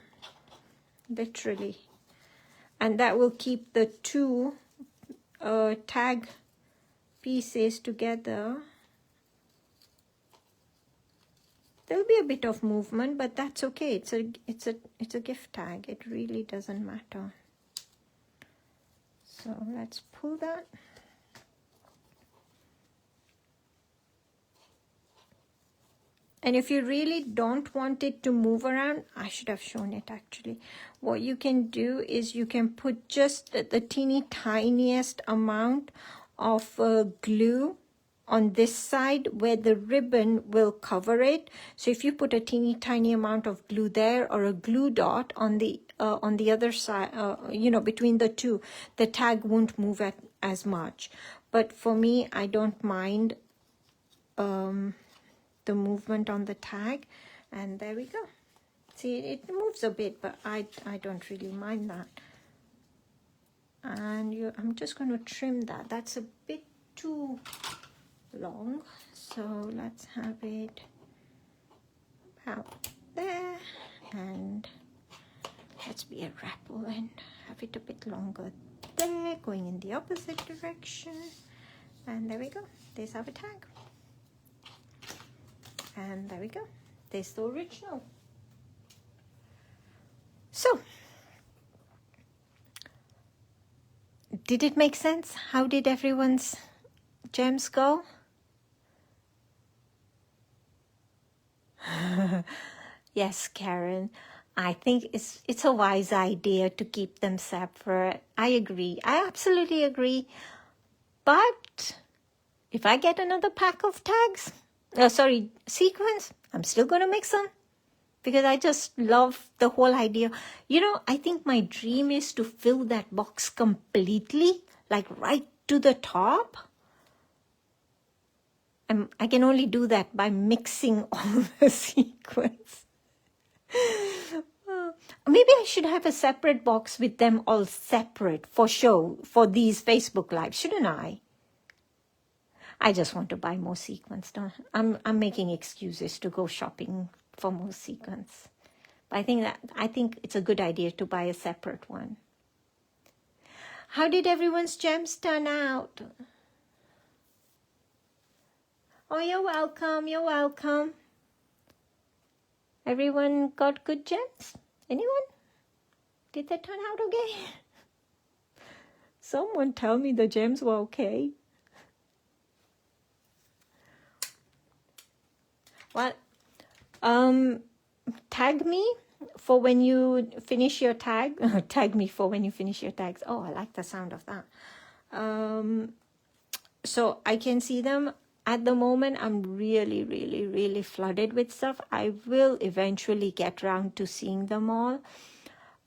S1: literally. And that will keep the two tag pieces together. There'll be a bit of movement, but that's okay. It's a gift tag. It really doesn't matter. So let's pull that. And if you really don't want it to move around, I should have shown it actually. What you can do is you can put just the teeny tiniest amount of glue on this side where the ribbon will cover it. So if you put a teeny tiny amount of glue there or a glue dot on the other side, you know, between the two, the tag won't move as much. But for me, I don't mind the movement on the tag, and there we go. See, it moves a bit, but I don't really mind that. and I'm just going to trim that. That's a bit too long, so let's have it about there, and let's be a rebel and have it a bit longer there, going in the opposite direction. And there we go, there's our tag, and there we go, there's the original. So did it make sense? How did everyone's gems go? Yes, Karen, I think it's a wise idea to keep them separate. I agree. I absolutely agree. But if I get another pack of tags, sequins, I'm still going to mix them because I just love the whole idea. You know, I think my dream is to fill that box completely, like right to the top. I can only do that by mixing all the sequins. Maybe I should have a separate box with them all separate for show for these Facebook Lives, shouldn't I? I just want to buy more sequins. I'm making excuses to go shopping for more sequins. But I think it's a good idea to buy a separate one. How did everyone's gems turn out? Oh, you're welcome. You're welcome. Everyone got good gems? Anyone? Did they turn out okay? Someone tell me the gems were okay. Well, tag me for when you finish your tag. Tag me for when you finish your tags. Oh, I like the sound of that. So I can see them. At the moment, I'm really, really, really flooded with stuff. I will eventually get around to seeing them all.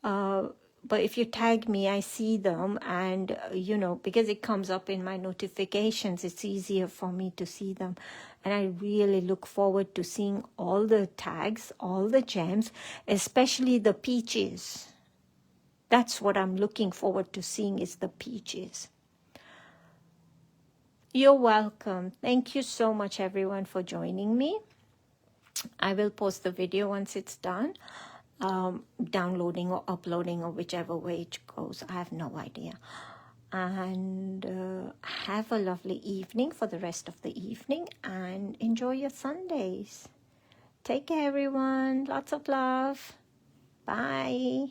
S1: But if you tag me, I see them. And, you know, because it comes up in my notifications, it's easier for me to see them. And I really look forward to seeing all the tags, all the gems, especially the peaches. That's what I'm looking forward to seeing, is the peaches. You're welcome. Thank you so much, everyone, for joining me. I will post the video once it's done, downloading or uploading or whichever way it goes. I have no idea. And have a lovely evening for the rest of the evening, and enjoy your Sundays. Take care, everyone. Lots of love. Bye.